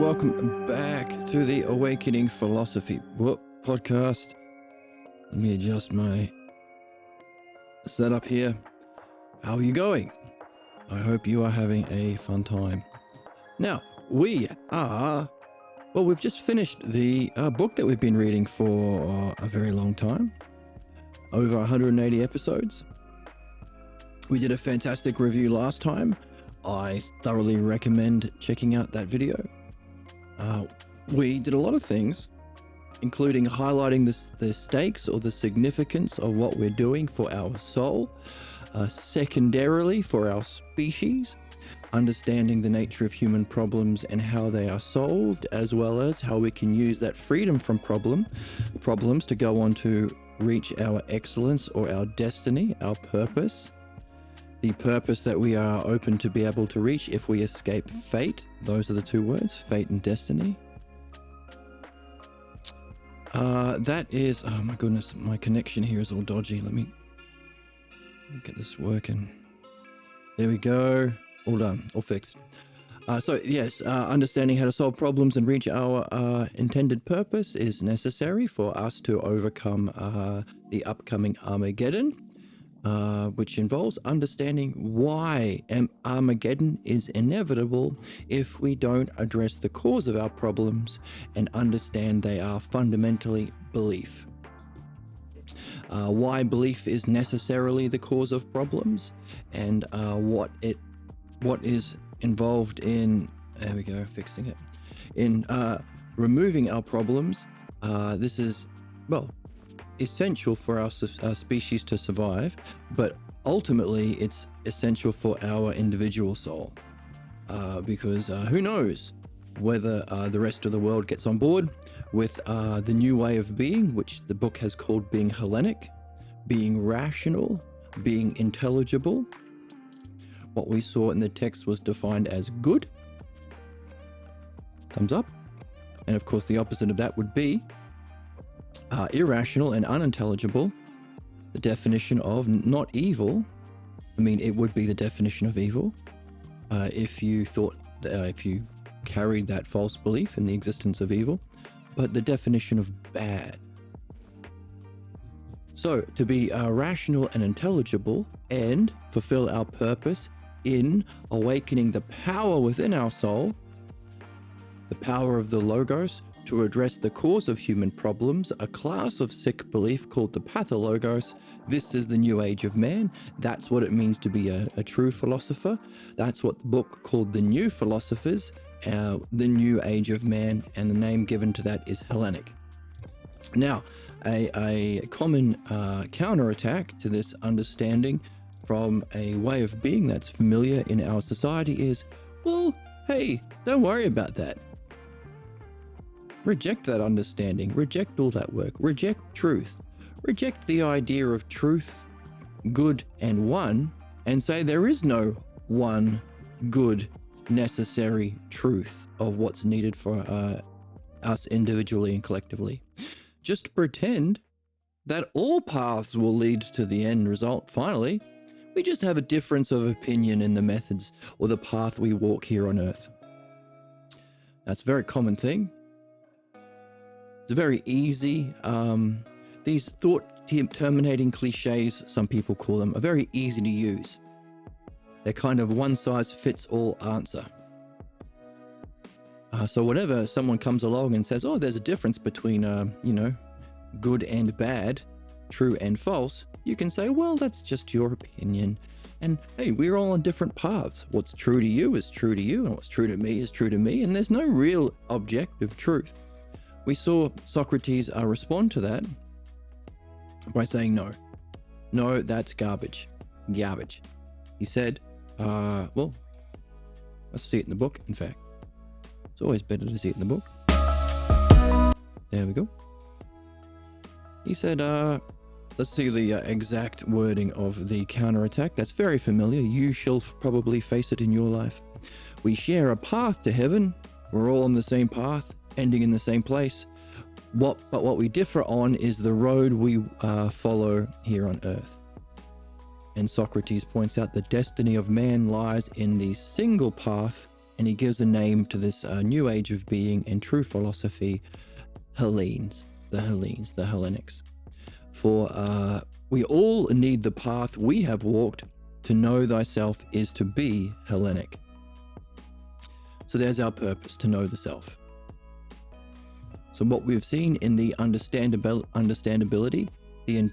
welcome back to the Awakening Philosophy podcast. Let me adjust my setup here. How are you going? I hope you are having a fun time. Now, we've just finished the book that we've been reading for a very long time, over 180 episodes. We did a fantastic review last time. I thoroughly recommend checking out that video. We did a lot of things, including highlighting the stakes or the significance of what we're doing for our soul, secondarily for our species, understanding the nature of human problems and how they are solved, as well as how we can use that freedom from problems to go on to reach our excellence or our destiny, our purpose. The purpose that we are open to be able to reach if we escape fate. Those are the two words, fate and destiny. That is, oh my goodness, my connection here is all dodgy. Let me get this working. There we go. All done, all fixed. Understanding how to solve problems and reach our intended purpose is necessary for us to overcome the upcoming Armageddon. Which involves understanding why Armageddon is inevitable if we don't address the cause of our problems and understand they are fundamentally belief. Why belief is necessarily the cause of problems, and what is involved in, there we go, fixing it, in removing our problems. This is, essential for our species to survive, but ultimately it's essential for our individual soul, because who knows whether the rest of the world gets on board with the new way of being, which the book has called being Hellenic, being rational, being intelligible. What we saw in the text was defined as good. Thumbs up. And of course the opposite of that would be irrational and unintelligible. The definition of not evil, it would be the definition of evil if you carried that false belief in the existence of evil, but the definition of bad. So to be rational and intelligible and fulfill our purpose in awakening the power within our soul, the power of the Logos, to address the cause of human problems, a class of sick belief called the pathologos. This is the new age of man. That's what it means to be a true philosopher. That's what the book called The New Philosophers, the new age of man, and the name given to that is Hellenic. Now, a common counterattack to this understanding from a way of being that's familiar in our society is, well, hey, don't worry about that. Reject that understanding, reject all that work, reject truth, reject the idea of truth, good, and one, and say there is no one good, necessary truth of what's needed for us individually and collectively. Just pretend that all paths will lead to the end result finally. We just have a difference of opinion in the methods or the path we walk here on earth. That's a very common thing. It's very easy. These thought-terminating cliches, some people call them, are very easy to use. They're kind of one-size-fits-all answer. So whenever someone comes along and says, oh, there's a difference between, good and bad, true and false, you can say, well, that's just your opinion. And hey, we're all on different paths. What's true to you is true to you, and what's true to me is true to me, and there's no real objective truth. We saw Socrates respond to that by saying, no, that's garbage. He said, let's see it in the book, in fact. It's always better to see it in the book. There we go. He said, let's see the exact wording of the counterattack. That's very familiar. You shall probably face it in your life. We share a path to heaven. We're all on the same path, ending in the same place. But what we differ on is the road we follow here on earth. And Socrates points out the destiny of man lies in the single path and he gives a name to this new age of being in true philosophy, Hellenes, the Hellenics. For we all need the path we have walked. To know thyself is to be Hellenic. So there's our purpose, to know the self. So what we've seen in the understandability, the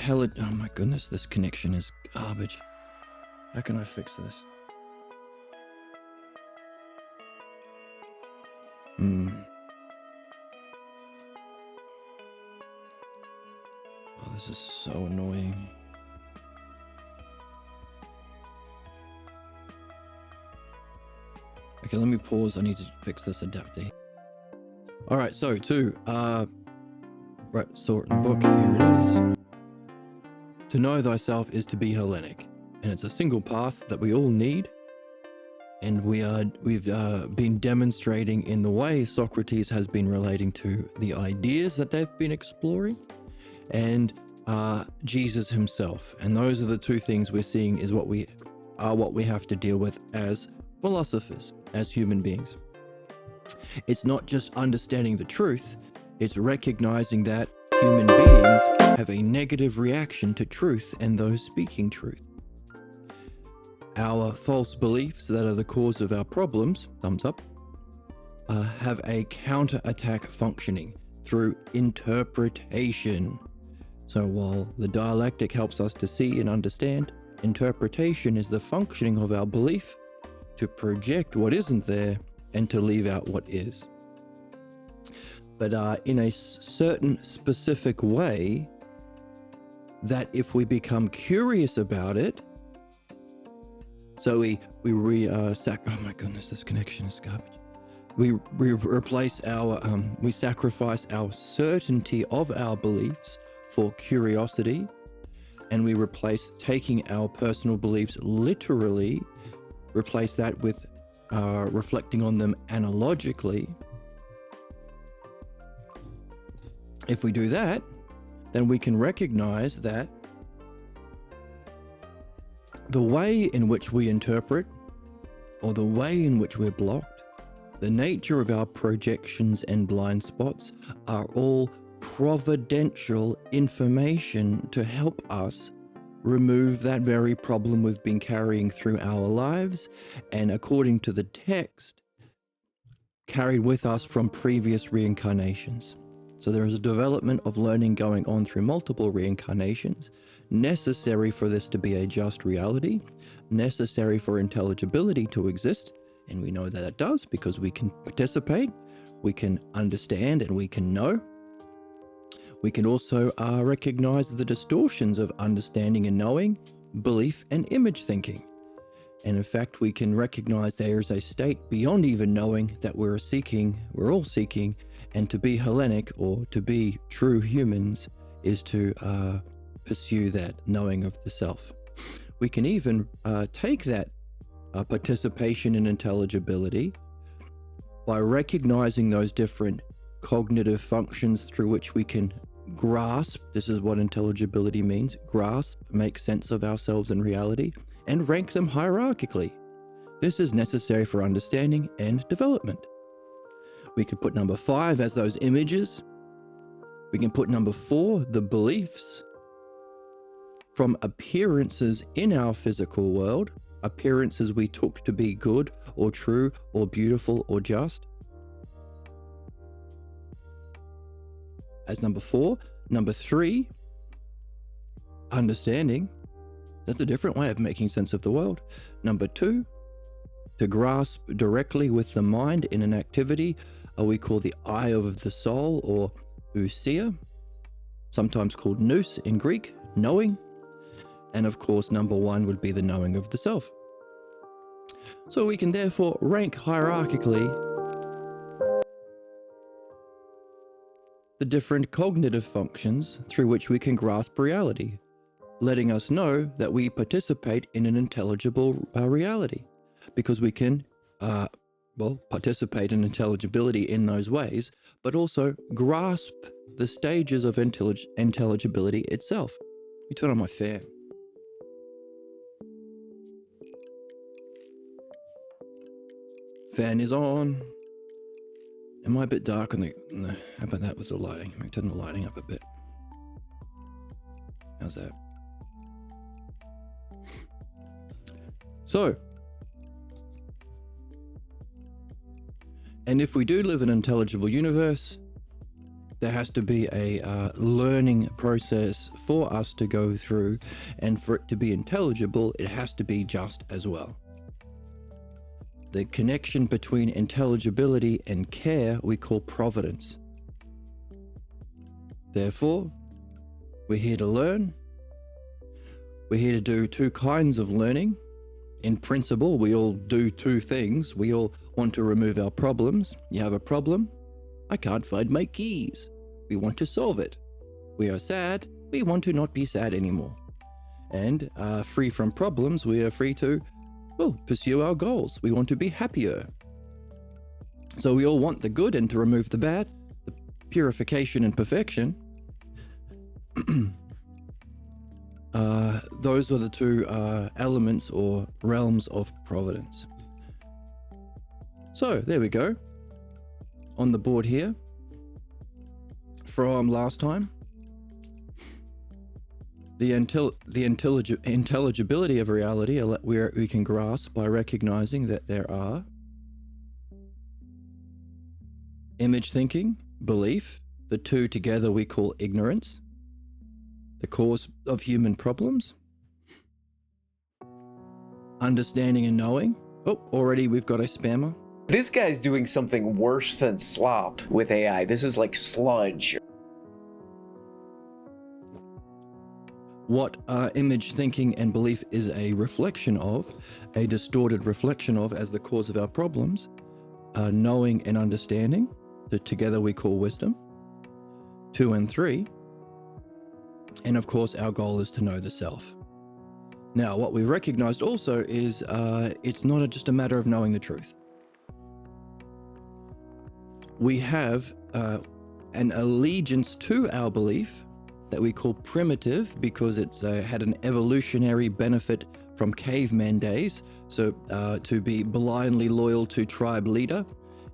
oh my goodness, this connection is garbage. How can I fix this? Oh, this is so annoying. Okay, let me pause. I need to fix this adapter. All right, so right, sort in the book, here it is. To know thyself is to be Hellenic, and it's a single path that we all need. And we've been demonstrating in the way Socrates has been relating to the ideas that they've been exploring, and Jesus himself. And those are the two things we're seeing is what we have to deal with as philosophers, as human beings. It's not just understanding the truth, it's recognizing that human beings have a negative reaction to truth and those speaking truth. Our false beliefs that are the cause of our problems, thumbs up, have a counter-attack functioning through interpretation. So while the dialectic helps us to see and understand, interpretation is the functioning of our belief to project what isn't there and to leave out what is. But in a certain specific way, that if we become curious about it, so oh my goodness, this connection is garbage. We replace we sacrifice our certainty of our beliefs for curiosity, and we replace taking our personal beliefs literally, replace that with reflecting on them analogically. If we do that, then we can recognize that the way in which we interpret, or the way in which we're blocked, the nature of our projections and blind spots are all providential information to help us remove that very problem we've been carrying through our lives, and according to the text, carried with us from previous reincarnations. So there is a development of learning going on through multiple reincarnations, necessary for this to be a just reality, necessary for intelligibility to exist, and we know that it does because we can participate, we can understand, and we can know. We can also recognize the distortions of understanding and knowing, belief and image thinking. And in fact, we can recognize there is a state beyond even knowing that we're all seeking, and to be Hellenic, or to be true humans, is to pursue that knowing of the self. We can even take that participation in intelligibility by recognizing those different cognitive functions through which we can grasp, this is what intelligibility means, grasp, make sense of ourselves and reality, and rank them hierarchically. This is necessary for understanding and development. We could put number 5 as those images. We can put number 4, the beliefs, from appearances in our physical world, appearances we took to be good or true or beautiful or just. As number 4. Number 3, understanding. That's a different way of making sense of the world. Number 2, to grasp directly with the mind in an activity we call the eye of the soul, or ousia, sometimes called nous in Greek, knowing. And of course, number 1 would be the knowing of the self. So we can therefore rank hierarchically the different cognitive functions through which we can grasp reality, letting us know that we participate in an intelligible reality, because we can participate in intelligibility in those ways, but also grasp the stages of intelligibility itself. Let me turn on my fan. Fan is on. Am I a bit dark on the... No, how about that with the lighting? Let me turn the lighting up a bit. How's that? So, and if we do live in an intelligible universe, there has to be a learning process for us to go through, and for it to be intelligible, it has to be just as well. The connection between intelligibility and care we call providence. Therefore, we're here to learn. We're here to do two kinds of learning. In principle, we all do two things. We all want to remove our problems. You have a problem? I can't find my keys. We want to solve it. We are sad. We want to not be sad anymore. And free from problems, we are free to pursue our goals. We want to be happier. So we all want the good and to remove the bad, the purification and perfection. Those are the two elements or realms of providence. So there we go. On the board here, from last time, the intelligibility of reality we can grasp by recognizing that there are image thinking, belief, the two together we call ignorance, the cause of human problems, understanding and knowing. Oh, already we've got a spammer. This guy's doing something worse than slop with AI. This is like sludge. What image thinking and belief is a reflection of, a distorted reflection of as the cause of our problems, knowing and understanding, that together we call wisdom, 2 and 3, and of course our goal is to know the self. Now what we recognized also is it's not just a matter of knowing the truth. We have an allegiance to our belief that we call primitive because it's had an evolutionary benefit from caveman days. So to be blindly loyal to tribe leader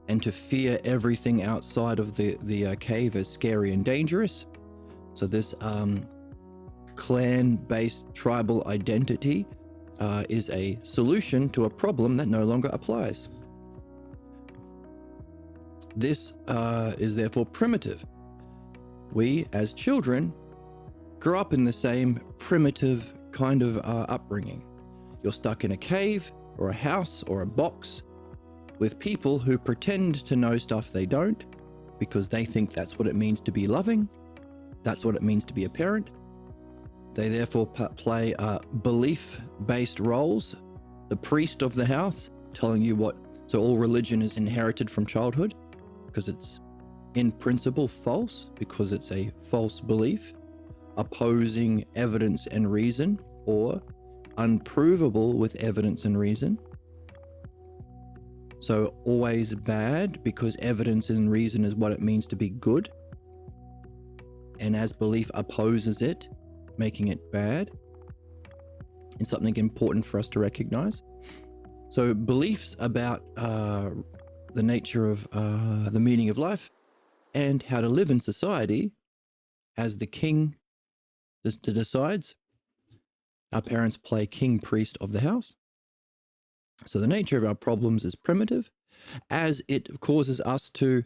and to fear everything outside of the cave as scary and dangerous. So this clan-based tribal identity is a solution to a problem that no longer applies. This is therefore primitive. We, as children, grew up in the same primitive kind of upbringing. You're stuck in a cave or a house or a box with people who pretend to know stuff they don't because they think that's what it means to be loving. That's what it means to be a parent. They therefore play belief-based roles. The priest of the house telling you what, so all religion is inherited from childhood because it's in principle false, because it's a false belief, opposing evidence and reason, or unprovable with evidence and reason. So always bad because evidence and reason is what it means to be good. And as belief opposes it, making it bad, is something important for us to recognize. So beliefs about the nature of the meaning of life and how to live in society as the king decides. Our parents play king priest of the house. So the nature of our problems is primitive, as it causes us to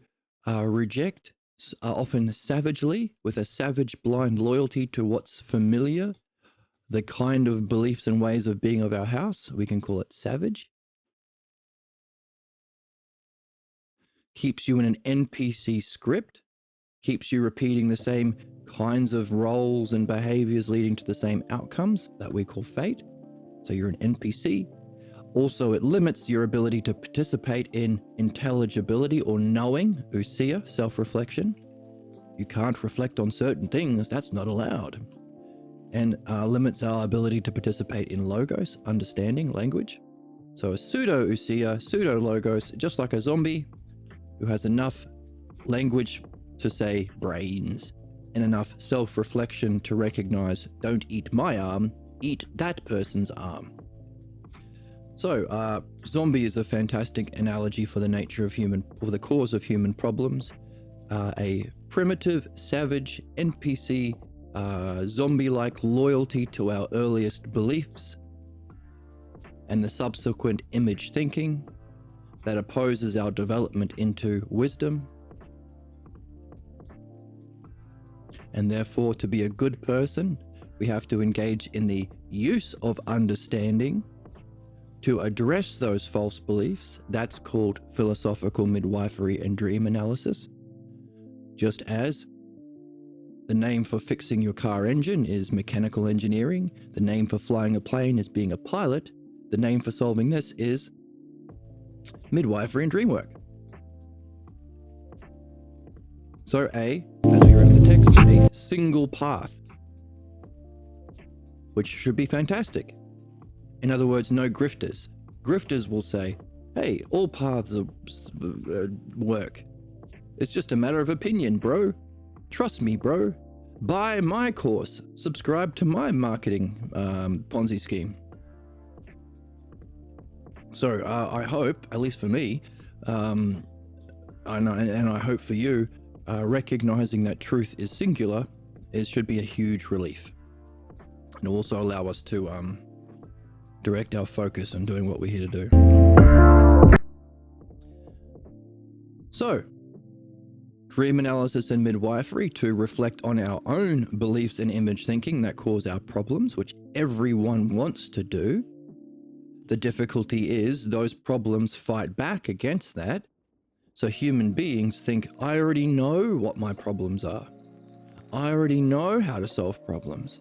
reject, often savagely, with a savage blind loyalty to what's familiar, the kind of beliefs and ways of being of our house. We can call it savage. Keeps you in an NPC script, keeps you repeating the same kinds of roles and behaviors leading to the same outcomes that we call fate. So you're an NPC. Also, it limits your ability to participate in intelligibility or knowing, ousia, self-reflection. You can't reflect on certain things, that's not allowed. And limits our ability to participate in logos, understanding, language. So a pseudo-ousia, pseudo-logos, just like a zombie who has enough language to say brains and enough self-reflection to recognize, don't eat my arm, eat that person's arm. So, zombie is a fantastic analogy for the nature of the cause of human problems. A primitive, savage, NPC, zombie-like loyalty to our earliest beliefs, and the subsequent image thinking that opposes our development into wisdom. And therefore, to be a good person, we have to engage in the use of understanding to address those false beliefs. That's called philosophical midwifery and dream analysis. Just as the name for fixing your car engine is mechanical engineering, the name for flying a plane is being a pilot, the name for solving this is midwifery and dream work. So as we read in the text, a single path, which should be fantastic. In other words, no grifters. Grifters will say, hey, all paths work. It's just a matter of opinion, bro. Trust me, bro. Buy my course. Subscribe to my marketing Ponzi scheme. So I hope, at least for me, and I hope for you, recognizing that truth is singular, should be a huge relief. And it'll also allow us to direct our focus on doing what we're here to do. So, dream analysis and midwifery to reflect on our own beliefs and image thinking that cause our problems, which everyone wants to do. The difficulty is those problems fight back against that. So human beings think, I already know what my problems are. I already know how to solve problems.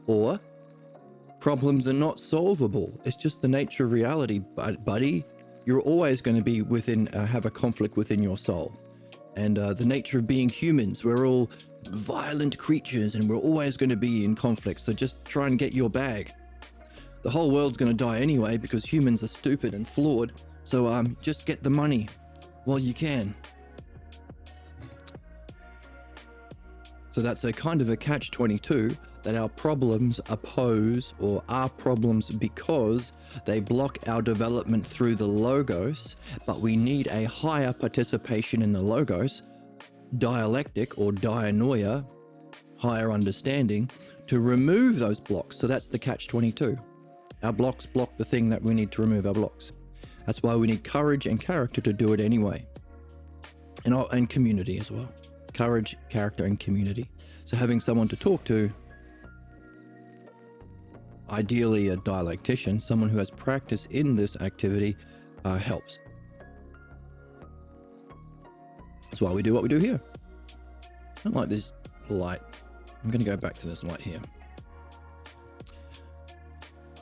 Or, problems are not solvable. It's just the nature of reality, buddy. You're always going to be have a conflict within your soul. And the nature of being humans, we're all violent creatures and we're always going to be in conflict. So just try and get your bag. The whole world's going to die anyway because humans are stupid and flawed. So just get the money while you can. So that's a kind of a catch-22 that our problems oppose or are problems because they block our development through the logos, but we need a higher participation in the logos, dialectic or dianoia, higher understanding, to remove those blocks. So that's the catch-22. Our blocks block the thing that we need to remove our blocks. That's why we need courage and character to do it anyway. And community as well. Courage, character, and community. So having someone to talk to, ideally a dialectician, someone who has practice in this activity, helps. That's why we do what we do here. I don't like this light. I'm going to go back to this light here.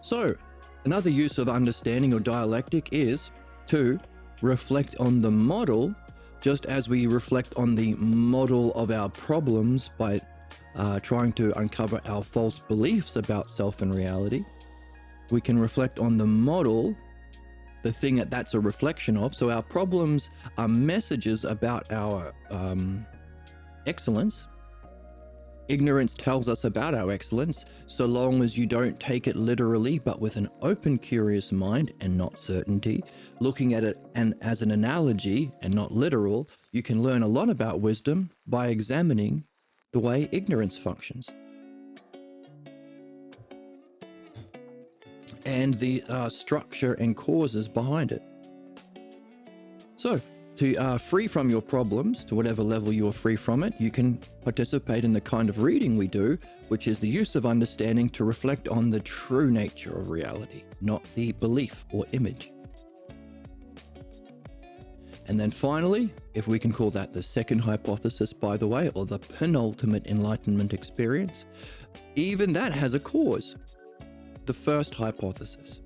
So, another use of understanding or dialectic is to reflect on the model, just as we reflect on the model of our problems by trying to uncover our false beliefs about self and reality. We can reflect on the model, the thing that's a reflection of. So our problems are messages about our excellence. Ignorance tells us about our excellence, so long as you don't take it literally, but with an open, curious mind and not certainty. Looking at it as an analogy and not literal, you can learn a lot about wisdom by examining the way ignorance functions. And the structure and causes behind it. So, to free from your problems, to whatever level you're free from it, you can participate in the kind of reading we do, which is the use of understanding to reflect on the true nature of reality, not the belief or image. And then finally, if we can call that the second hypothesis, by the way, or the penultimate enlightenment experience, even that has a cause. The first hypothesis.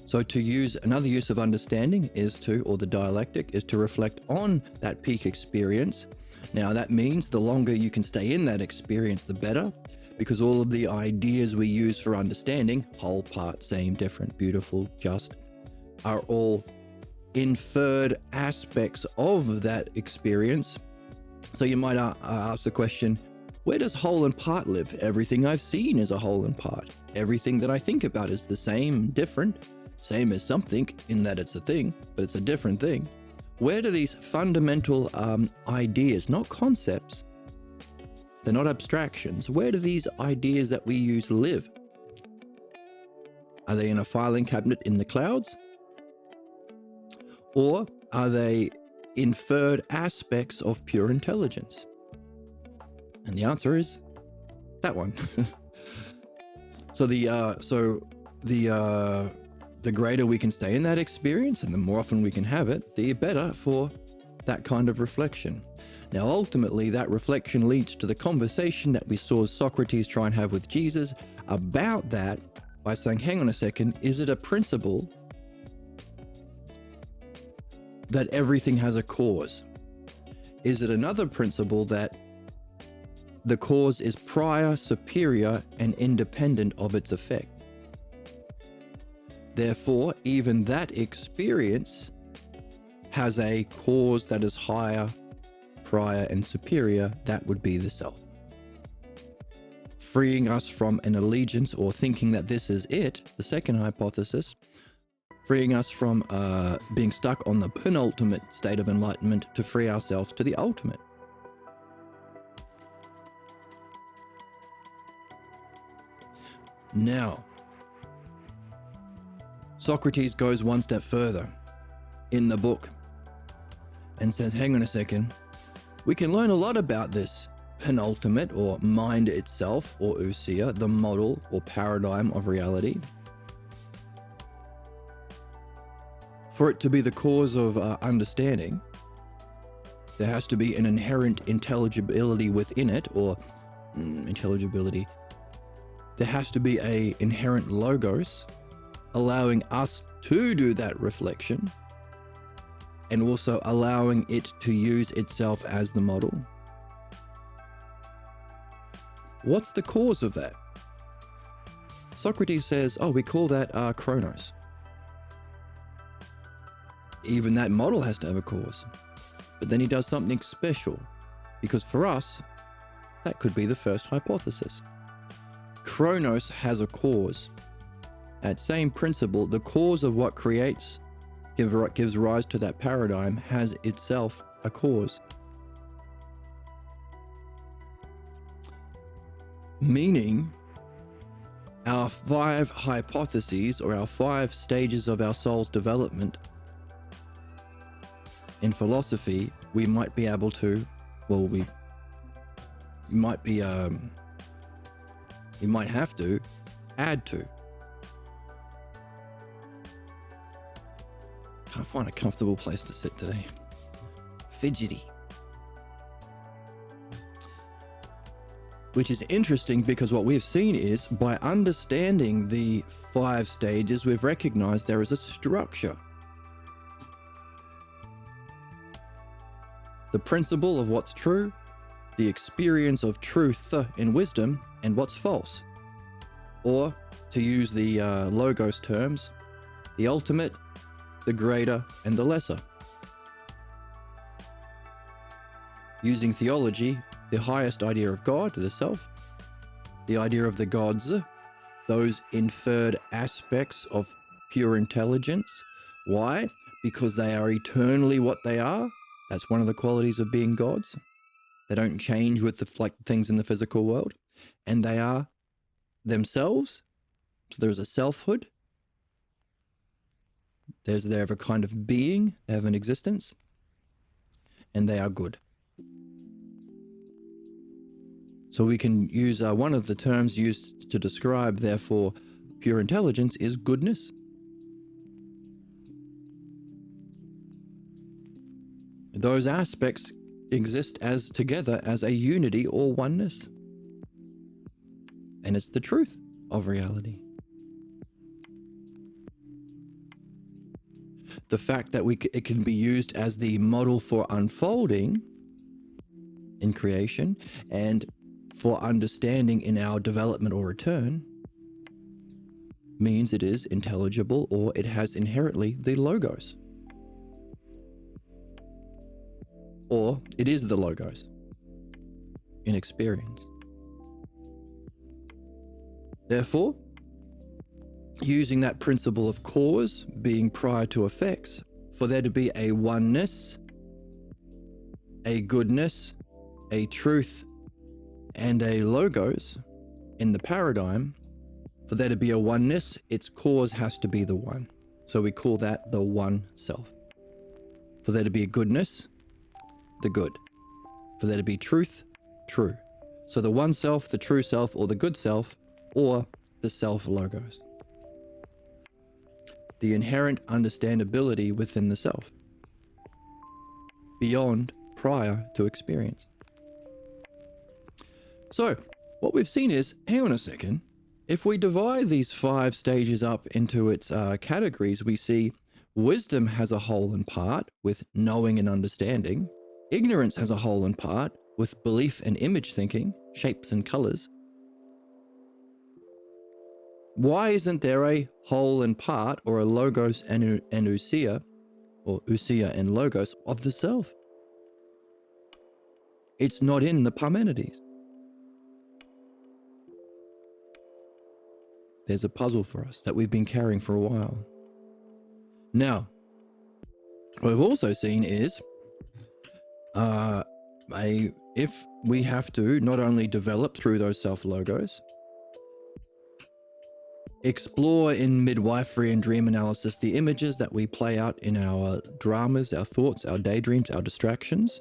So to use another use of understanding or the dialectic is to reflect on that peak experience. Now that means the longer you can stay in that experience, the better, because all of the ideas we use for understanding, whole, part, same, different, beautiful, just, are all inferred aspects of that experience. So you might ask the question, where does whole and part live? Everything I've seen is a whole and part. Everything that I think about is the same, different. same as something in that it's a thing, but it's a different thing. Where do these fundamental ideas, not concepts, they're not abstractions, where do these ideas that we use live? Are they in a filing cabinet in the clouds? Or are they inferred aspects of pure intelligence? And the answer is that one. So the greater we can stay in that experience and the more often we can have it, the better for that kind of reflection. Now, ultimately, that reflection leads to the conversation that we saw Socrates try and have with Jesus about that by saying, hang on a second, is it a principle that everything has a cause? Is it another principle that the cause is prior, superior, and independent of its effect? Therefore, even that experience has a cause that is higher, prior, and superior. That would be the self. Freeing us from an allegiance or thinking that this is it, the second hypothesis, freeing us from being stuck on the penultimate state of enlightenment to free ourselves to the ultimate. Now, Socrates goes one step further in the book and says, hang on a second, we can learn a lot about this penultimate or mind itself or ousia, the model or paradigm of reality. For it to be the cause of understanding, there has to be an inherent intelligibility within it, or intelligibility. There has to be an inherent logos allowing us to do that reflection and also allowing it to use itself as the model. What's the cause of that? Socrates says, we call that chronos. Even that model has to have a cause. But then he does something special, because for us, that could be the first hypothesis. Chronos has a cause. That same principle, the cause of what creates, gives rise to that paradigm, has itself a cause. Meaning, our 5 hypotheses, or our 5 stages of our soul's development, in philosophy, we might be able to, we might have to add to. Can't find a comfortable place to sit today. Fidgety. Which is interesting, because what we've seen is, by understanding the 5 stages, we've recognized there is a structure. The principle of what's true, the experience of truth and wisdom, and what's false. Or, to use the Logos terms, the ultimate, the greater, and the lesser. Using theology, the highest idea of God, the self, the idea of the gods, those inferred aspects of pure intelligence. Why? Because they are eternally what they are. That's one of the qualities of being gods. They don't change with the things in the physical world, and they are themselves. So there's a selfhood. They have a kind of being, they have an existence, and they are good. So we can use one of the terms used to describe, therefore, pure intelligence is goodness. Those aspects exist as together as a unity or oneness. And it's the truth of reality. The fact that it can be used as the model for unfolding in creation and for understanding in our development or return means it is intelligible, or it has inherently the logos. Or it is the logos in experience. Therefore, using that principle of cause being prior to effects, for there to be a oneness, a goodness, a truth, and a logos in the paradigm, for there to be a oneness, its cause has to be the one. So we call that the one self. For there to be a goodness, the good. For there to be truth, true. So the one self, the true self, or the good self, or the self logos. The inherent understandability within the self, beyond, prior to experience. So what we've seen is, hang on a second, if we divide these 5 stages up into its categories, we see wisdom has a whole and part with knowing and understanding. Ignorance has a whole and part with belief and image thinking, shapes and colors. Why isn't there a whole and part, or a logos and ousia, or ousia and logos of the self? It's not in the Parmenides. There's a puzzle for us that we've been carrying for a while. Now, what we've also seen is if we have to not only develop through those self-logos, explore in midwifery and dream analysis the images that we play out in our dramas, our thoughts, our daydreams, our distractions,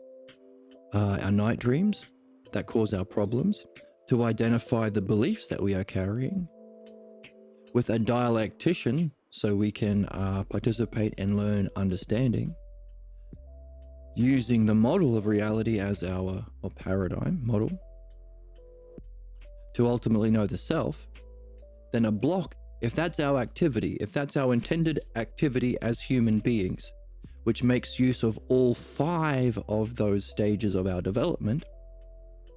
our night dreams that cause our problems, to identify the beliefs that we are carrying, with a dialectician so we can participate and learn understanding, using the model of reality as our paradigm model to ultimately know the self. Then a block, if that's our activity, if that's our intended activity as human beings, which makes use of all 5 of those stages of our development,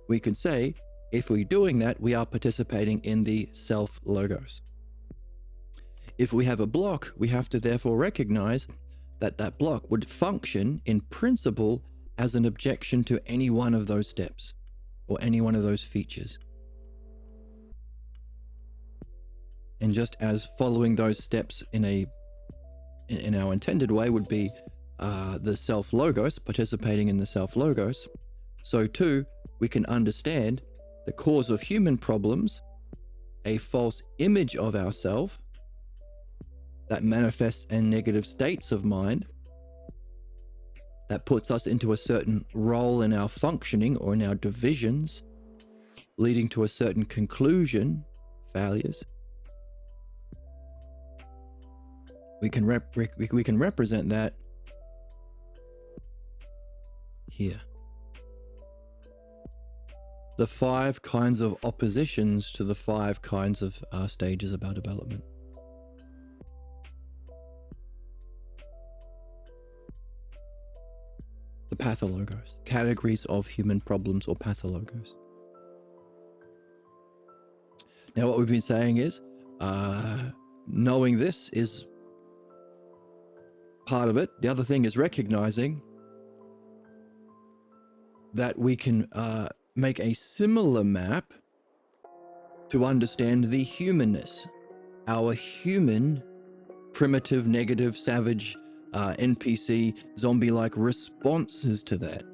we could say, if we're doing that, we are participating in the self-logos. If we have a block, we have to therefore recognize that that block would function in principle as an objection to any one of those steps or any one of those features. And just as following those steps in our intended way would be the self-logos, participating in the self-logos, so too we can understand the cause of human problems, a false image of ourself that manifests in negative states of mind, that puts us into a certain role in our functioning or in our divisions, leading to a certain conclusion, failures. We can represent that here. The 5 kinds of oppositions to the 5 kinds of stages of our development. The pathologos, categories of human problems or pathologos. Now, what we've been saying is, knowing this is part of it. The other thing is recognizing that we can make a similar map to understand the humanness, our human, primitive, negative, savage, NPC, zombie-like responses to that.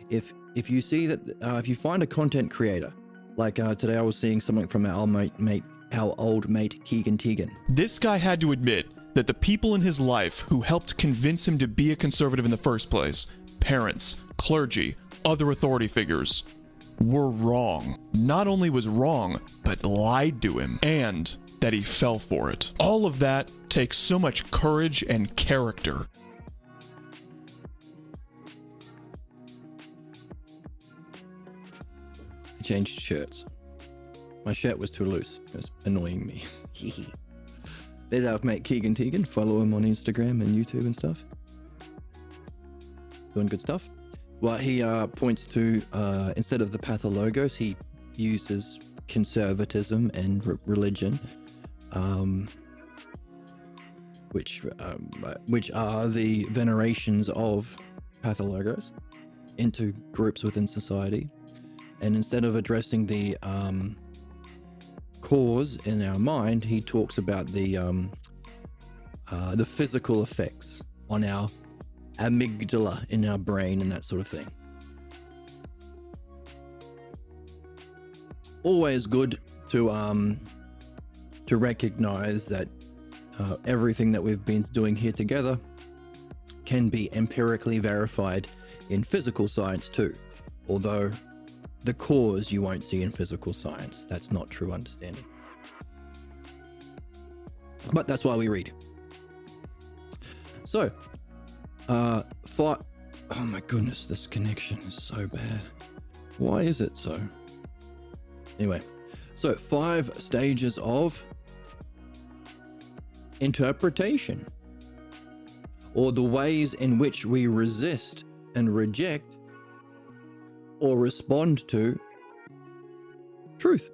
If you see that, if you find a content creator, like today I was seeing something from our old mate Keegan Teagan. This guy had to admit that the people in his life who helped convince him to be a conservative in the first place, parents, clergy, other authority figures, were wrong. Not only was wrong, but lied to him, and that he fell for it. All of that takes so much courage and character. I changed shirts. My shirt was too loose. It was annoying me. There's our mate Keegan Teagan. Follow him on Instagram and YouTube and stuff. Doing good stuff. Well, he points to, instead of the pathologos, he uses conservatism and religion, which are the venerations of pathologos into groups within society. And instead of addressing the cause in our mind, he talks about the physical effects on our amygdala in our brain and that sort of thing. Always good to recognize that everything that we've been doing here together can be empirically verified in physical science too, although the cause you won't see in physical science. That's not true understanding. But that's why we read. So, oh my goodness, this connection is so bad. Why is it so? Anyway, so 5 stages of interpretation, or the ways in which we resist and reject or respond to truth.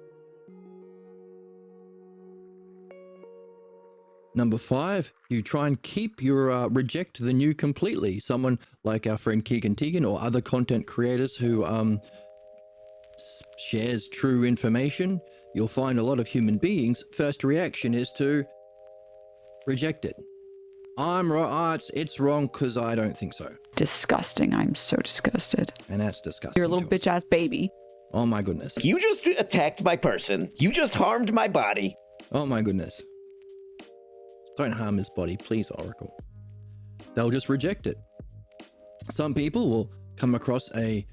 Number 5, you try and keep your reject the new completely. Someone like our friend Keegan Teagan or other content creators who shares true information, you'll find a lot of human beings' first reaction is to reject it. I'm right. It's wrong because I don't think so. Disgusting. I'm so disgusted. And that's disgusting. You're a little bitch ass baby. Oh my goodness. You just attacked my person. You just harmed my body. Oh my goodness. Don't harm his body, please, Oracle. They'll just reject it. Some people will come across a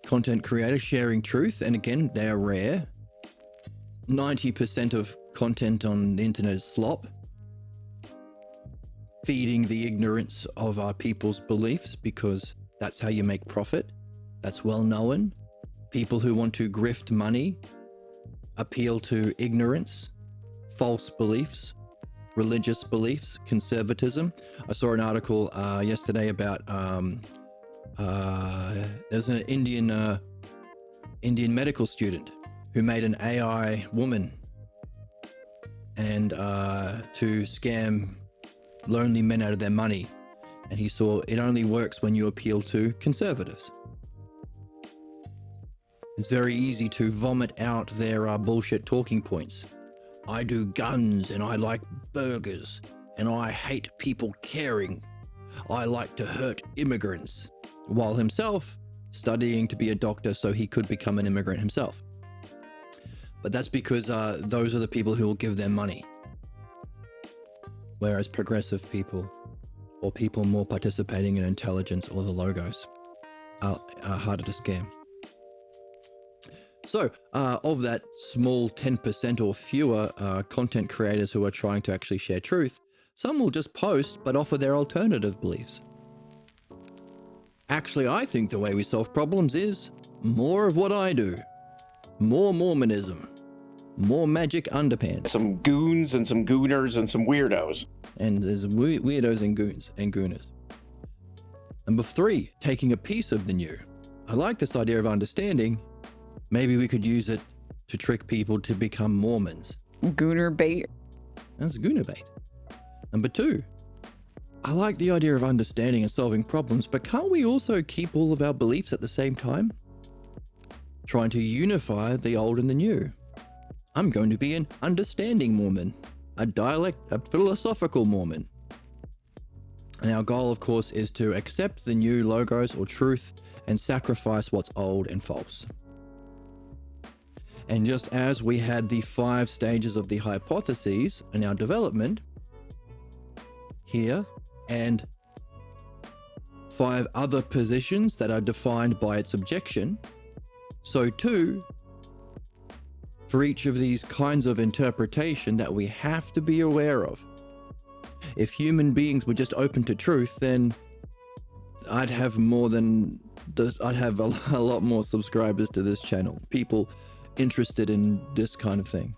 content creator sharing truth, and again, they're rare. 90% of content on the internet is slop, feeding the ignorance of our people's beliefs because that's how you make profit. That's well known. People who want to grift money appeal to ignorance, false beliefs, religious beliefs, conservatism. I saw an article yesterday about there's an Indian medical student who made an AI woman and to scam lonely men out of their money, and he saw it only works when you appeal to conservatives. It's very easy to vomit out their bullshit talking points. I do guns and I like burgers and I hate people caring. I like to hurt immigrants, while himself studying to be a doctor so he could become an immigrant himself. But that's because those are the people who will give them money. Whereas progressive people or people more participating in intelligence or the logos are harder to scam. So, of that small 10% or fewer content creators who are trying to actually share truth, some will just post but offer their alternative beliefs. Actually, I think the way we solve problems is more of what I do. More Mormonism. More magic underpants. Some goons and some gooners and some weirdos. And there's weirdos and goons and gooners. Number 3, taking a piece of the new. I like this idea of understanding. Maybe we could use it to trick people to become Mormons. Gooner bait. That's gooner bait. Number 2, I like the idea of understanding and solving problems, but can't we also keep all of our beliefs at the same time? Trying to unify the old and the new. I'm going to be an understanding Mormon, a philosophical Mormon. And our goal, of course, is to accept the new logos or truth and sacrifice what's old and false. And just as we had the 5 stages of the hypotheses in our development here, and 5 other positions that are defined by its objection, so too, for each of these kinds of interpretation that we have to be aware of. If human beings were just open to truth, then I'd have a lot more subscribers to this channel. People interested in this kind of thing.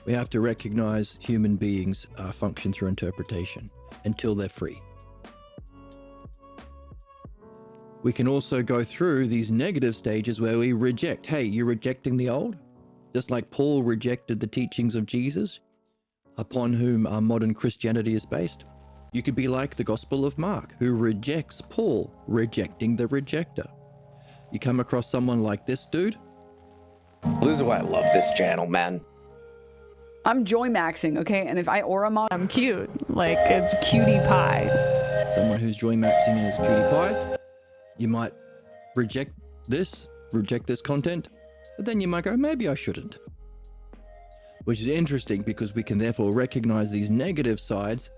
We have to recognize human beings function through interpretation until they're free. We can also go through these negative stages where we reject. Hey, you're rejecting the old? Just like Paul rejected the teachings of Jesus, upon whom our modern Christianity is based. You could be like the Gospel of Mark, who rejects Paul, rejecting the rejecter. You come across someone like this dude, This is why I love this channel, man. I'm joy maxing, okay? And if I aura mod, I'm cute. Like, it's cutie pie. Someone who's joy maxing is cutie pie. You might reject this content, but then you might go, maybe I shouldn't. Which is interesting because we can therefore recognize these negative sides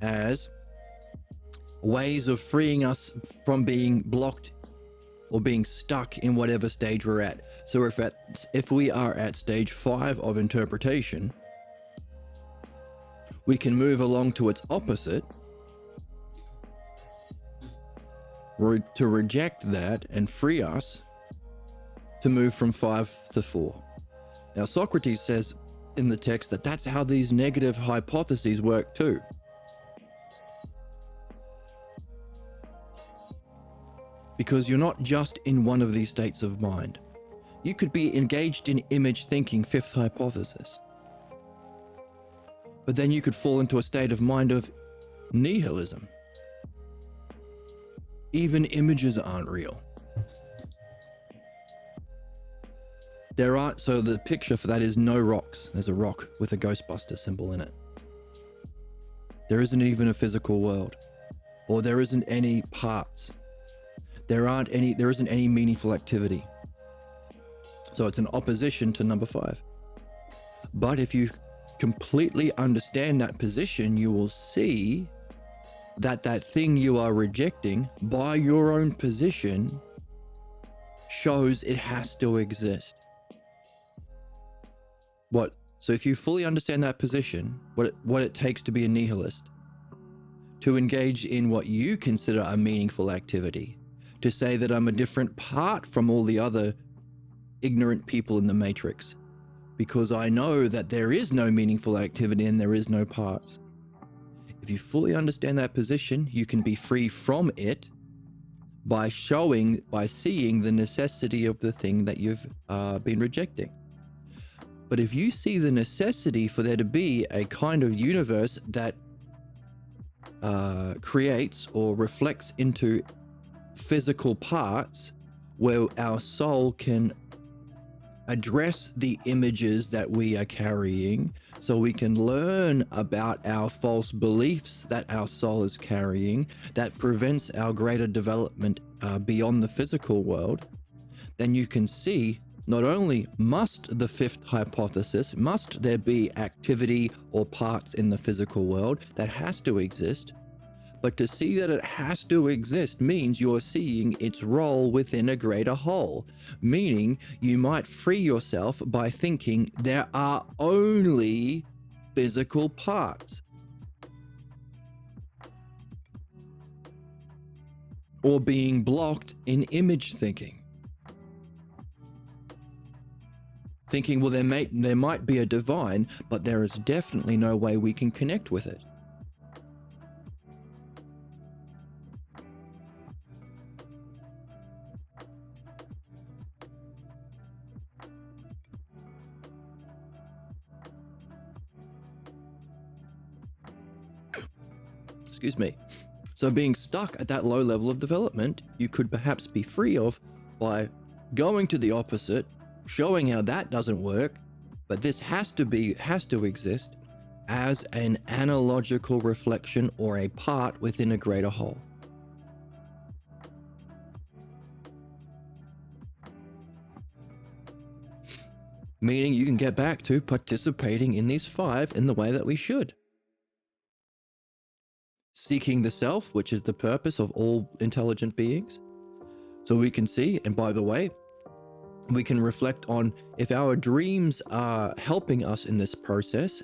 as ways of freeing us from being blocked or being stuck in whatever stage we're at. So if we are at stage 5 of interpretation, we can move along to its opposite, to reject that and free us to move from 5 to 4. Now, Socrates says in the text that that's how these negative hypotheses work too. Because you're not just in one of these states of mind. You could be engaged in image thinking, 5th hypothesis. But then you could fall into a state of mind of nihilism. Even images aren't real. So the picture for that is no rocks. There's a rock with a Ghostbuster symbol in it. There isn't even a physical world, or there isn't any parts. There isn't any meaningful activity. So it's an opposition to number 5. But if you completely understand that position, you will see that that thing you are rejecting by your own position shows it has to exist. So if you fully understand that position, what it takes to be a nihilist, to engage in what you consider a meaningful activity, to say that I'm a different part from all the other ignorant people in the matrix, because I know that there is no meaningful activity and there is no parts. If you fully understand that position, you can be free from it by seeing the necessity of the thing that you've been rejecting. But if you see the necessity for there to be a kind of universe that creates or reflects into physical parts where our soul can address the images that we are carrying, so we can learn about our false beliefs that our soul is carrying that prevents our greater development beyond the physical world, then you can see not only must the 5th hypothesis, must there be activity or parts in the physical world that has to exist, but to see that it has to exist means you're seeing its role within a greater whole, meaning you might free yourself by thinking there are only physical parts. Or being blocked in image thinking. Thinking, well, there might be a divine, but there is definitely no way we can connect with it. Excuse me. So being stuck at that low level of development, you could perhaps be free of by going to the opposite, showing how that doesn't work, but this has to exist as an analogical reflection or a part within a greater whole. Meaning you can get back to participating in these 5 in the way that we should. Seeking the self, which is the purpose of all intelligent beings. So we can see, and by the way, we can reflect on if our dreams are helping us in this process.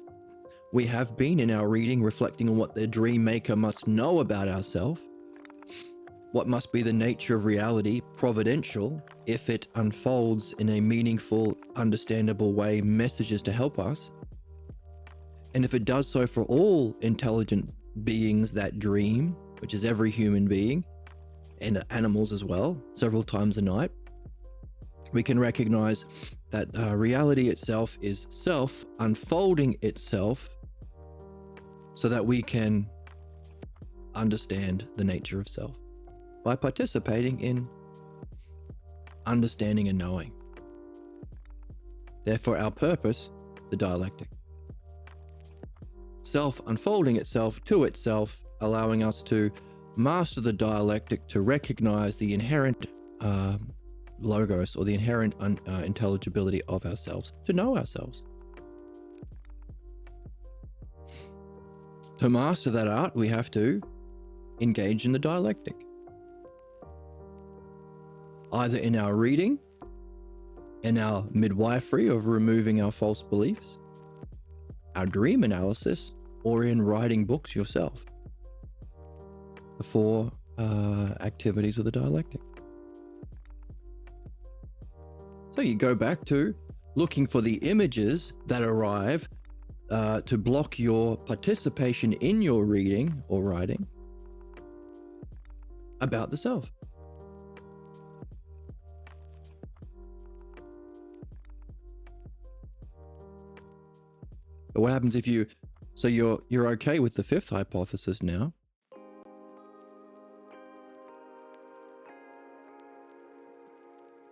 We have been in our reading reflecting on what the dream maker must know about ourselves, what must be the nature of reality, providential, if it unfolds in a meaningful, understandable way, messages to help us. And if it does so for all intelligent beings that dream, which is every human being, and animals as well, several times a night, we can recognize that reality itself is self unfolding itself so that we can understand the nature of self by participating in understanding and knowing. Therefore, our purpose, the dialectic. Self unfolding itself to itself, allowing us to master the dialectic, to recognize the inherent logos, or the inherent intelligibility of ourselves, to know ourselves. To master that art, we have to engage in the dialectic. Either in our reading, in our midwifery of removing our false beliefs, our dream analysis, or in writing books yourself. The four activities of the dialectic. So you go back to looking for the images that arrive to block your participation in your reading or writing about the self. But what happens if you're okay with the fifth hypothesis now?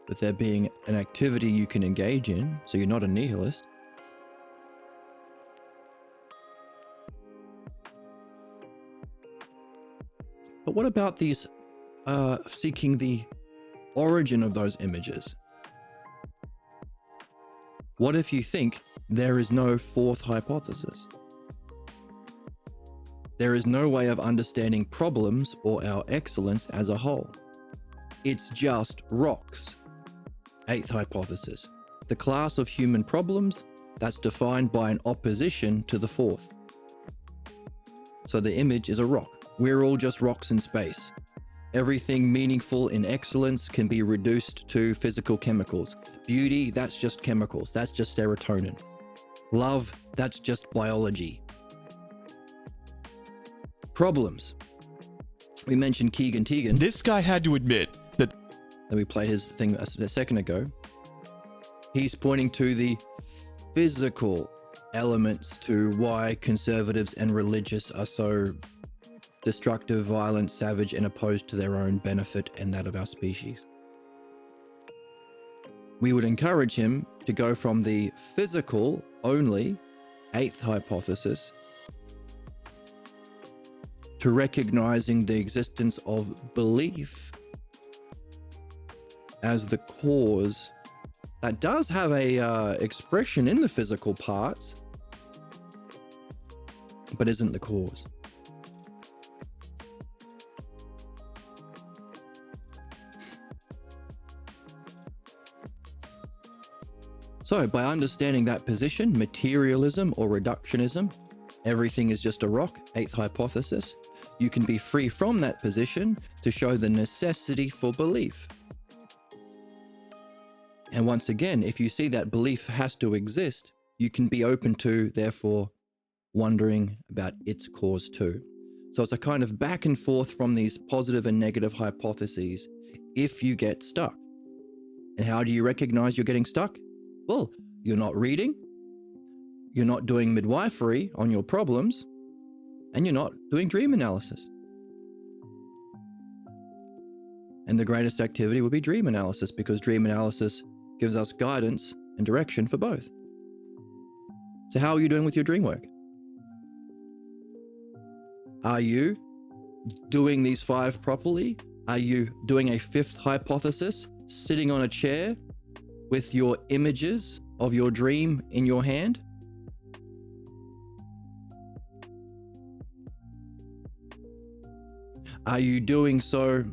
But there being an activity you can engage in, so you're not a nihilist. But what about these seeking the origin of those images? What if you think there is no fourth hypothesis? There is no way of understanding problems or our excellence as a whole. It's just rocks. Eighth hypothesis, the class of human problems that's defined by an opposition to the fourth. So the image is a rock. We're all just rocks in space. Everything meaningful in excellence can be reduced to physical chemicals. Beauty, that's just chemicals. That's just serotonin. Love, that's just biology. Problems. We mentioned Keegan Tegan. This guy had to admit that We played his thing a second ago. He's pointing to the physical elements to why conservatives and religious are so destructive, violent, savage, and opposed to their own benefit and that of our species. We would encourage him to go from the physical only, eighth hypothesis, to recognizing the existence of belief as the cause that does have a expression in the physical parts, but isn't the cause. So by understanding that position, materialism or reductionism, everything is just a rock, eighth hypothesis, you can be free from that position to show the necessity for belief. And once again, if you see that belief has to exist, you can be open to, therefore, wondering about its cause too. So it's a kind of back and forth from these positive and negative hypotheses if you get stuck. And how do you recognize you're getting stuck? Well, you're not reading, you're not doing midwifery on your problems, and you're not doing dream analysis. And the greatest activity would be dream analysis, because dream analysis gives us guidance and direction for both. So how are you doing with your dream work? Are you doing these five properly? Are you doing a fifth hypothesis, sitting on a chair with your images of your dream in your hand? Are you doing so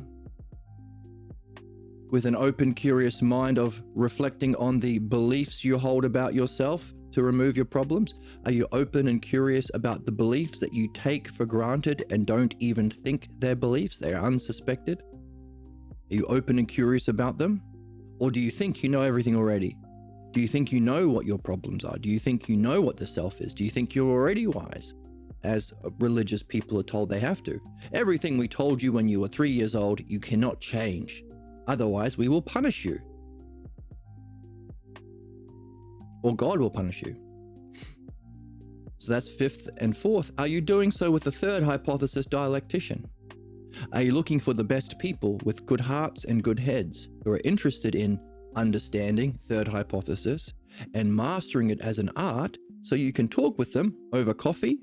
with an open, curious mind of reflecting on the beliefs you hold about yourself to remove your problems? Are you open and curious about the beliefs that you take for granted and don't even think they're beliefs? They're unsuspected. Are you open and curious about them? Or do you think you know everything already? Do you think you know what your problems are? Do you think you know what the self is? Do you think you're already wise, as religious people are told they have to? Everything we told you when you were 3 years old, you cannot change. Otherwise, we will punish you. Or God will punish you. So that's fifth and fourth. Are you doing so with the third hypothesis, dialectician? Are you looking for the best people with good hearts and good heads who are interested in understanding, third hypothesis, and mastering it as an art so you can talk with them over coffee.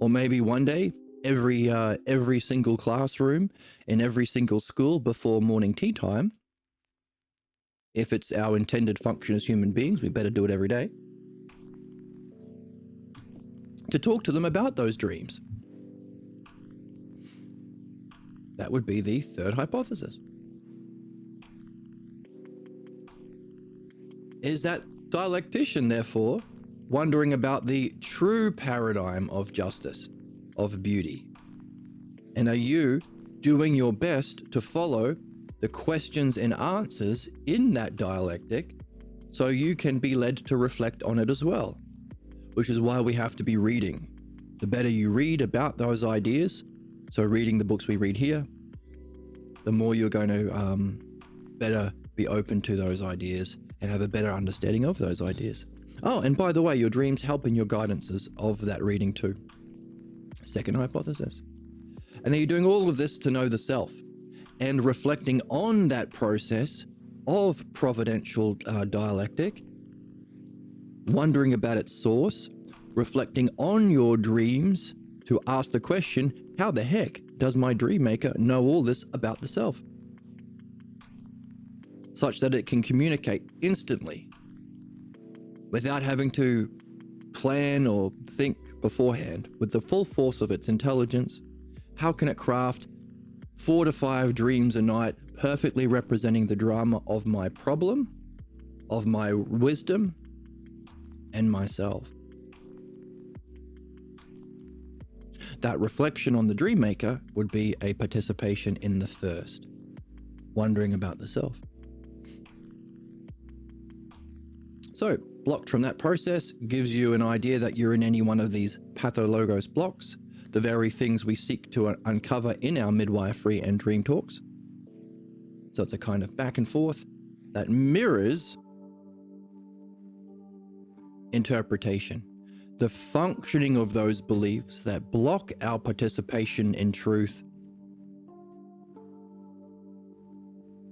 Or maybe one day, every single classroom in every single school before morning tea time. If it's our intended function as human beings, we better do it every day. To talk to them about those dreams. That would be the third hypothesis. Is that dialectician, therefore, wondering about the true paradigm of justice, of beauty? And are you doing your best to follow the questions and answers in that dialectic so you can be led to reflect on it as well? Which is why we have to be reading. The better you read about those ideas, so reading the books we read here, the more you're going to better be open to those ideas and have a better understanding of those ideas. Oh, and by the way, your dreams help in your guidances of that reading too. Second hypothesis. And then you're doing all of this to know the self and reflecting on that process of providential dialectic, wondering about its source, reflecting on your dreams to ask the question, how the heck does my dream maker know all this about the self? Such that it can communicate instantly without having to plan or think beforehand. With the full force of its intelligence, how can it craft 4 to 5 dreams a night perfectly representing the drama of my problem, of my wisdom, and myself? That reflection on the dream maker would be a participation in the first, wondering about the self. So, blocked from that process gives you an idea that you're in any one of these pathologos blocks, the very things we seek to uncover in our midwifery and dream talks. So it's a kind of back and forth that mirrors interpretation, the functioning of those beliefs that block our participation in truth,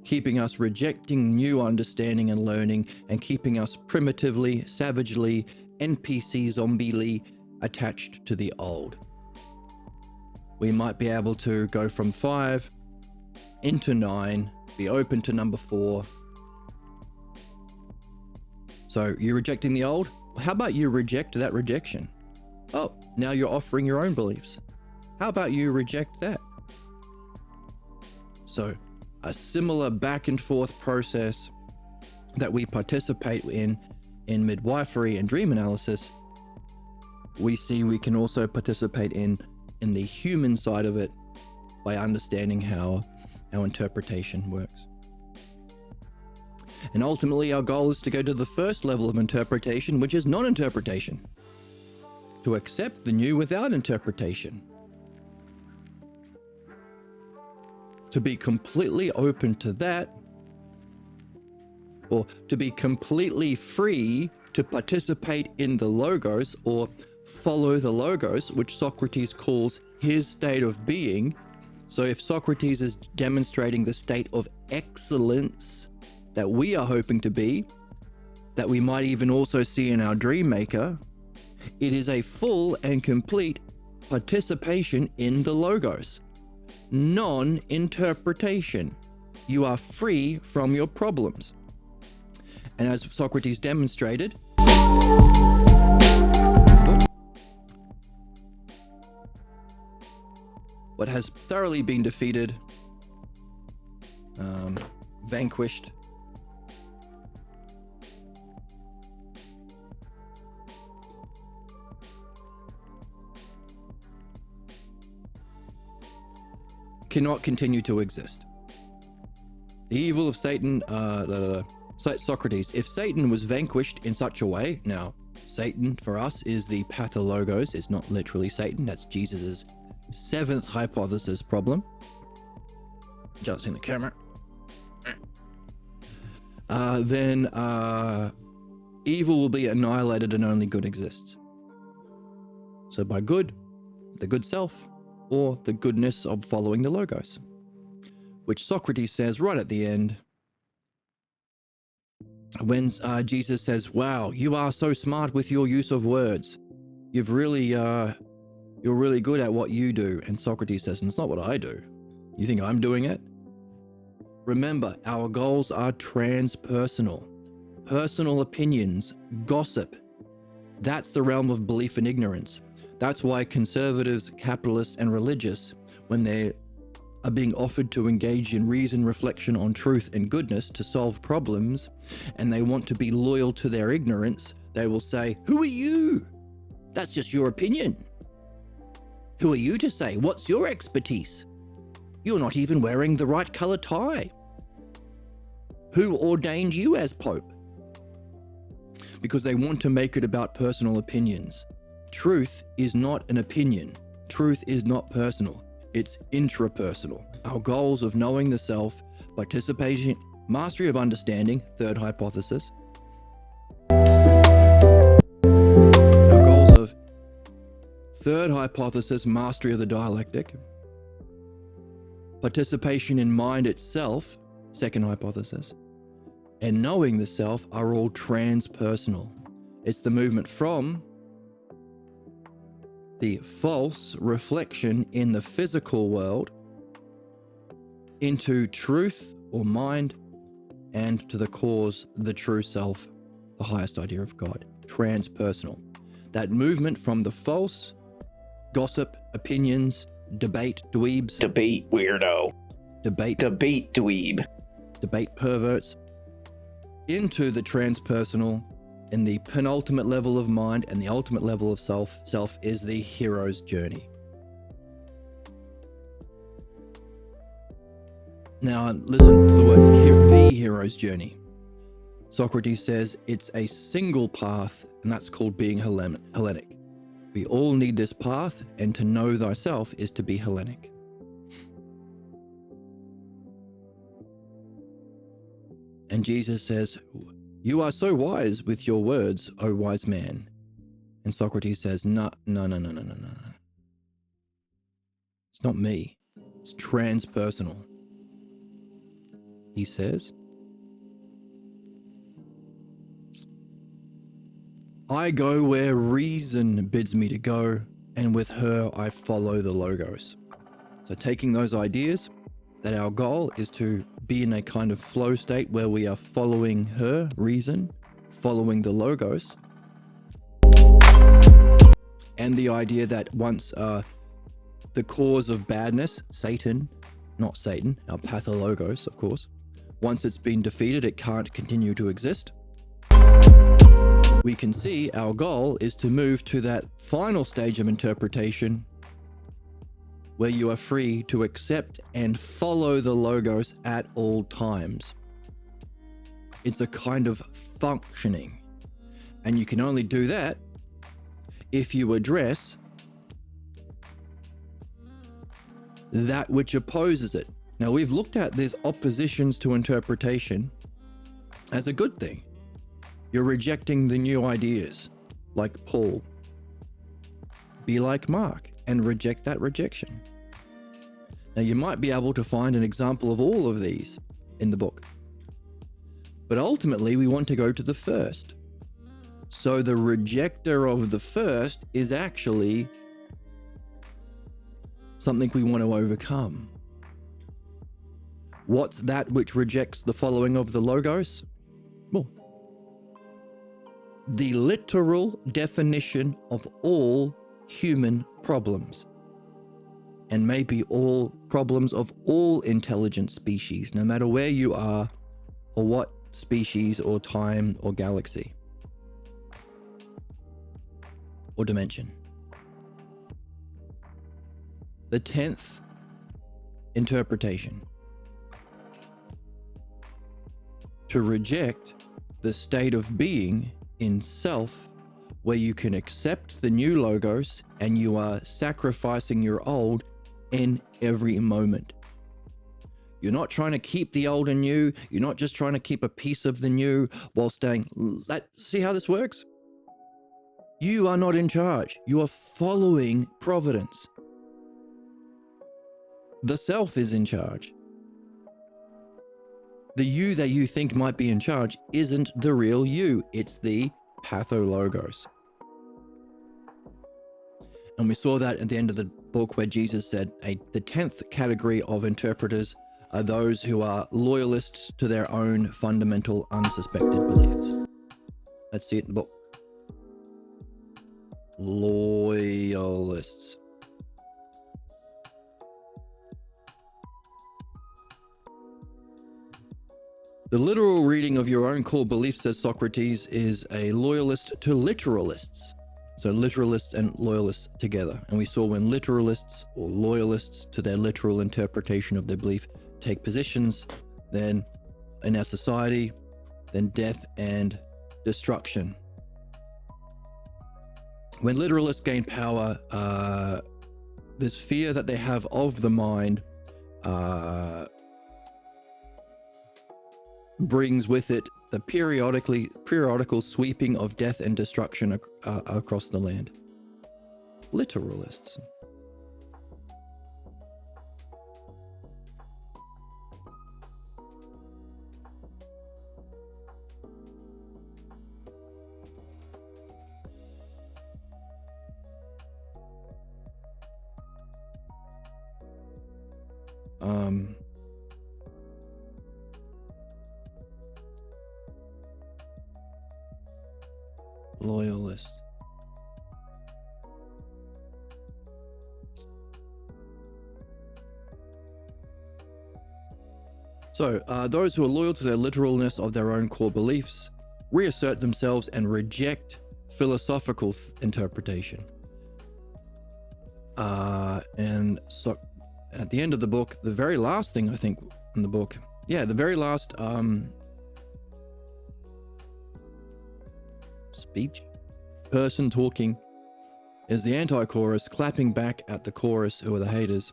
keeping us rejecting new understanding and learning, and keeping us primitively, savagely, NPC zombiely attached to the old. We might be able to go from 5 into 9, be open to number 4. So you're rejecting the old? How about you reject that rejection? Oh, now you're offering your own beliefs. How about you reject that? So a similar back and forth process that we participate in midwifery and dream analysis, we see we can also participate in the human side of it by understanding how our interpretation works. And ultimately, our goal is to go to the first level of interpretation, which is non-interpretation. To accept the new without interpretation. To be completely open to that, or to be completely free to participate in the logos or follow the logos, which Socrates calls his state of being. So if Socrates is demonstrating the state of excellence that we are hoping to be, that we might even also see in our dream maker, it is a full and complete participation in the logos. Non-interpretation. You are free from your problems. And as Socrates demonstrated, what has thoroughly been defeated, vanquished, cannot continue to exist. The evil of Satan, Socrates, if Satan was vanquished in such a way, now Satan for us is the pathologos, it's not literally Satan, that's Jesus's 7th hypothesis problem. Adjusting the camera. Then evil will be annihilated and only good exists. So by good, the good self, or the goodness of following the logos, which Socrates says right at the end, when Jesus says, wow, you are so smart with your use of words. You're really good at what you do. And Socrates says, and it's not what I do. You think I'm doing it? Remember, our goals are transpersonal. Personal opinions, gossip. That's the realm of belief and ignorance. That's why conservatives, capitalists, and religious, when they are being offered to engage in reason, reflection on truth and goodness to solve problems, and they want to be loyal to their ignorance, they will say, who are you? That's just your opinion. Who are you to say? What's your expertise? You're not even wearing the right color tie. Who ordained you as Pope? Because they want to make it about personal opinions. Truth is not an opinion. Truth is not personal. It's intrapersonal. Our goals of knowing the self, participation, mastery of understanding, third hypothesis. Our goals of third hypothesis, mastery of the dialectic. Participation in mind itself, second hypothesis. And knowing the self are all transpersonal. It's the movement from the false reflection in the physical world into truth or mind, and to the cause, the true self, the highest idea of God, transpersonal. That movement from the false, gossip, opinions, debate, dweebs. Debate weirdo. Debate dweeb. Debate perverts, into the transpersonal, and the penultimate level of mind and the ultimate level of self is the hero's journey. Now listen to the word, the hero's journey. Socrates says it's a single path, and that's called being Hellenic. We all need this path, and to know thyself is to be Hellenic. And Jesus says, you are so wise with your words, O wise man. And Socrates says, no. It's not me. It's transpersonal. He says, I go where reason bids me to go, and with her I follow the logos. So taking those ideas, that our goal is to be in a kind of flow state where we are following her, reason, following the logos. And the idea that once the cause of badness, Satan, not Satan, our pathologos, of course, once it's been defeated, it can't continue to exist. We can see our goal is to move to that final stage of interpretation where you are free to accept and follow the logos at all times. It's a kind of functioning. And you can only do that if you address that which opposes it. Now, we've looked at these oppositions to interpretation as a good thing. You're rejecting the new ideas, like Paul. Be like Mark and reject that rejection. Now, you might be able to find an example of all of these in the book. But ultimately, we want to go to the first. So the rejecter of the first is actually something we want to overcome. What's that which rejects the following of the logos? Well, the literal definition of all human problems, and maybe all problems of all intelligent species, no matter where you are or what species or time or galaxy or dimension. The 10th interpretation: to reject the state of being in self where you can accept the new logos and you are sacrificing your old in every moment. You're not trying to keep the old and new. You're not just trying to keep a piece of the new while staying. See how this works? You are not in charge. You are following providence. The self is in charge. the you that you think might be in charge isn't the real you. It's the pathologos. And we saw that at the end of the book where Jesus said the 10th category of interpreters are those who are loyalists to their own fundamental unsuspected beliefs. Let's see it in the book. Loyalists. The literal reading of your own core beliefs, says Socrates, is a loyalist to literalists. So literalists and loyalists together. And we saw when literalists or loyalists to their literal interpretation of their belief take positions, then in our society, then death and destruction. When literalists gain power, this fear that they have of the mind brings with it the periodical sweeping of death and destruction across the land. Literalists. Loyalist. So, those who are loyal to their literalness of their own core beliefs reassert themselves and reject philosophical interpretation. And so, at the end of the book, the very last thing I think in the book, the very last speech, person talking, is the anti-chorus clapping back at the chorus, who are the haters,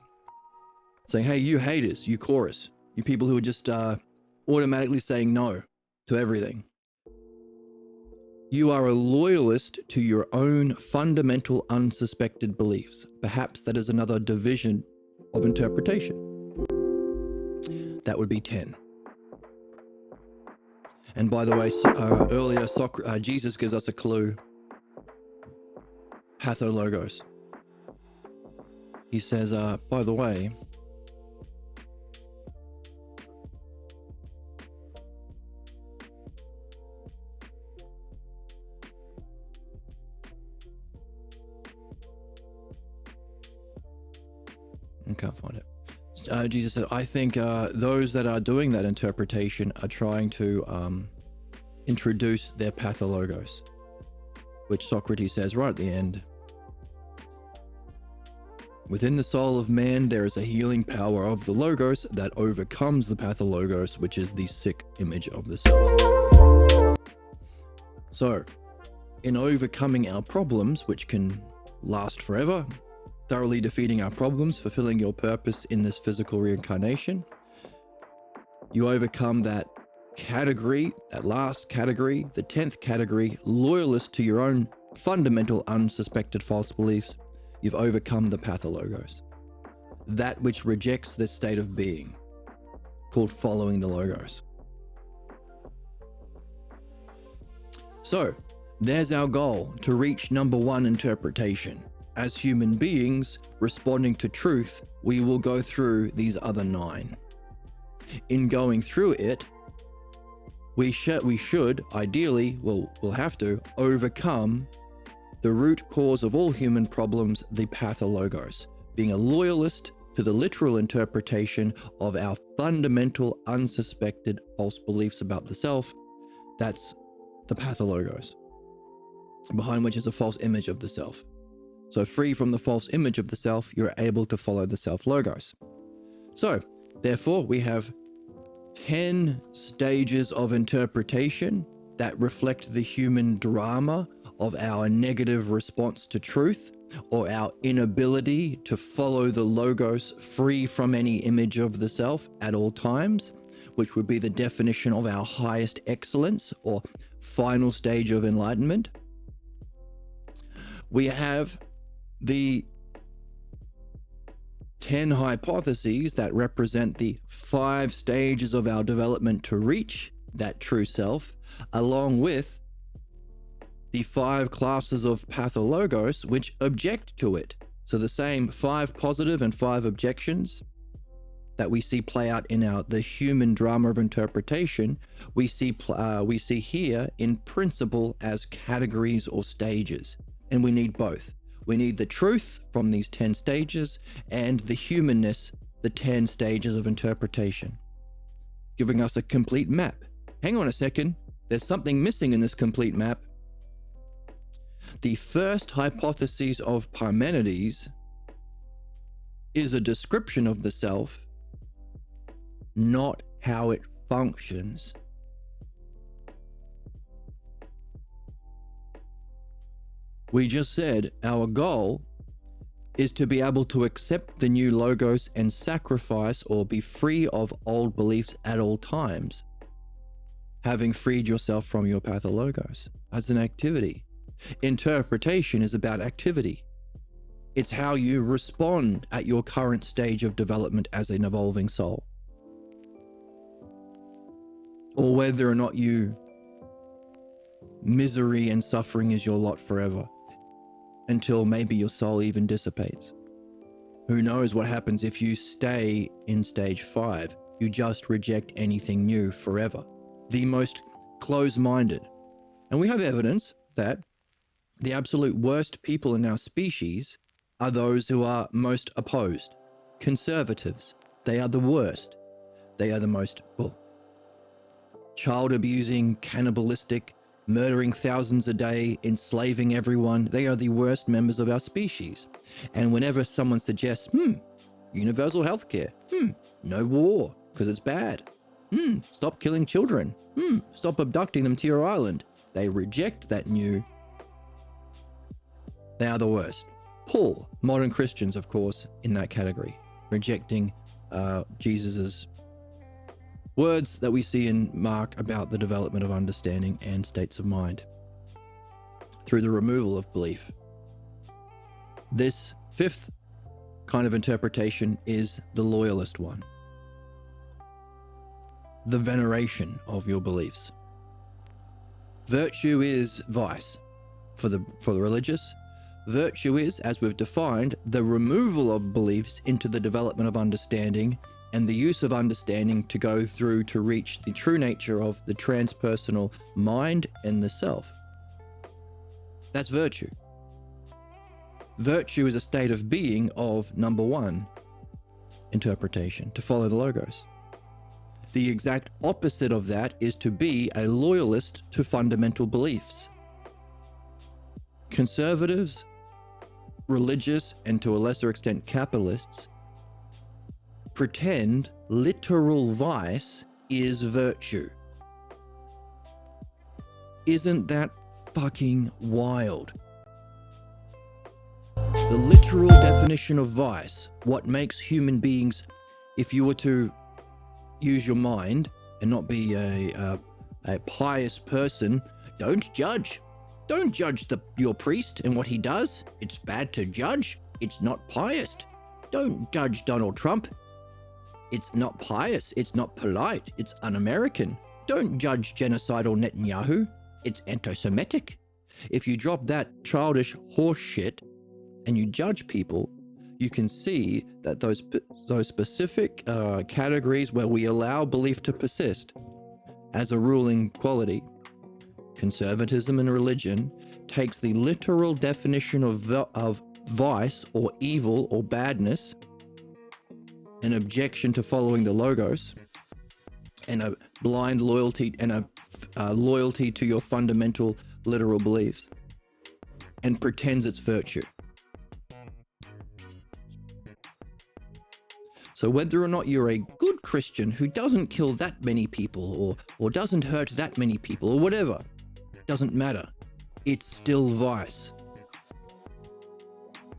saying, hey, you haters, you chorus, you people who are just automatically saying no to everything. You are a loyalist to your own fundamental unsuspected beliefs. Perhaps that is another division of interpretation. That would be 10. And by the way, earlier Jesus gives us a clue. Pathologos. He says, by the way, I can't find it. Jesus said, I think those that are doing that interpretation are trying to introduce their pathologos, which Socrates says right at the end. Within the soul of man, there is a healing power of the logos that overcomes the pathologos, which is the sick image of the self. So, in overcoming our problems, which can last forever, thoroughly defeating our problems, fulfilling your purpose in this physical reincarnation, you overcome that category, that last category, the 10th category, loyalist to your own fundamental unsuspected false beliefs. You've overcome the pathologos, that which rejects this state of being, called following the logos. So there's our goal, to reach number 1 interpretation. As human beings responding to truth, we will go through these other 9. In going through it, we should ideally, we'll have to overcome the root cause of all human problems, the pathologos, being a loyalist to the literal interpretation of our fundamental unsuspected false beliefs about the self. That's the pathologos, behind which is a false image of the self. So free from the false image of the self, you're able to follow the self-logos. So, therefore, we have 10 stages of interpretation that reflect the human drama of our negative response to truth, or our inability to follow the logos free from any image of the self at all times, which would be the definition of our highest excellence or final stage of enlightenment. We have the 10 hypotheses that represent the 5 stages of our development to reach that true self, along with the 5 classes of pathologos which object to it. So the same 5 positive and 5 objections that we see play out in the human drama of interpretation, we see here in principle as categories or stages. And we need both. We need the truth from these 10 stages and the humanness, the 10 stages of interpretation, giving us a complete map. Hang on a second, there's something missing in this complete map. The first hypothesis of Parmenides is a description of the self, not how it functions. We just said our goal is to be able to accept the new logos and sacrifice or be free of old beliefs at all times, having freed yourself from your pathologos as an activity. Interpretation is about activity. It's how you respond at your current stage of development as an evolving soul, or whether or not misery and suffering is your lot forever, until maybe your soul even dissipates. Who knows what happens if you stay in stage 5? You just reject anything new forever. The most closed-minded. And we have evidence that the absolute worst people in our species are those who are most opposed. Conservatives. They are the worst. They are the most, child-abusing, cannibalistic, murdering thousands a day, enslaving everyone. They are the worst members of our species. And whenever someone suggests, universal healthcare, no war, because it's bad, stop killing children, stop abducting them to your island, they reject that new. They are the worst. Paul, modern Christians, of course, in that category, rejecting Jesus's words that we see in Mark about the development of understanding and states of mind through the removal of belief. This 5th kind of interpretation is the loyalist one. The veneration of your beliefs. Virtue is vice for the religious. Virtue is, as we've defined, the removal of beliefs into the development of understanding and the use of understanding to go through to reach the true nature of the transpersonal mind and the self. That's virtue. Virtue is a state of being of number 1, interpretation, to follow the logos. The exact opposite of that is to be a loyalist to fundamental beliefs. Conservatives, religious, and to a lesser extent capitalists pretend literal vice is virtue. Isn't that fucking wild? The literal definition of vice, what makes human beings, if you were to use your mind and not be a pious person, don't judge. Don't judge your priest and what he does. It's bad to judge. It's not pious. Don't judge Donald Trump. It's not pious. It's not polite. It's un-American. Don't judge genocidal Netanyahu. It's anti-Semitic. If you drop that childish horse shit and you judge people, you can see that those specific categories where we allow belief to persist as a ruling quality, conservatism and religion, takes the literal definition of vice or evil or badness, an objection to following the logos, and a blind loyalty and a loyalty to your fundamental literal beliefs, and pretends it's virtue. So whether or not you're a good Christian who doesn't kill that many people or doesn't hurt that many people or whatever, doesn't matter. It's still vice.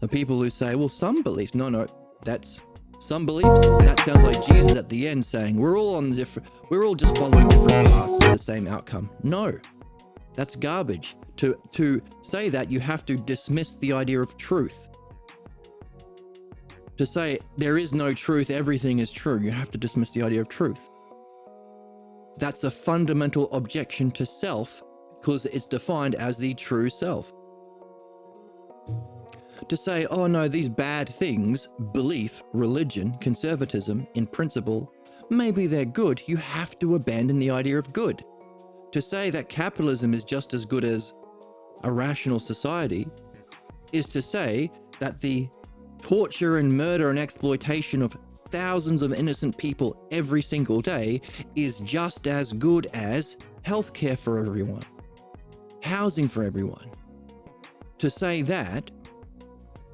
The people who say, well, some beliefs, no, that's some beliefs. That sounds like Jesus at the end saying, we're all just following different paths to the same outcome. No, that's garbage. To say that, you have to dismiss the idea of truth. To say there is no truth, everything is true, you have to dismiss the idea of truth. That's a fundamental objection to self because it's defined as the true self. To say, oh no, these bad things, belief, religion, conservatism, in principle, maybe they're good, you have to abandon the idea of good. To say that capitalism is just as good as a rational society is to say that the torture and murder and exploitation of thousands of innocent people every single day is just as good as healthcare for everyone, housing for everyone. To say that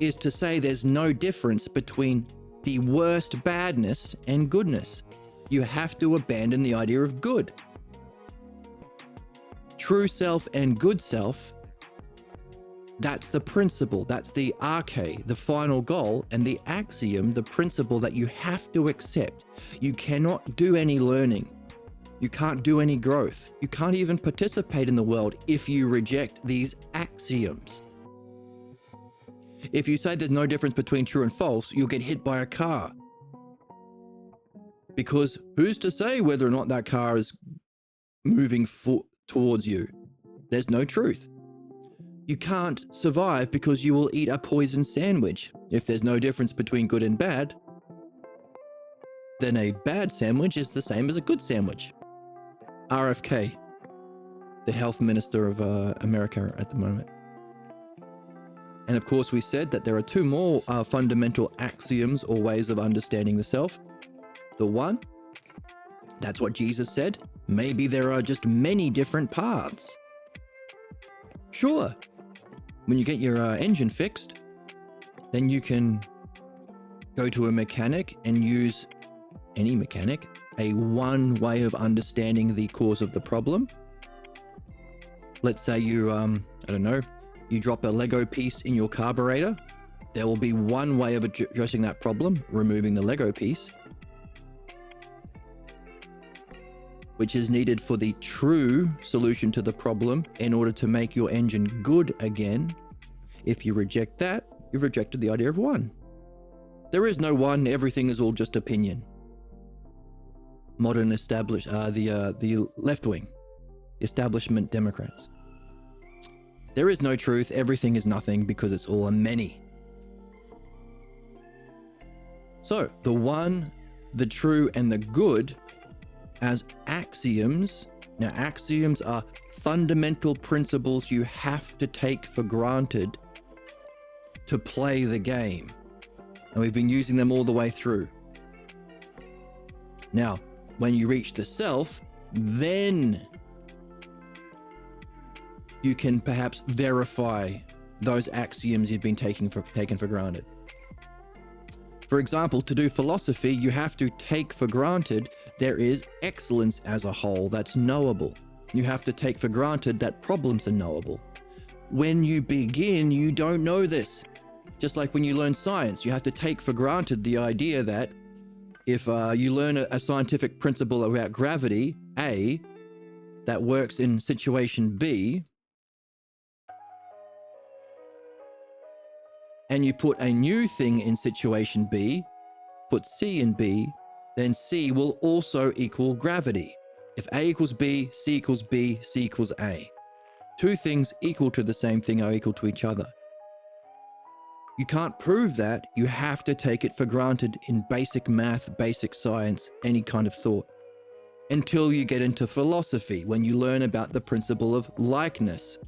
is to say there's no difference between the worst badness and goodness. You have to abandon the idea of good. True self and good self, that's the principle, that's the arche, the final goal, and the axiom, the principle that you have to accept. You cannot do any learning. You can't do any growth. You can't even participate in the world if you reject these axioms. If you say there's no difference between true and false, you'll get hit by a car. Because who's to say whether or not that car is moving towards you? There's no truth. You can't survive because you will eat a poisoned sandwich. If there's no difference between good and bad, then a bad sandwich is the same as a good sandwich. RFK, the health minister of America at the moment. And of course, we said that there are two more fundamental axioms or ways of understanding the self. The one, that's what Jesus said. Maybe there are just many different paths. Sure, when you get your engine fixed, then you can go to a mechanic and use any mechanic, a one way of understanding the cause of the problem. Let's say you, you drop a Lego piece in your carburetor. There will be one way of addressing that problem, removing the Lego piece, which is needed for the true solution to the problem in order to make your engine good again. If you reject that, you've rejected the idea of one. There is no one, everything is all just opinion. Modern the left wing, the establishment Democrats. There is no truth, everything is nothing because it's all a many. So the one, the true, and the good as axioms. Now, axioms are fundamental principles you have to take for granted to play the game. And we've been using them all the way through. Now, when you reach the self, then you can perhaps verify those axioms you've been taken for granted. For example, to do philosophy, you have to take for granted there is excellence as a whole that's knowable. You have to take for granted that problems are knowable. When you begin, you don't know this. Just like when you learn science, you have to take for granted the idea that if you learn a scientific principle about gravity, A, that works in situation B, and you put a new thing in situation B, put C in B, then C will also equal gravity. If A equals B, C equals B, C equals A. Two things equal to the same thing are equal to each other. You can't prove that. You have to take it for granted in basic math, basic science, any kind of thought. Until you get into philosophy, when you learn about the principle of likeness.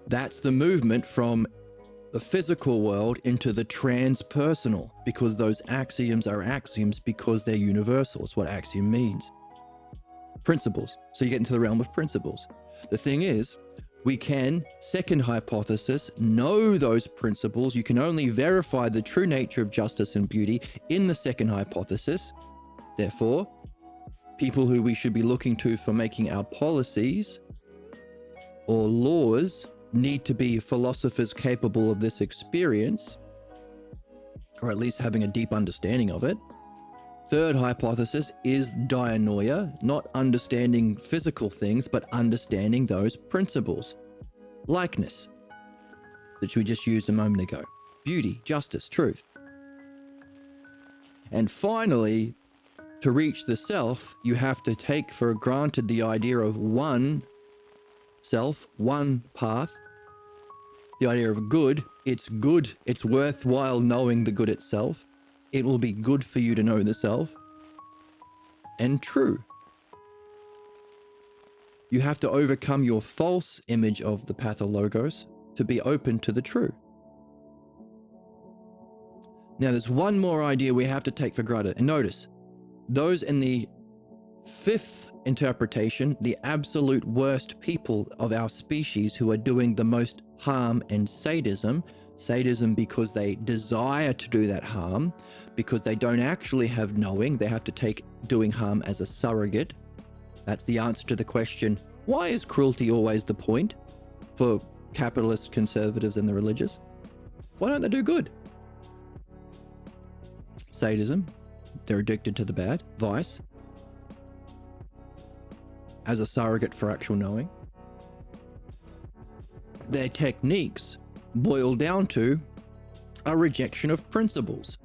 That's the movement from the physical world into the transpersonal, because those axioms are axioms because they're universal. It's what axiom means. Principles. So you get into the realm of principles. The thing is, we can, second hypothesis, know those principles. You can only verify the true nature of justice and beauty in the second hypothesis. Therefore, people who we should be looking to for making our policies or laws need to be philosophers capable of this experience, or at least having a deep understanding of it. Third hypothesis is dianoia, not understanding physical things, but understanding those principles. Likeness, which we just used a moment ago. Beauty, justice, truth. And finally, to reach the self, you have to take for granted the idea of one self, one path. The idea of good. It's good. It's worthwhile knowing the good itself. It will be good for you to know the self. And true. You have to overcome your false image of the pathologos to be open to the true. Now, there's one more idea we have to take for granted. And notice, those in the fifth interpretation, the absolute worst people of our species who are doing the most harm and sadism because they desire to do that harm, because they don't actually have knowing, they have to take doing harm as a surrogate. That's the answer to the question, why is cruelty always the point for capitalist conservatives and the religious? Why don't they do good? Sadism, they're addicted to the bad. Vice, as a surrogate for actual knowing. Their techniques boil down to a rejection of principles.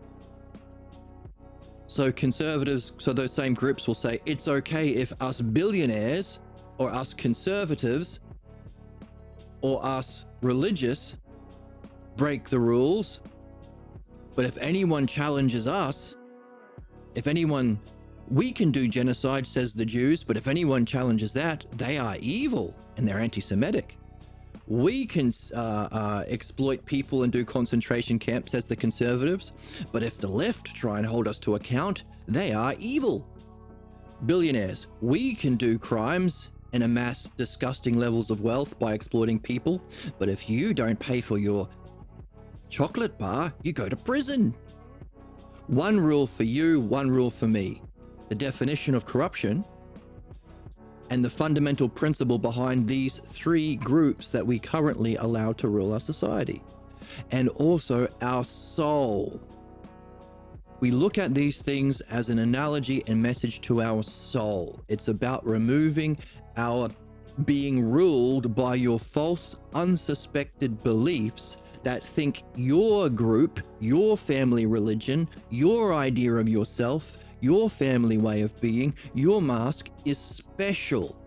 So conservatives, so those same groups will say, it's okay if us billionaires or us conservatives or us religious break the rules. But if anyone challenges us, we can do genocide, says the Jews, but if anyone challenges that, they are evil and they're anti-Semitic. We can exploit people and do concentration camps, says the conservatives, but if the left try and hold us to account, they are evil. Billionaires, we can do crimes and amass disgusting levels of wealth by exploiting people, but if you don't pay for your chocolate bar, you go to prison. One rule for you, one rule for me. The definition of corruption and the fundamental principle behind these three groups that we currently allow to rule our society. And also our soul. We look at these things as an analogy and message to our soul. It's about removing our being ruled by your false, unsuspected beliefs that think your group, your family religion, your idea of yourself, your family way of being, your mask is special.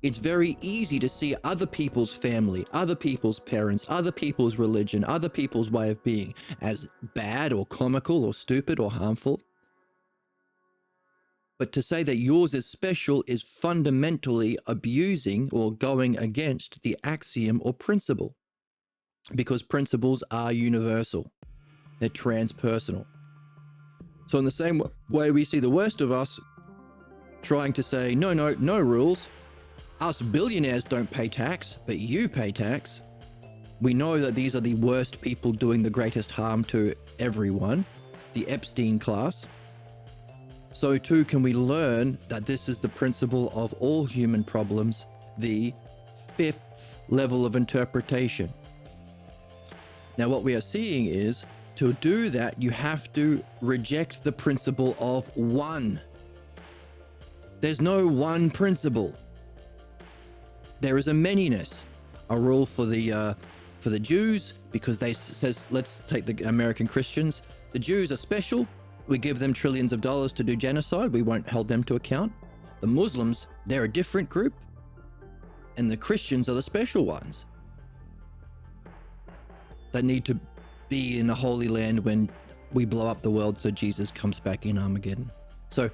It's very easy to see other people's family, other people's parents, other people's religion, other people's way of being as bad or comical or stupid or harmful. But to say that yours is special is fundamentally abusing or going against the axiom or principle. Because principles are universal. They're transpersonal. So in the same way we see the worst of us trying to say, no rules. Us billionaires don't pay tax, but you pay tax. We know that these are the worst people doing the greatest harm to everyone, the Epstein class. So too can we learn that this is the principle of all human problems, the fifth level of interpretation. Now what we are seeing is, to do that, you have to reject the principle of one. There's no one principle. There is a manyness. A rule for the Jews, because they says, let's take the American Christians. The Jews are special. We give them trillions of dollars to do genocide. We won't hold them to account. The Muslims, they're a different group. And the Christians are the special ones that need to be in the Holy Land when we blow up the world so Jesus comes back in Armageddon. So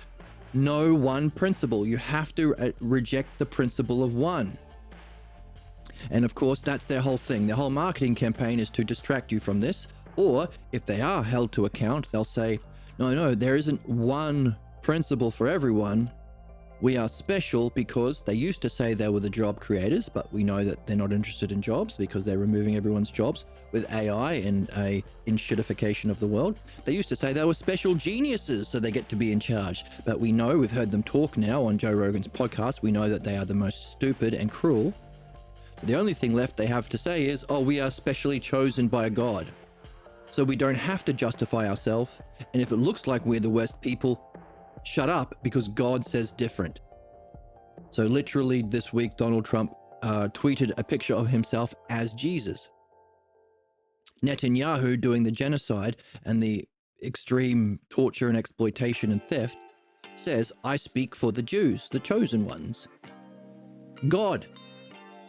no one principle. You have to reject the principle of one. And of course, that's their whole thing. Their whole marketing campaign is to distract you from this. Or if they are held to account, they'll say, no, there isn't one principle for everyone. We are special because they used to say they were the job creators, but we know that they're not interested in jobs because they're removing everyone's jobs with AI and a enshittification of the world. They used to say they were special geniuses, so they get to be in charge. But we know, we've heard them talk now on Joe Rogan's podcast, we know that they are the most stupid and cruel. So the only thing left they have to say is, oh, we are specially chosen by God. So we don't have to justify ourselves. And if it looks like we're the worst people, shut up because God says different. So literally this week, Donald Trump tweeted a picture of himself as Jesus. Netanyahu, doing the genocide and the extreme torture and exploitation and theft, says, I speak for the Jews, the chosen ones. God.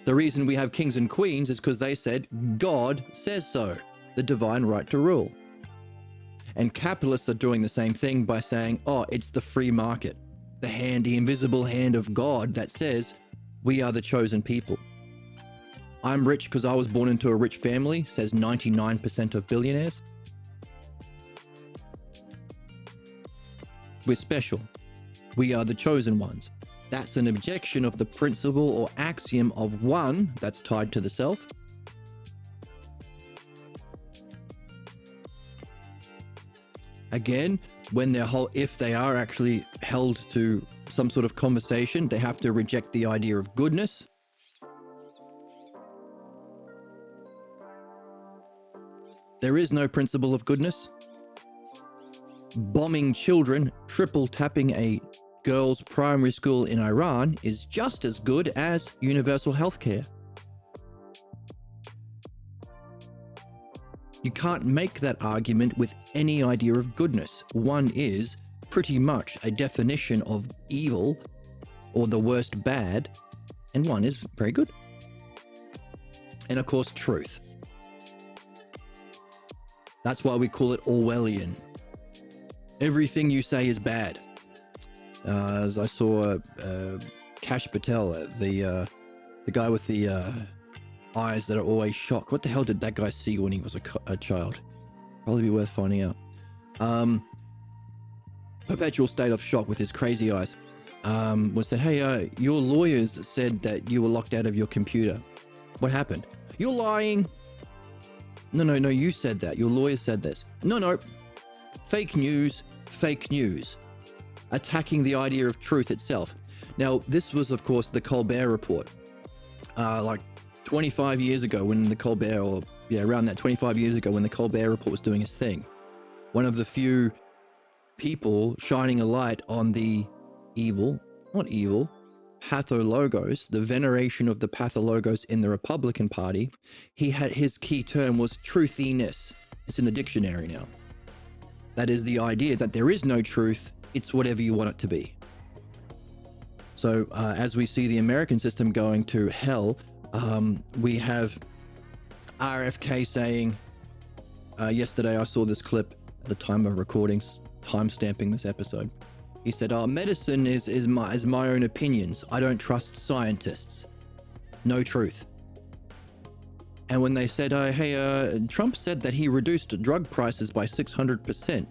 The reason we have kings and queens is because they said, God says so, the divine right to rule. And capitalists are doing the same thing by saying, oh, it's the free market, the invisible hand of God that says, we are the chosen people. I'm rich because I was born into a rich family, says 99% of billionaires. We're special. We are the chosen ones. That's an objection of the principle or axiom of one that's tied to the self. Again, when if they are actually held to some sort of conversation, they have to reject the idea of goodness. There is no principle of goodness. Bombing children, triple tapping a girls' primary school in Iran is just as good as universal health care. You can't make that argument with any idea of goodness. One is pretty much a definition of evil or the worst bad, and one is very good. And of course, truth. That's why we call it Orwellian. Everything you say is bad. As I saw Kash Patel, the guy with the eyes that are always shocked. What the hell did that guy see when he was a child? Probably be worth finding out. Perpetual state of shock with his crazy eyes. Was said, hey, your lawyers said that you were locked out of your computer. What happened? You're lying. No, you said that. Your lawyer said this. No. Fake news. Attacking the idea of truth itself. Now, this was, of course, the Colbert Report. Like 25 years ago when the Colbert, around that 25 years ago when the Colbert Report was doing its thing. One of the few people shining a light on the pathologos, the veneration of the pathologos in the Republican Party. His key term was truthiness. It's in the dictionary now. That is the idea that there is no truth, it's whatever you want it to be. So as we see the American system going to hell, we have RFK saying, yesterday I saw this clip at the time of recording, time-stamping this episode. He said, medicine is my own opinions. I don't trust scientists. No truth. And when they said, hey, Trump said that he reduced drug prices by 600%.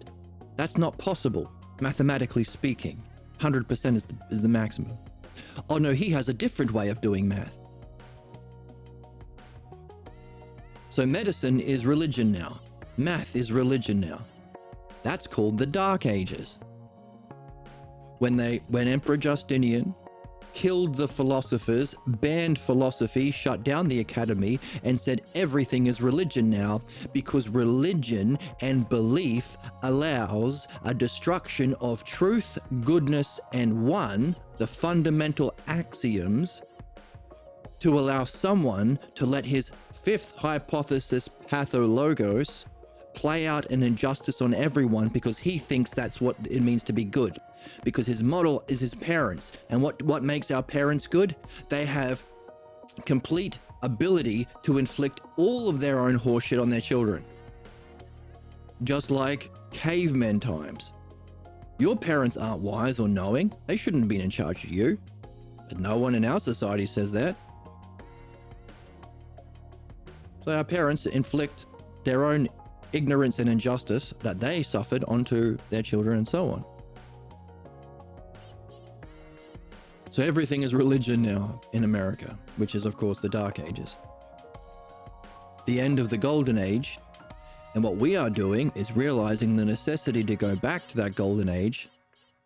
That's not possible, mathematically speaking. 100% is the maximum. Oh no, he has a different way of doing math. So medicine is religion now. Math is religion now. That's called the Dark Ages. When Emperor Justinian killed the philosophers, banned philosophy, shut down the academy, and said everything is religion now, because religion and belief allows a destruction of truth, goodness, and one, the fundamental axioms, to allow someone to let his fifth hypothesis, pathologos, play out an injustice on everyone because he thinks that's what it means to be good. Because his model is his parents. And what makes our parents good? They have complete ability to inflict all of their own horseshit on their children. Just like cavemen times. Your parents aren't wise or knowing. They shouldn't have been in charge of you. But no one in our society says that. So our parents inflict their own ignorance and injustice that they suffered onto their children and so on. So everything is religion now in America, which is of course the Dark Ages. The end of the Golden Age, and what we are doing is realizing the necessity to go back to that Golden Age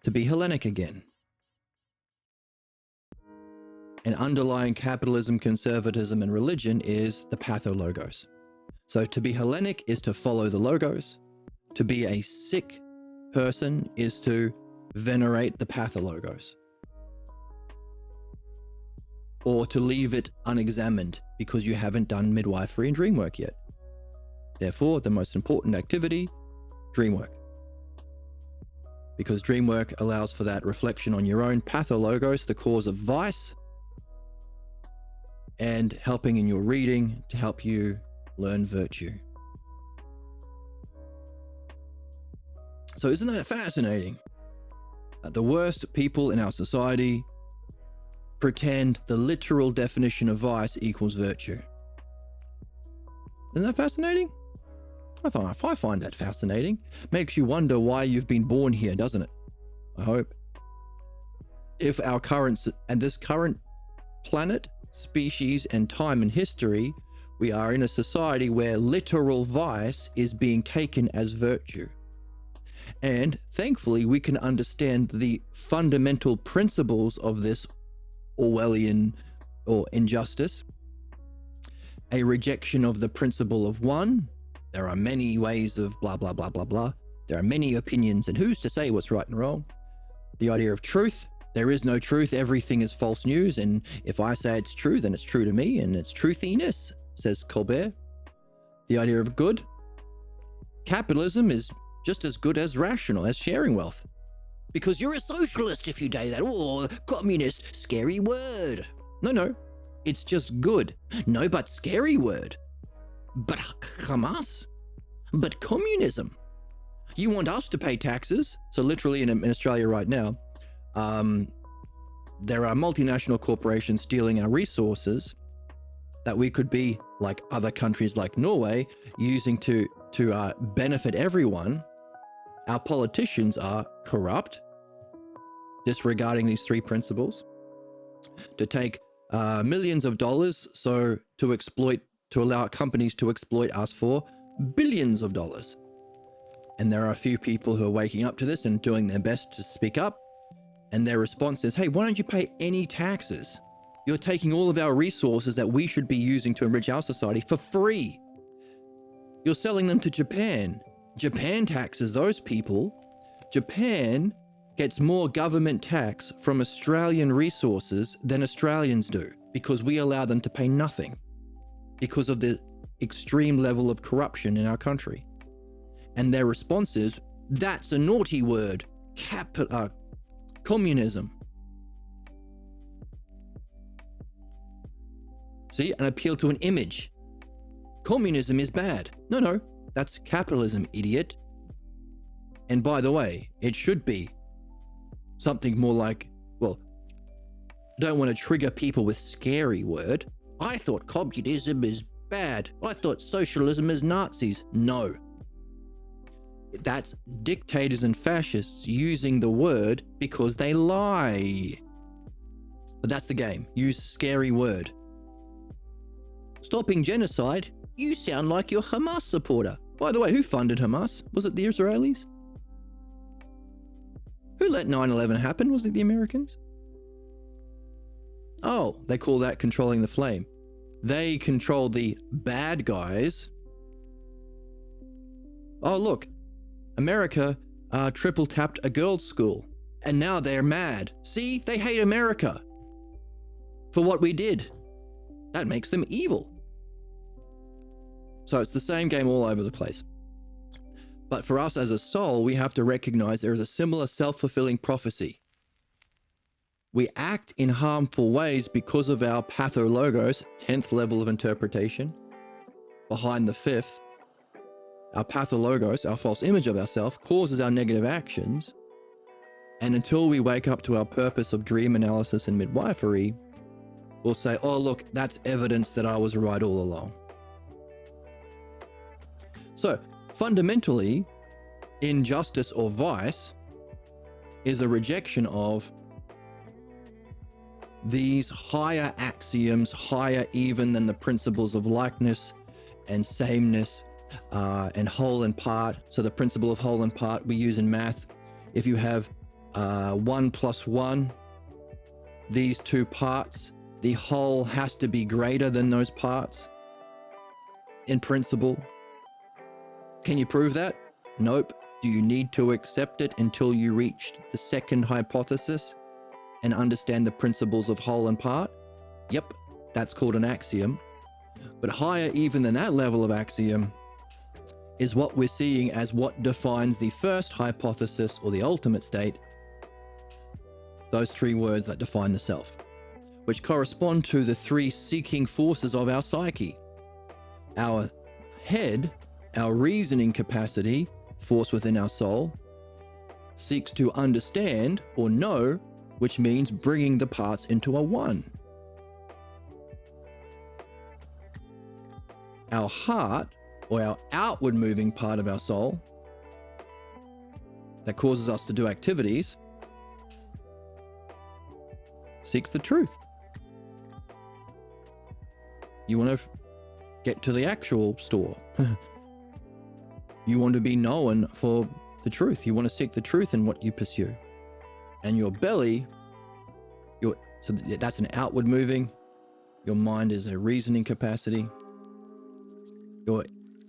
to be Hellenic again. And underlying capitalism, conservatism, and religion is the pathologos. So to be Hellenic is to follow the logos. To be a sick person is to venerate the pathologos, or to leave it unexamined because you haven't done midwifery and dream work yet. Therefore, the most important activity, dream work. Because dream work allows for that reflection on your own pathologos, the cause of vice, and helping in your reading to help you learn virtue. So isn't that fascinating? The worst people in our society pretend the literal definition of vice equals virtue. Isn't that fascinating? I find that fascinating. Makes you wonder why you've been born here, doesn't it? I hope. If our current planet, species, and time in history, we are in a society where literal vice is being taken as virtue. And thankfully, we can understand the fundamental principles of this Orwellian or injustice. A rejection of the principle of one. There are many ways of blah, blah, blah, blah, blah. There are many opinions, and who's to say what's right and wrong? The idea of truth. There is no truth. Everything is false news. And if I say it's true, then it's true to me, and it's truthiness, says Colbert. The idea of good. Capitalism is just as good as rational, as sharing wealth. Because you're a socialist if you say that. Or communist, scary word. No. It's just good. No, but scary word. But Hamas? But communism? You want us to pay taxes? So literally in Australia right now, there are multinational corporations stealing our resources that we could be, like other countries like Norway, using to benefit everyone. Our politicians are corrupt, disregarding these three principles, to take millions of dollars, so to allow companies to exploit us for billions of dollars. And there are a few people who are waking up to this and doing their best to speak up. And their response is, hey, why don't you pay any taxes? You're taking all of our resources that we should be using to enrich our society for free. You're selling them to Japan. Japan taxes those people. Japan gets more government tax from Australian resources than Australians do, because we allow them to pay nothing because of the extreme level of corruption in our country. And their response is, that's a naughty word, communism. See, an appeal to an image. Communism is bad. No, that's capitalism, idiot. And by the way, it should be something more like, well, don't want to trigger people with scary word. I thought communism is bad. I thought socialism is Nazis. No. That's dictators and fascists using the word because they lie. But that's the game. Use scary word. Stopping genocide? You sound like you're a Hamas supporter. By the way, who funded Hamas? Was it the Israelis? Who let 9/11 happen? Was it the Americans? Oh, they call that controlling the flame. They control the bad guys. Oh, look. America triple tapped a girls' school. And now they're mad. See, they hate America for what we did. That makes them evil. So it's the same game all over the place. But for us as a soul, we have to recognize there is a similar self-fulfilling prophecy. We act in harmful ways because of our pathologos, 10th level of interpretation. Behind the 5th, our pathologos, our false image of ourselves, causes our negative actions. And until we wake up to our purpose of dream analysis and midwifery, we'll say, oh, look, that's evidence that I was right all along. So, fundamentally, injustice or vice is a rejection of these higher axioms, higher even than the principles of likeness and sameness and whole and part. So the principle of whole and part we use in math. If you have 1 plus 1, these two parts, the whole has to be greater than those parts in principle. Can you prove that? Nope. Do you need to accept it until you reach the second hypothesis and understand the principles of whole and part? Yep, that's called an axiom. But higher even than that level of axiom is what we're seeing as what defines the first hypothesis or the ultimate state. Those three words that define the self, which correspond to the three seeking forces of our psyche. Our head, our reasoning capacity, force within our soul, seeks to understand or know, which means bringing the parts into a one. Our heart, or our outward moving part of our soul, that causes us to do activities, seeks the truth. You want to get to the actual store. You want to be known for the truth. You want to seek the truth in what you pursue. And your belly, so that's an outward moving. Your mind is a reasoning capacity.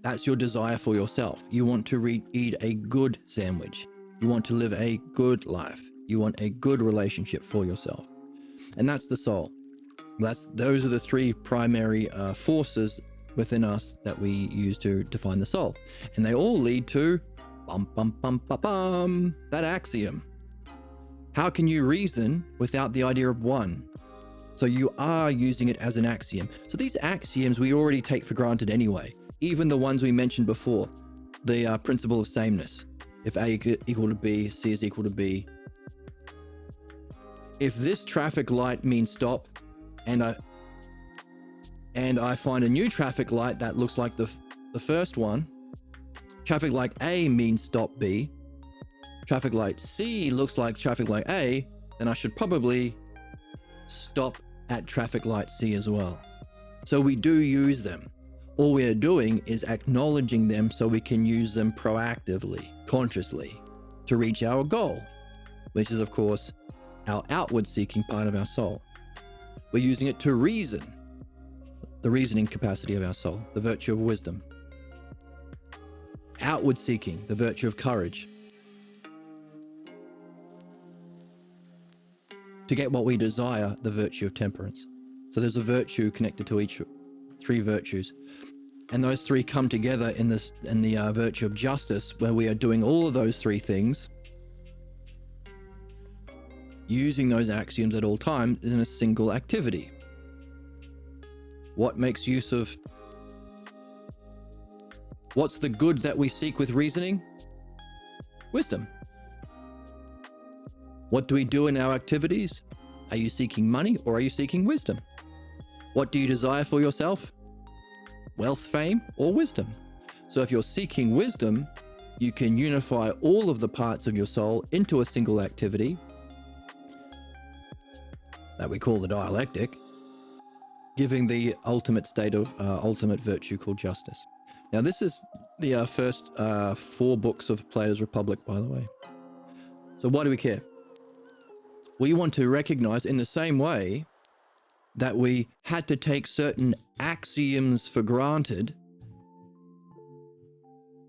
That's your desire for yourself. You want to eat a good sandwich. You want to live a good life. You want a good relationship for yourself. And that's the soul. Those are the three primary forces within us that we use to define the soul. And they all lead to that axiom. How can you reason without the idea of one? So you are using it as an axiom. So these axioms we already take for granted anyway. Even the ones we mentioned before, the principle of sameness. If A equal to B, C is equal to B. If this traffic light means stop, and I find a new traffic light that looks like the first one, traffic light A means stop B, traffic light C looks like traffic light A, then I should probably stop at traffic light C as well. So we do use them. All we are doing is acknowledging them so we can use them proactively, consciously, to reach our goal, which is, of course, our outward seeking part of our soul. We're using it to reason, the reasoning capacity of our soul, the virtue of wisdom. Outward seeking, the virtue of courage. To get what we desire, the virtue of temperance. So there's a virtue connected to each three virtues. And those three come together in the virtue of justice, where we are doing all of those three things, using those axioms at all times in a single activity. What makes use of... What's the good that we seek with reasoning? Wisdom. What do we do in our activities? Are you seeking money or are you seeking wisdom? What do you desire for yourself? Wealth, fame, or wisdom? So if you're seeking wisdom, you can unify all of the parts of your soul into a single activity that we call the dialectic, giving the ultimate state of ultimate virtue called justice. Now, this is the first 4 books of Plato's Republic, by the way. So why do we care? We want to recognize, in the same way that we had to take certain axioms for granted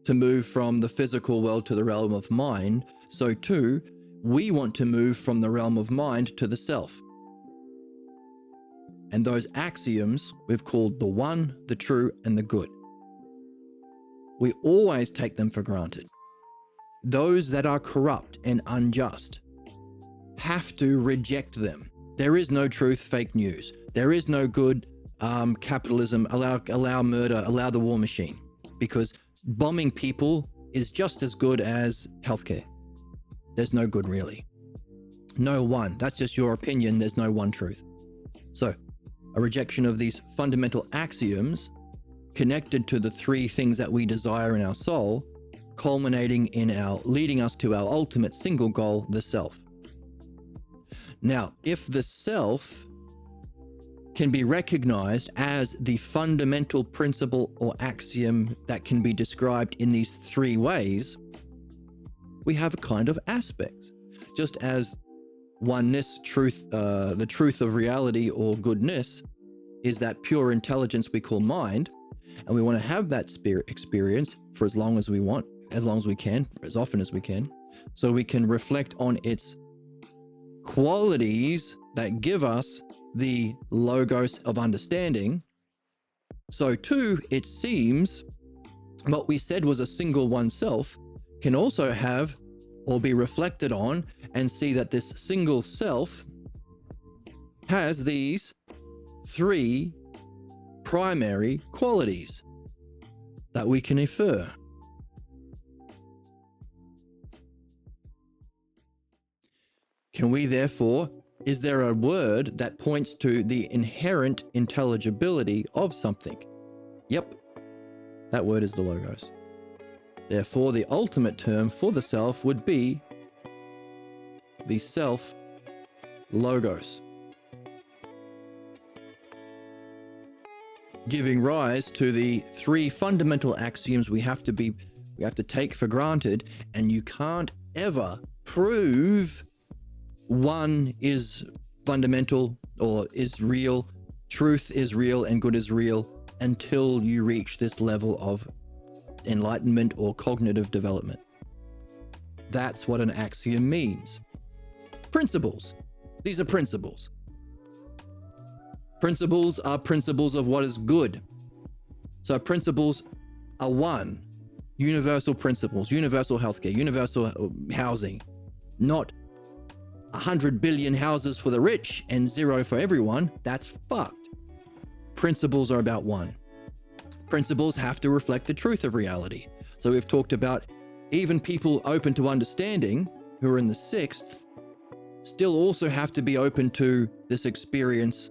to move from the physical world to the realm of mind, so too, we want to move from the realm of mind to the self. And those axioms we've called the one, the true, and the good. We always take them for granted. Those that are corrupt and unjust have to reject them. There is no truth, fake news. There is no good, capitalism, allow murder, allow the war machine. Because bombing people is just as good as healthcare. There's no good really. No one. That's just your opinion. There's no one truth. So, a rejection of these fundamental axioms connected to the 3 things that we desire in our soul, culminating in leading us to our ultimate single goal, the self. Now, if the self can be recognized as the fundamental principle or axiom that can be described in these 3 ways, we have a kind of aspects. Just as oneness, truth, the truth of reality or goodness is that pure intelligence we call mind, and we want to have that spirit experience for as long as we want, as long as we can, as often as we can, so we can reflect on its qualities that give us the logos of understanding. So too, it seems what we said was a single oneself can also have or be reflected on and see that this single self has these three primary qualities that we can infer. Can we therefore, is there a word that points to the inherent intelligibility of something? Yep, that word is the logos. Therefore, the ultimate term for the self would be the self logos, giving rise to the three fundamental axioms we have to take for granted, and you can't ever prove one is fundamental or is real, truth is real and good is real, until you reach this level of enlightenment or cognitive development. That's what an axiom means. Principles. These are principles. Principles are principles of what is good. So principles are one. Universal principles, universal healthcare, universal housing, not 100 billion houses for the rich and 0 for everyone. That's fucked. Principles are about one. Principles have to reflect the truth of reality. So we've talked about even people open to understanding who are in the sixth still also have to be open to this experience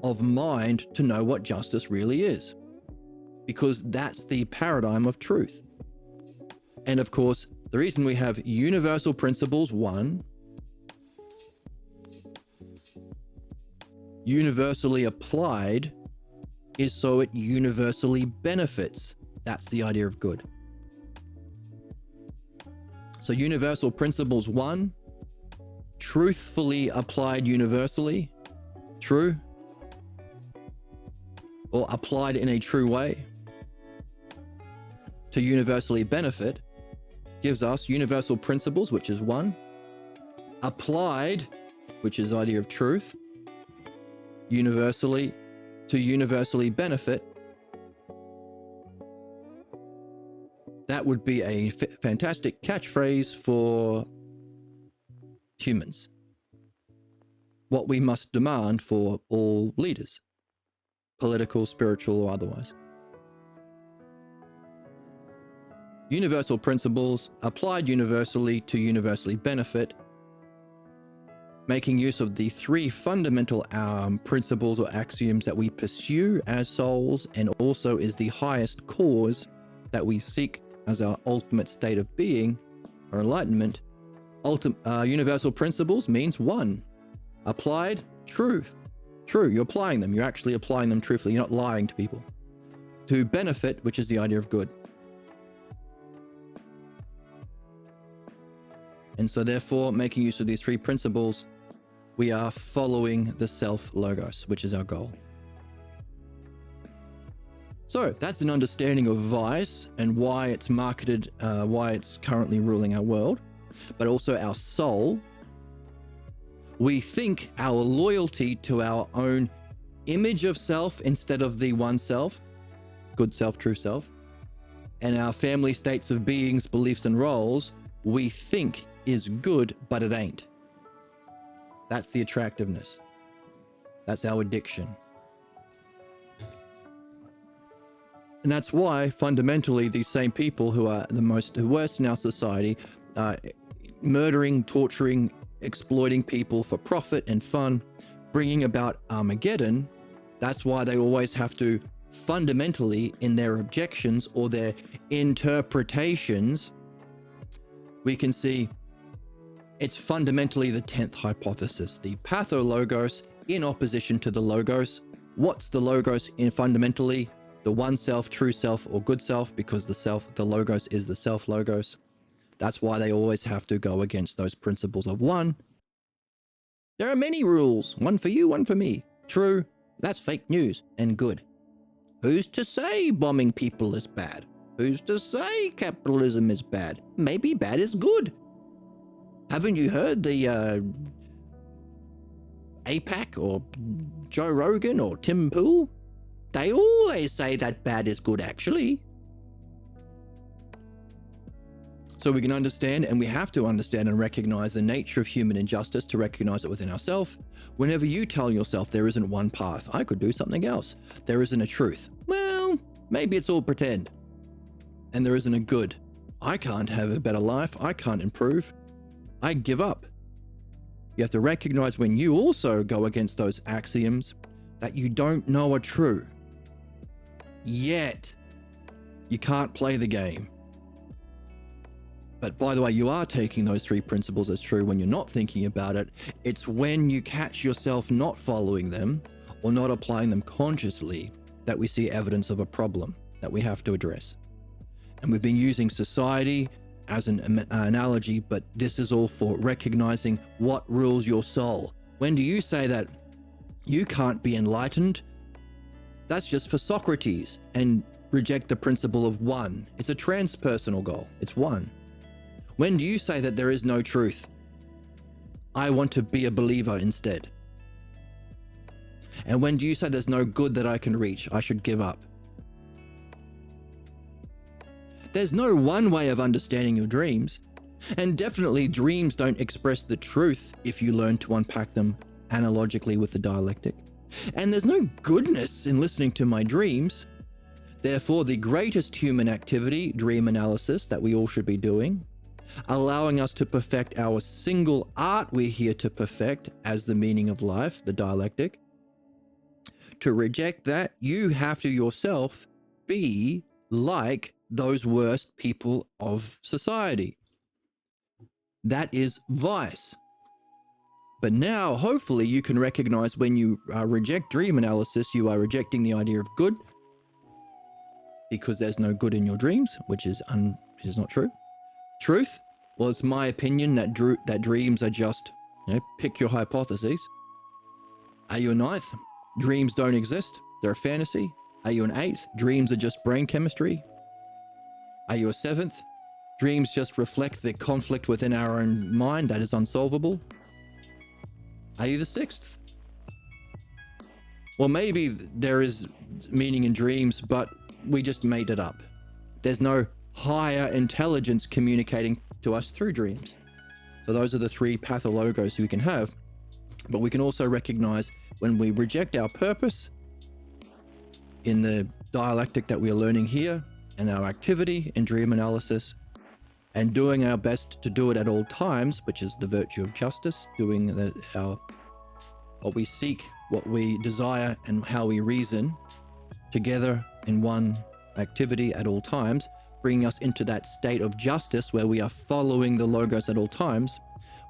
of mind to know what justice really is, because that's the paradigm of truth. And of course, the reason we have universal principles, one, universally applied, is so it universally benefits. That's the idea of good. So universal principles, one, truthfully applied universally, true, or applied in a true way to universally benefit, gives us universal principles, which is one, applied, which is the idea of truth, universally to universally benefit. That would be a fantastic catchphrase for humans. What we must demand for all leaders, political, spiritual, or otherwise. Universal principles applied universally to universally benefit, making use of the three fundamental principles or axioms that we pursue as souls, and also is the highest cause that we seek as our ultimate state of being or enlightenment. Universal principles means one, applied, truth. True, you're applying them. You're actually applying them truthfully. You're not lying to people. To benefit, which is the idea of good. And so therefore, making use of these three principles, we are following the self-logos, which is our goal. So that's an understanding of vice and why it's marketed, why it's currently ruling our world, but also our soul. We think our loyalty to our own image of self instead of the one self, good self, true self, and our family states of beings, beliefs, and roles, we think is good, but it ain't. That's the attractiveness. That's our addiction. And that's why fundamentally these same people who are the worst in our society, murdering, torturing, exploiting people for profit and fun, bringing about Armageddon, that's why they always have to fundamentally, in their objections or their interpretations, we can see it's fundamentally the 10th hypothesis, the pathologos in opposition to the logos. What's the logos in fundamentally? The one self, true self, or good self, because the logos is the self logos. That's why they always have to go against those principles of one. There are many rules, one for you, one for me. True, that's fake news, and good. Who's to say bombing people is bad? Who's to say capitalism is bad? Maybe bad is good. Haven't you heard the APAC or Joe Rogan or Tim Pool? They always say that bad is good, actually. So we can understand, and we have to understand and recognize the nature of human injustice to recognize it within ourselves. Whenever you tell yourself there isn't one path, I could do something else. There isn't a truth. Well, maybe it's all pretend. And there isn't a good. I can't have a better life. I can't improve. I give up. You have to recognize when you also go against those axioms that you don't know are true. Yet, you can't play the game. But by the way, you are taking those three principles as true when you're not thinking about it. It's when you catch yourself not following them or not applying them consciously that we see evidence of a problem that we have to address. And we've been using society as an analogy, but this is all for recognizing what rules your soul. When do you say that you can't be enlightened? That's just for Socrates, and reject the principle of one. It's a transpersonal goal. It's one. When do you say that there is no truth? I want to be a believer instead. And when do you say there's no good that I can reach? I should give up. There's no one way of understanding your dreams. And definitely dreams don't express the truth if you learn to unpack them analogically with the dialectic. And there's no goodness in listening to my dreams. Therefore, the greatest human activity, dream analysis, that we all should be doing, allowing us to perfect our single art we're here to perfect as the meaning of life, the dialectic. To reject that, you have to yourself be like those worst people of society. That is vice. But now, hopefully, you can recognize when you reject dream analysis, you are rejecting the idea of good, because there's no good in your dreams, which is not true. Truth? Well, it's my opinion that dreams are just, pick your hypotheses. Are you a ninth? Dreams don't exist. They're a fantasy. Are you an eighth? Dreams are just brain chemistry. Are you a seventh? Dreams just reflect the conflict within our own mind that is unsolvable. Are you the sixth? Well, maybe there is meaning in dreams, but we just made it up. There's no higher intelligence communicating to us through dreams. So those are the three pathologos we can have. But we can also recognize when we reject our purpose in the dialectic that we are learning here, and our activity in dream analysis, and doing our best to do it at all times, which is the virtue of justice, doing what we seek, what we desire, and how we reason together in one activity at all times, bringing us into that state of justice where we are following the logos at all times.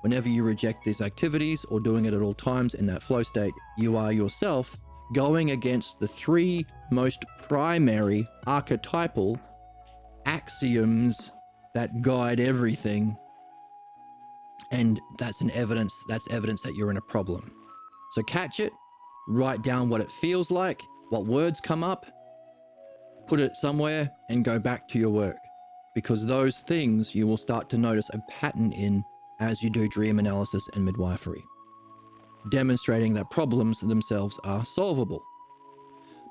Whenever you reject these activities or doing it at all times in that flow state, you are yourself going against the three most primary archetypal axioms that guide everything. And that's evidence that you're in a problem. So catch it, write down what it feels like, what words come up, put it somewhere and go back to your work. Because those things you will start to notice a pattern in as you do dream analysis and midwifery, demonstrating that problems themselves are solvable.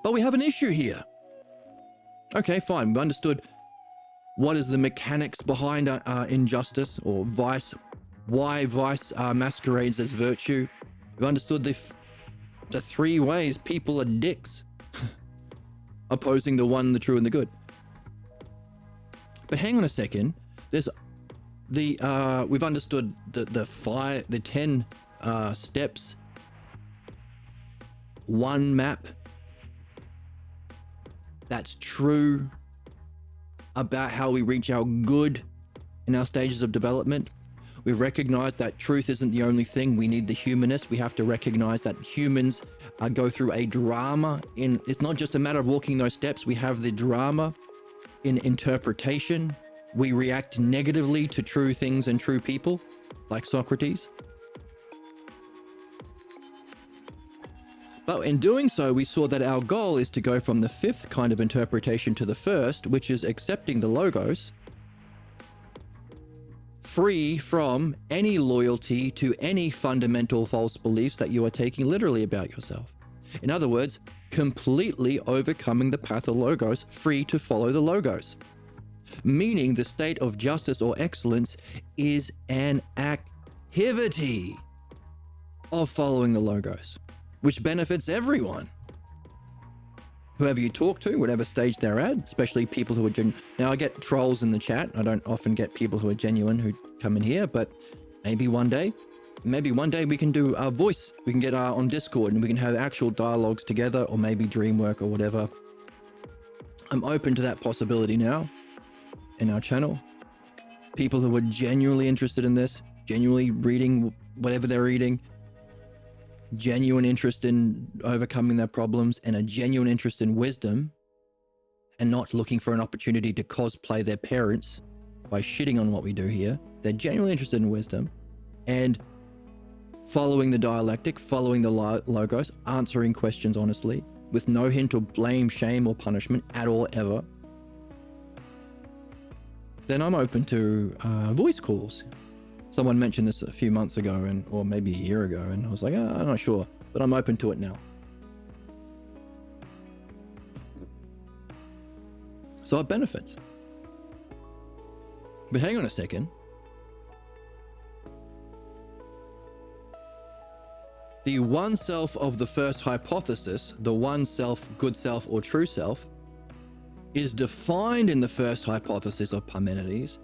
But we have an issue here. Okay, fine. We've understood what is the mechanics behind injustice or vice, why vice masquerades as virtue. We've understood the three ways people are dicks, opposing the one, the true, and the good. But hang on a second. There's we've understood the 10 steps, one map that's true about how we reach our good in our stages of development. We've recognized that truth isn't the only thing. We need the humanist. We have to recognize that humans go through a drama it's not just a matter of walking those steps. We have the drama in interpretation. We react negatively to true things and true people, like Socrates. But in doing so, we saw that our goal is to go from the fifth kind of interpretation to the first, which is accepting the logos, free from any loyalty to any fundamental false beliefs that you are taking literally about yourself. In other words, completely overcoming the path of logos, free to follow the logos. Meaning the state of justice or excellence is an activity of following the logos, which benefits everyone. Whoever you talk to, whatever stage they're at, especially people who are genuine. Now, I get trolls in the chat. I don't often get people who are genuine who come in here, but maybe one day we can do our voice. We can get on Discord and we can have actual dialogues together, or maybe dream work or whatever. I'm open to that possibility now in our channel. People who are genuinely interested in this, genuinely reading whatever they're reading, genuine interest in overcoming their problems, and a genuine interest in wisdom, and not looking for an opportunity to cosplay their parents by shitting on what we do here. They're genuinely interested in wisdom and following the dialectic, following the logos, answering questions honestly, with no hint of blame, shame, or punishment at all, ever. Then I'm open to voice calls. Someone mentioned this a few months ago, or maybe a year ago, and I was like, I'm not sure, but I'm open to it now. So it benefits. But hang on a second. The one self of the first hypothesis, the one self, good self, or true self, is defined in the first hypothesis of Parmenides.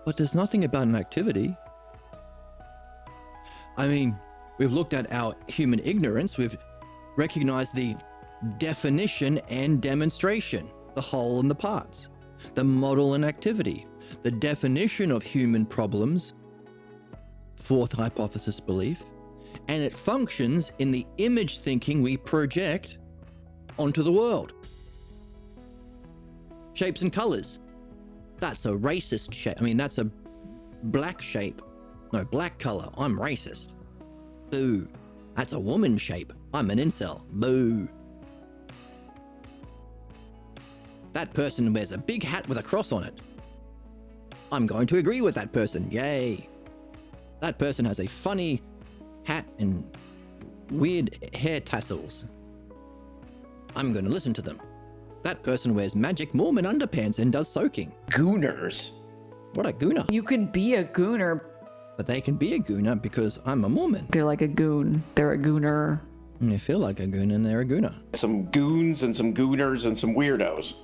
But there's nothing about an activity. I mean, we've looked at our human ignorance. We've recognized the definition and demonstration, the whole and the parts, the model and activity, the definition of human problems, fourth hypothesis belief, and it functions in the image thinking we project onto the world. Shapes and colors. That's a racist shape. I mean, that's a black shape. No, black color. I'm racist. Boo. That's a woman shape. I'm an incel. Boo. That person wears a big hat with a cross on it. I'm going to agree with that person. Yay. That person has a funny hat and weird hair tassels. I'm going to listen to them. That person wears magic Mormon underpants and does soaking. Gooners. What a gooner. You can be a gooner. But they can be a gooner because I'm a Mormon. They're like a goon. They're a gooner. And they feel like a goon and they're a gooner. Some goons and some gooners and some weirdos.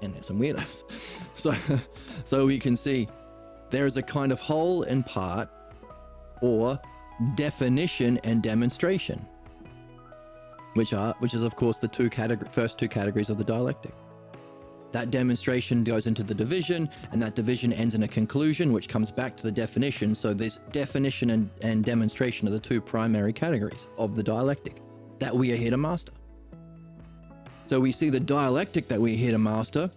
And there's some weirdos. So we can see there is a kind of whole and part, or definition and demonstration, which is of course the first two categories of the dialectic. That demonstration goes into the division, and that division ends in a conclusion, which comes back to the definition. So this definition and demonstration are the two primary categories of the dialectic that we are here to master. So we see the dialectic that we're here to master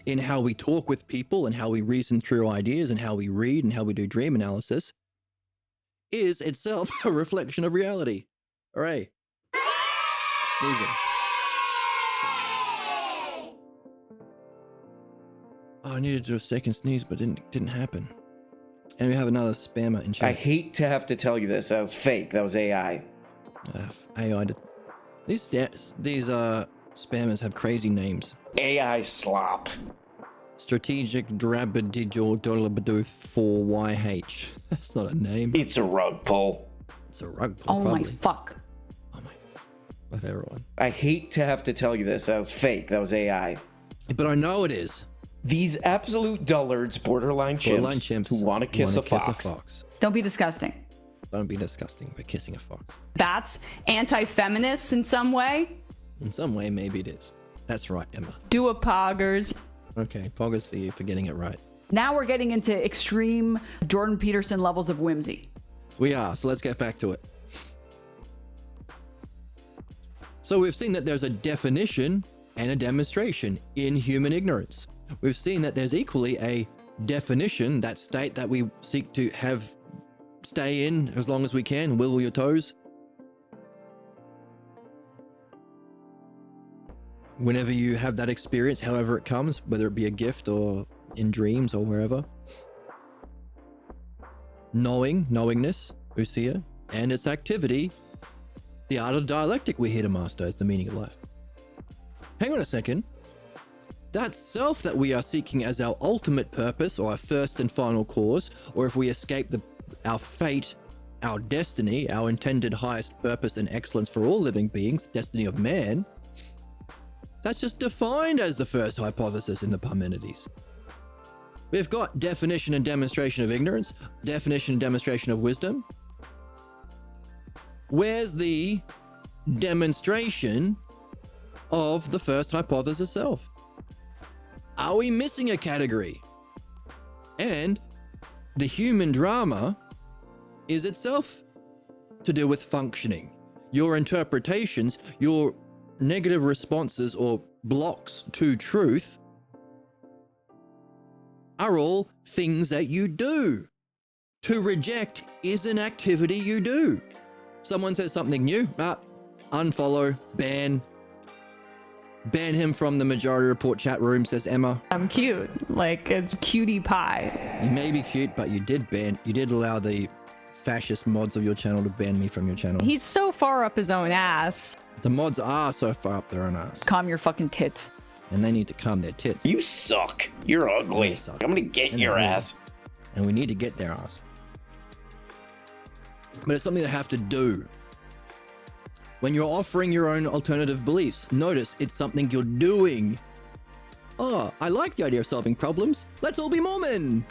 in how we talk with people and how we reason through ideas and how we read and how we do dream analysis is itself a reflection of reality. Hooray. Sneezing. Oh, I needed to do a second sneeze, but didn't happen. And we have another spammer in chat. I hate to have to tell you this. That was fake. That was AI. AI did. These spammers have crazy names. AI slop. Strategic Drabadiddle Dolabadoo 4YH. That's not a name. It's a rug pull. It's a rug pull. Oh probably. my fuck. Oh my favorite one. I hate to have to tell you this. That was fake. That was AI. But I know it is. These absolute dullards, borderline chimps who want to kiss a fox. Don't be disgusting. Don't be disgusting by kissing a fox. That's anti-feminist in some way. In some way, maybe it is. That's right, Emma. Do a poggers. Okay, poggers for you for getting it right. Now we're getting into extreme Jordan Peterson levels of whimsy. We are, so let's get back to it. So we've seen that there's a definition and a demonstration in human ignorance. We've seen that there's equally a definition, that state that we seek to have stay in as long as we can, wiggle your toes. Whenever you have that experience, however it comes, whether it be a gift or in dreams or wherever. Knowingness, usia, and its activity, the art of dialectic we're here to master is the meaning of life. Hang on a second. That self that we are seeking as our ultimate purpose or our first and final cause, or if we escape our fate, our destiny, our intended highest purpose and excellence for all living beings, destiny of man, that's just defined as the first hypothesis in the Parmenides. We've got definition and demonstration of ignorance, definition and demonstration of wisdom. Where's the demonstration of the first hypothesis self? Are we missing a category? And the human drama is itself to do with functioning. Your interpretations, your negative responses or blocks to truth are all things that you do. To reject is an activity you do. Someone says something new, unfollow, ban him from the majority report chat room, says Emma. I'm cute. Like, it's cutie pie. You may be cute, but you did allow the fascist mods of your channel to ban me from your channel. He's so far up his own ass. The mods are so far up their own ass. Calm your fucking tits. And they need to calm their tits. You suck. You're ugly. You suck. I'm gonna get your ass. And we need to get their ass. But it's something they have to do. When you're offering your own alternative beliefs, notice it's something you're doing. Oh, I like the idea of solving problems. Let's all be Mormon.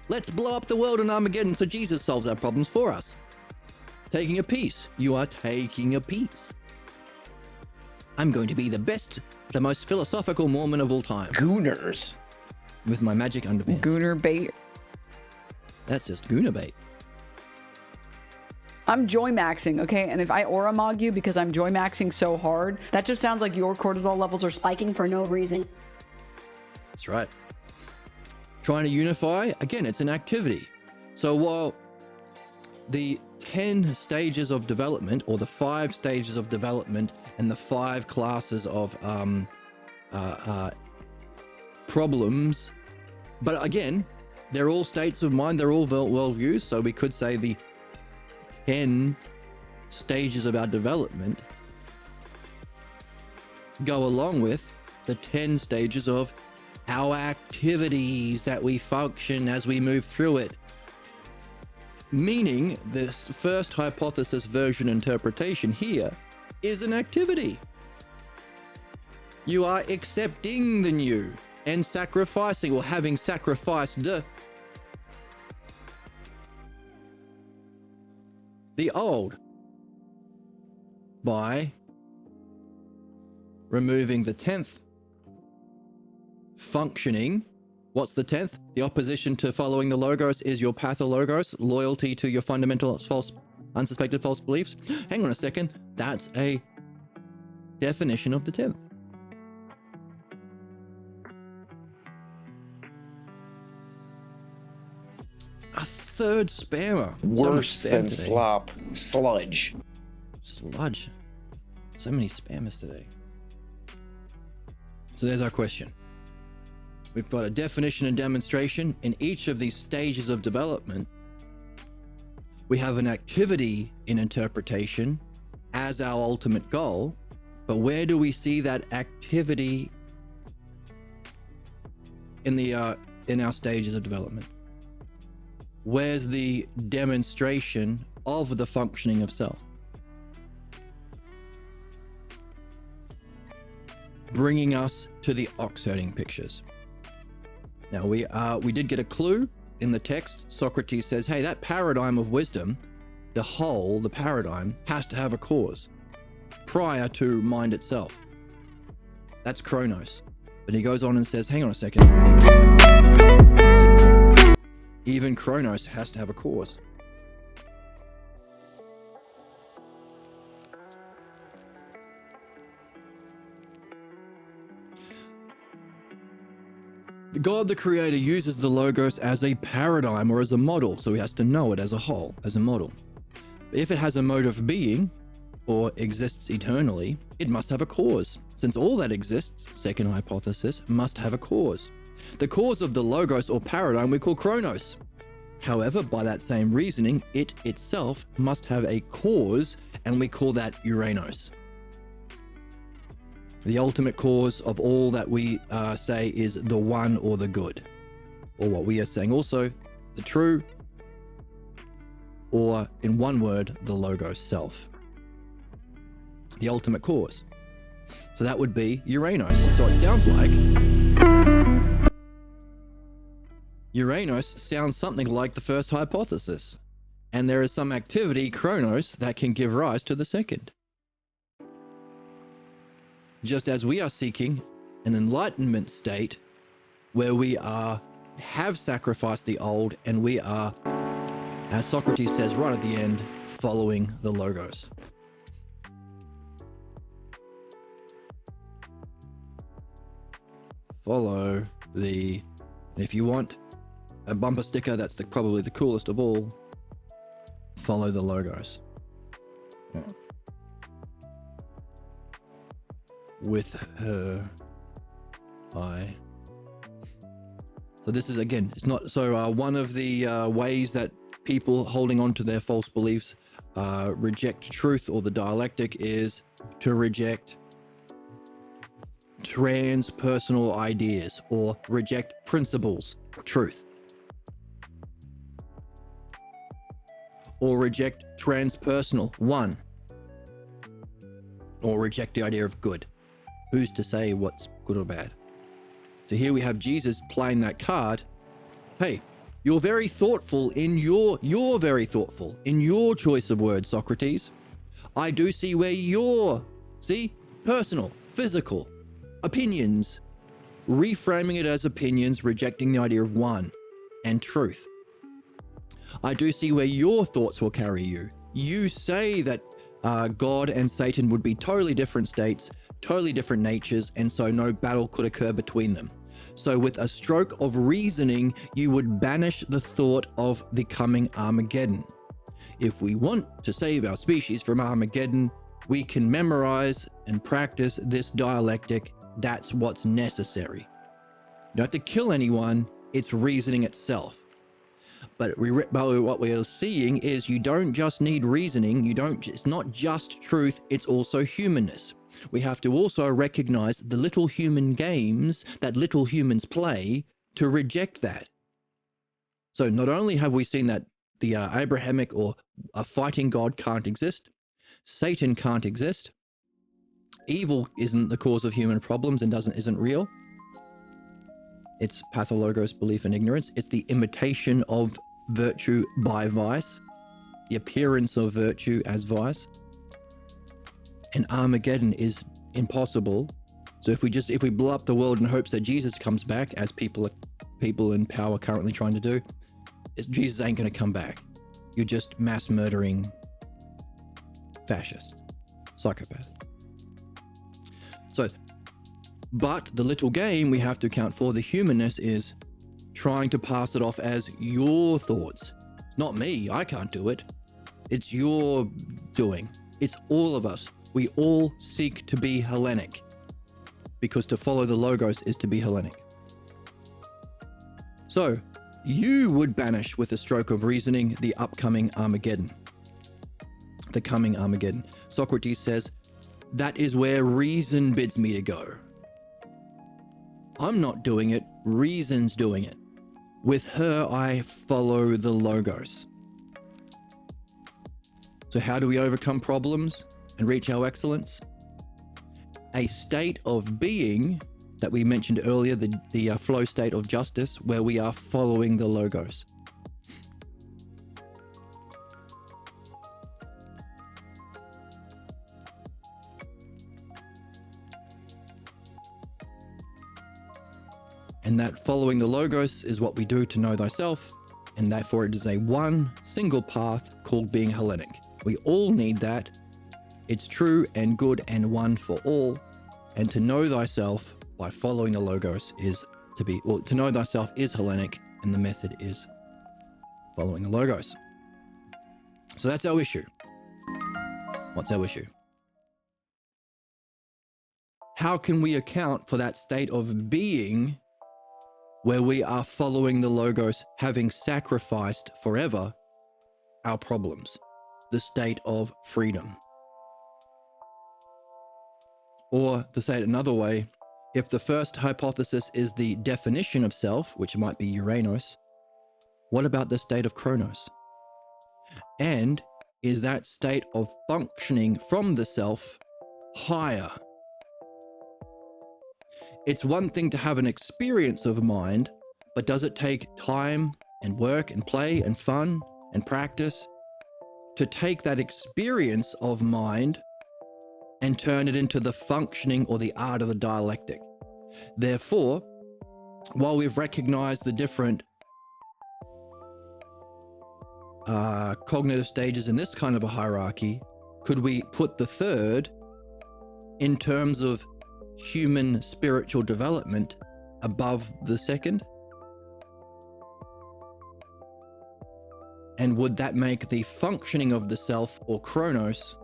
Let's blow up the world in Armageddon so Jesus solves our problems for us. Taking a piece. You are taking a piece. I'm going to be the best, the most philosophical Mormon of all time. Gooners. With my magic underpants. Gooner bait. That's just Gooner bait. I'm joy maxing, okay? And if I aura mog you because I'm joy maxing so hard, that just sounds like your cortisol levels are Spiking for no reason. That's right. Trying to unify, again, it's an activity. So while the 10 stages of development, or the 5 stages of development, and the 5 classes of problems, but again, they're all states of mind, they're all worldviews, so we could say the 10 stages of our development go along with the 10 stages of our activities that we function as we move through it. Meaning, this first hypothesis version interpretation here is an activity. You are accepting the new and sacrificing, or having sacrificed the old by removing the 10th functioning. What's the 10th? The opposition to following the logos is your pathologos, loyalty to your fundamental false, unsuspected false beliefs. Hang on a second. That's a definition of the 10th. A third spammer. Worse So much spam than today. slop. Sludge. Sludge. So many spammers today. So there's our question. We've got a definition and demonstration in each of these stages of development. We have an activity in interpretation as our ultimate goal, but where do we see that activity in our stages of development? Where's the demonstration of the functioning of self? Bringing us to the ox-herding pictures. Now we did get a clue in the text. Socrates says, hey, that paradigm of wisdom, the paradigm has to have a cause prior to mind itself. That's Chronos. But he goes on and says, hang on a second. Even Chronos has to have a cause. God the Creator uses the Logos as a paradigm or as a model, so he has to know it as a whole, as a model. If it has a mode of being, or exists eternally, it must have a cause. Since all that exists, second hypothesis, must have a cause. The cause of the Logos or paradigm we call Chronos. However, by that same reasoning, it itself must have a cause, and we call that Uranos. The ultimate cause of all that we say is the one or the good. Or what we are saying also, the true, or in one word, the Logos self. The ultimate cause. So that would be Uranos. So it sounds like Uranos sounds something like the first hypothesis. And there is some activity, Chronos, that can give rise to the second. Just as we are seeking an enlightenment state where we have sacrificed the old and we are, as Socrates says right at the end, following the Logos. Follow the, and if you want a bumper sticker, that's probably the coolest of all, follow the Logos. Yeah. With her I. So this is, again, it's not, so one of the ways that people holding on to their false beliefs reject truth or the dialectic is to reject transpersonal ideas or reject principles, truth. Or reject transpersonal, one. Or reject the idea of good. Who's to say what's good or bad? So here we have Jesus playing that card. Hey, you're very thoughtful in you're very thoughtful in your choice of words, Socrates. I do see where see, personal, physical, opinions, reframing it as opinions, rejecting the idea of one and truth. I do see where your thoughts will carry you. You say that God and Satan would be totally different states, totally different natures, and so no battle could occur between them. So with a stroke of reasoning, you would banish the thought of the coming Armageddon. If we want to save our species from Armageddon, we can memorize and practice this dialectic. That's what's necessary. You don't have to kill anyone, it's reasoning itself. But what we are seeing is you don't just need reasoning, it's not just truth, it's also humanness. We have to also recognize the little human games that little humans play to reject that. So not only have we seen that the Abrahamic or a fighting God can't exist, Satan can't exist, evil isn't the cause of human problems and isn't real. It's pathologos, belief and ignorance. It's the imitation of virtue by vice, the appearance of virtue as vice. And Armageddon is impossible. So if we blow up the world in hopes that Jesus comes back, as people in power currently trying to do, Jesus ain't going to come back. You're just mass murdering fascists, psychopaths. So, but the little game we have to account for, the humanness, is trying to pass it off as your thoughts. Not me, I can't do it. It's your doing. It's all of us. We all seek to be Hellenic, because to follow the Logos is to be Hellenic. So, you would banish with a stroke of reasoning the upcoming Armageddon. The coming Armageddon. Socrates says, that is where reason bids me to go. I'm not doing it, reason's doing it. With her, I follow the Logos. So how do we overcome problems and reach our excellence? A state of being that we mentioned earlier, the flow state of justice, where we are following the Logos. And that following the Logos is what we do to know thyself, and therefore it is a one single path called being Hellenic. We all need that. It's true and good and one for all. And to know thyself by following the Logos is to know thyself is Hellenic, and the method is following the Logos. So that's our issue. What's our issue? How can we account for that state of being where we are following the Logos, having sacrificed forever our problems, the state of freedom? Or to say it another way, if the first hypothesis is the definition of self, which might be Uranos, what about the state of Chronos? And is that state of functioning from the self higher? It's one thing to have an experience of mind, but does it take time and work and play and fun and practice to take that experience of mind and turn it into the functioning or the art of the dialectic? Therefore, while we've recognized the different cognitive stages in this kind of a hierarchy, could we put the third in terms of human spiritual development above the second? And would that make the functioning of the self, or Chronos,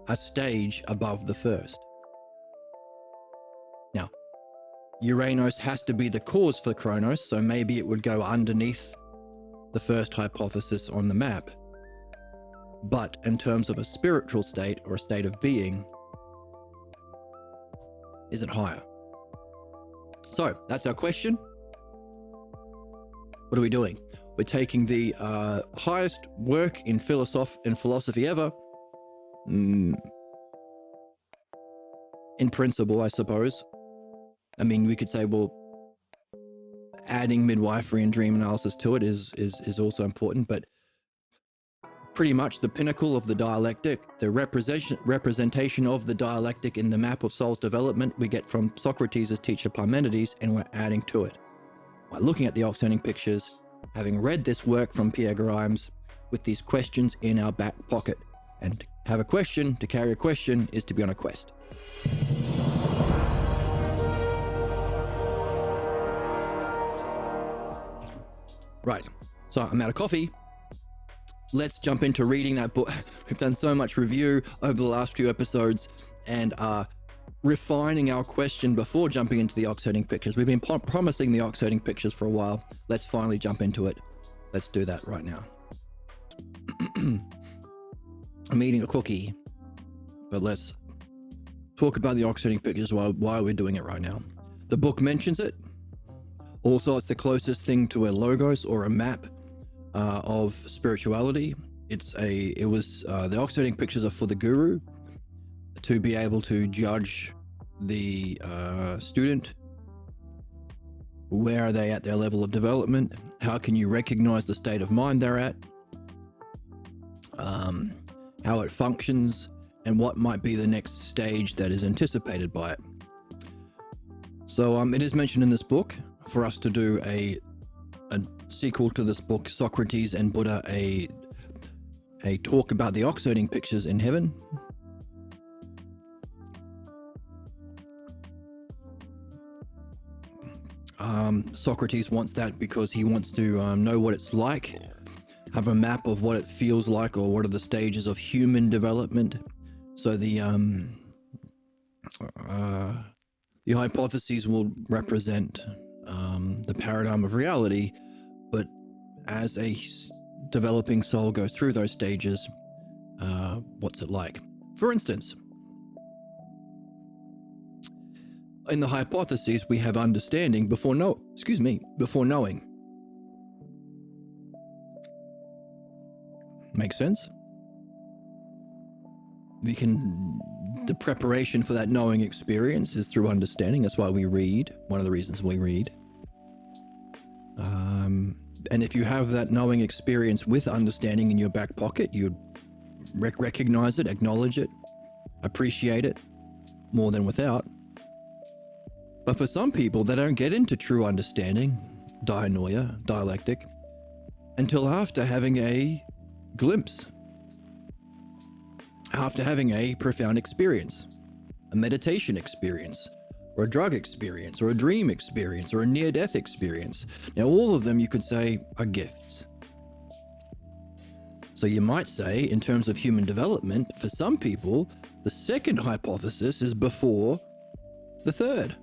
a stage above the first? Now, Uranos has to be the cause for Chronos, so maybe it would go underneath the first hypothesis on the map. But in terms of a spiritual state or a state of being, is it higher? So that's our question. What are we doing? We're taking the highest work in philosophy ever, in principle, I suppose. I mean, we could say, well, adding midwifery and dream analysis to it is also important, but pretty much the pinnacle of the dialectic, the representation of the dialectic in the map of soul's development, we get from Socrates' teacher Parmenides, and we're adding to it by looking at the oxonic pictures, having read this work from Pierre Grimes, with these questions in our back pocket. And to have a question, to carry a question, is to be on a quest. Right, so I'm out of coffee. Let's jump into reading that book. We've done so much review over the last few episodes and refining our question before jumping into the oxiding pictures. We've been promising the oxiding pictures for a while. Let's finally jump into it. Let's do that right now. I'm eating a cookie, but let's talk about the oxiding pictures while we're doing it right now. The book mentions it. Also, it's the closest thing to a logos or a map of spirituality. The oxiding pictures are for the guru to be able to judge the student. Where are they at their level of development? How can you recognize the state of mind they're at? How it functions, and what might be the next stage that is anticipated by it. So it is mentioned in this book for us to do a sequel to this book, Socrates and Buddha, a talk about the oxiding pictures in heaven. Socrates wants that because he wants to know what it's like, have a map of what it feels like, or what are the stages of human development. So the hypotheses will represent the paradigm of reality, but as a developing soul goes through those stages, what's it like? For instance, in the hypotheses, we have understanding before knowing. Make sense? The preparation for that knowing experience is through understanding. That's why we read. One of the reasons we read. And if you have that knowing experience with understanding in your back pocket, you recognize it, acknowledge it, appreciate it more than without. But for some people, they don't get into true understanding, dianoia, dialectic, until after having a glimpse, after having a profound experience, a meditation experience, or a drug experience, or a dream experience, or a near-death experience. Now, all of them you could say are gifts. So you might say, in terms of human development, for some people, the second hypothesis is before the third.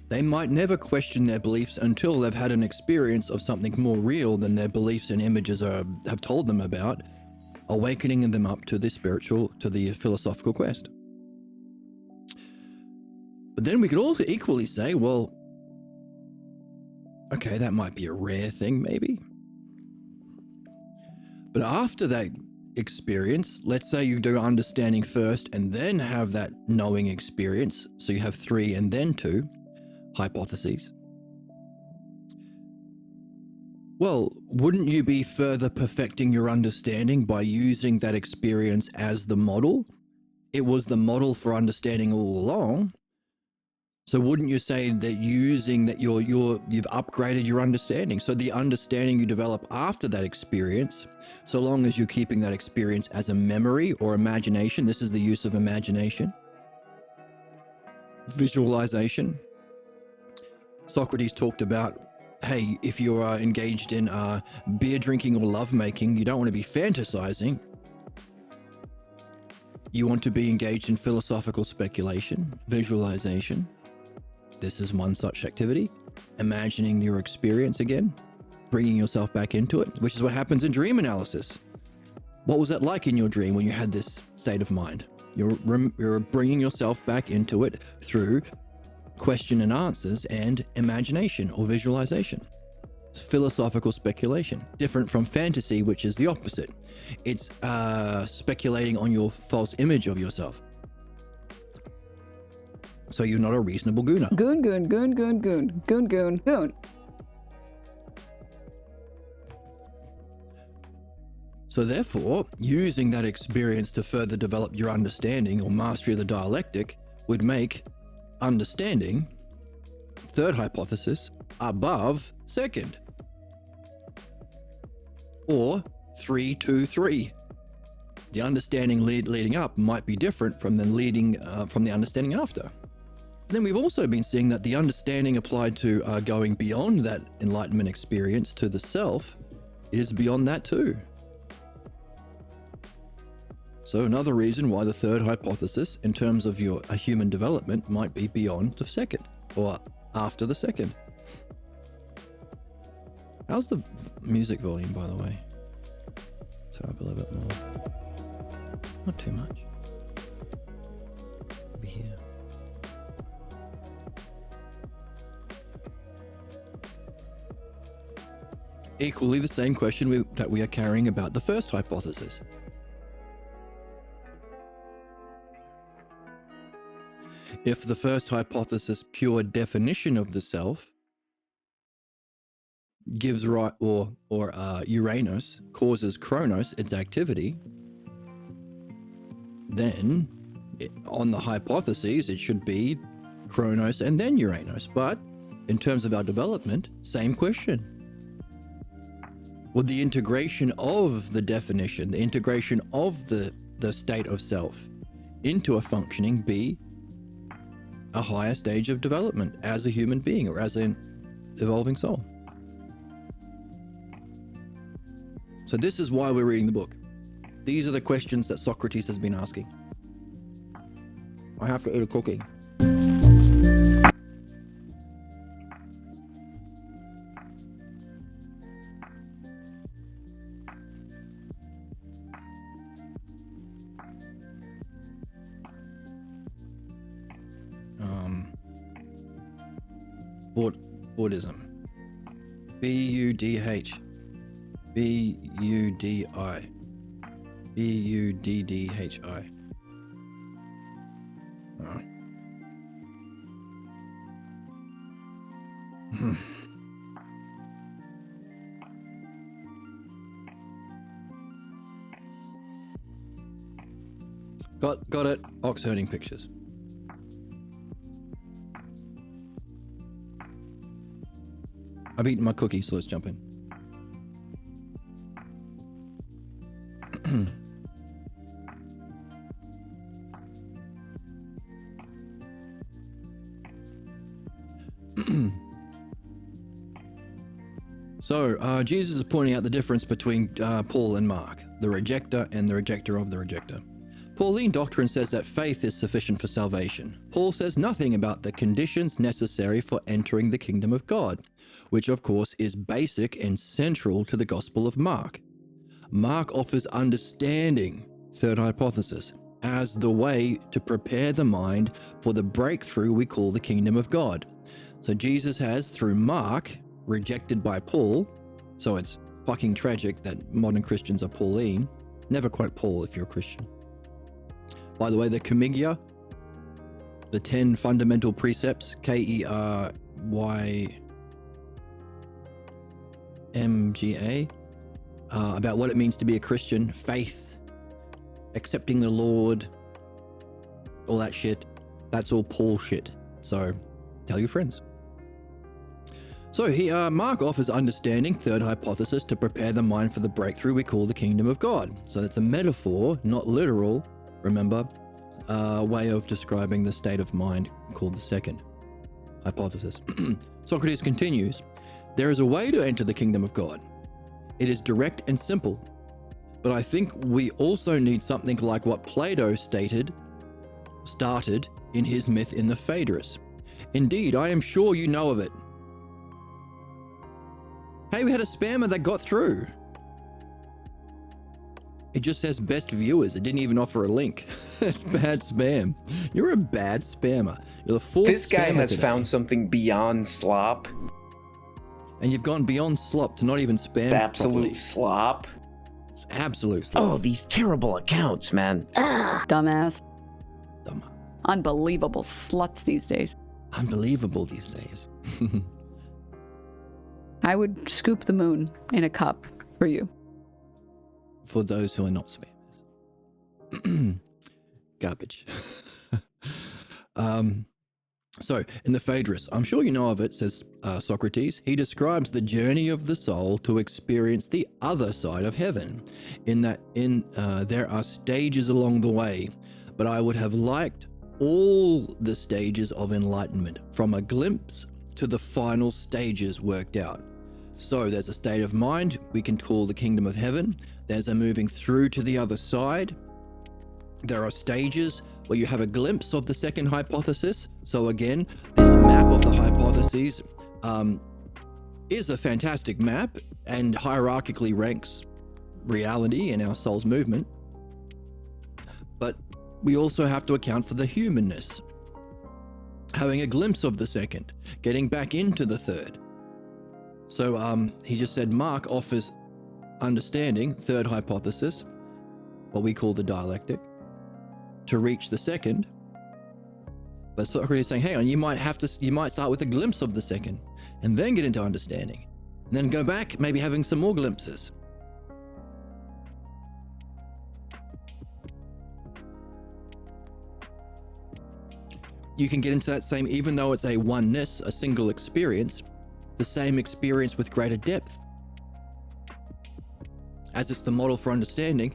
They might never question their beliefs until they've had an experience of something more real than their beliefs and images have told them about, awakening them up to the philosophical quest. But then we could also equally say, well, okay, that might be a rare thing, maybe. But after that experience, let's say you do understanding first and then have that knowing experience, so you have 3 and then 2 hypotheses. Well, wouldn't you be further perfecting your understanding by using that experience as the model? It was the model for understanding all along. So wouldn't you say that using that you've upgraded your understanding? So the understanding you develop after that experience, so long as you're keeping that experience as a memory or imagination, this is the use of imagination, visualization. Socrates talked about, hey, if you are engaged in beer drinking or lovemaking, you don't want to be fantasizing. You want to be engaged in philosophical speculation, visualization. This is one such activity. Imagining your experience again, bringing yourself back into it, which is what happens in dream analysis. What was that like in your dream when you had this state of mind? You're bringing yourself back into it through question and answers and imagination or visualization. It's philosophical speculation, different from fantasy, which is the opposite. It's speculating on your false image of yourself. So you're not a reasonable gooner. Goon. So therefore, using that experience to further develop your understanding or mastery of the dialectic would make understanding, third hypothesis, above second. Or 3, 2, 3. The understanding leading up might be different from the understanding after. Then we've also been seeing that the understanding applied to going beyond that enlightenment experience to the self is beyond that too. So another reason why the third hypothesis in terms of your human development might be beyond the second or after the second. How's the music volume, by the way? Turn up a little bit more. Not too much. Maybe here. Equally the same question that we are carrying about the first hypothesis. If the first hypothesis, pure definition of the self, gives right or Uranus causes Kronos its activity, then on the hypotheses it should be Kronos and then Uranus. But in terms of our development, same question. Would the integration of the definition, the integration of the state of self into a functioning be a higher stage of development as a human being or as an evolving soul? So this is why we're reading the book. These are the questions that Socrates has been asking. I have to eat a cookie. Buddhism. B-U-D-H. B-U-D-I. B-U-D-D-H-I. Oh. Got it. Ox herding pictures. I've eaten my cookie, so let's jump in. So Jesus is pointing out the difference between Paul and Mark, the rejecter and the rejecter of the rejecter. Pauline doctrine says that faith is sufficient for salvation. Paul says nothing about the conditions necessary for entering the kingdom of God, which of course is basic and central to the Gospel of Mark. Mark offers understanding, third hypothesis, as the way to prepare the mind for the breakthrough we call the kingdom of God. So Jesus has, through Mark, rejected by Paul, so it's fucking tragic that modern Christians are Pauline. Never quote Paul if you're a Christian. By the way, the Comigya, the 10 fundamental precepts, Keyrymga, about what it means to be a Christian, faith, accepting the Lord, all that shit, that's all Paul shit. So tell your friends. So Mark offers understanding, third hypothesis, to prepare the mind for the breakthrough we call the kingdom of God. So it's a metaphor, not literal, remember, way of describing the state of mind called the second hypothesis. Socrates continues, there is a way to enter the kingdom of God. It is direct and simple. But I think we also need something like what Plato started in his myth in the Phaedrus. Indeed, I am sure you know of it. Hey, we had a spammer that got through. It just says best viewers. It didn't even offer a link. It's bad spam. You're a bad spammer. You're the fourth. This guy has today. found something beyond slop. And you've gone beyond slop to not even spam. Absolute properly. slop. It's absolute slop. Oh, these terrible accounts, man. Dumbass. Dumb. Unbelievable sluts these days. Unbelievable these days. I would scoop the moon in a cup for you. For those who are not spammers. Garbage. So, in the Phaedrus, I'm sure you know of it, says Socrates, he describes the journey of the soul to experience the other side of heaven. There are stages along the way, but I would have liked all the stages of enlightenment, from a glimpse to the final stages worked out. So there's a state of mind we can call the kingdom of heaven. There's a moving through to the other side. There are stages where you have a glimpse of the second hypothesis. So again, this map of the hypotheses is a fantastic map and hierarchically ranks reality in our soul's movement. But we also have to account for the humanness. Having a glimpse of the second, getting back into the third. So he just said Mark offers understanding, third hypothesis, what we call the dialectic, to reach the second. But Socrates is saying, hang on, you might start with a glimpse of the second and then get into understanding. And then go back, maybe having some more glimpses. You can get into that same, even though it's a oneness, a single experience, the same experience with greater depth. As it's the model for understanding.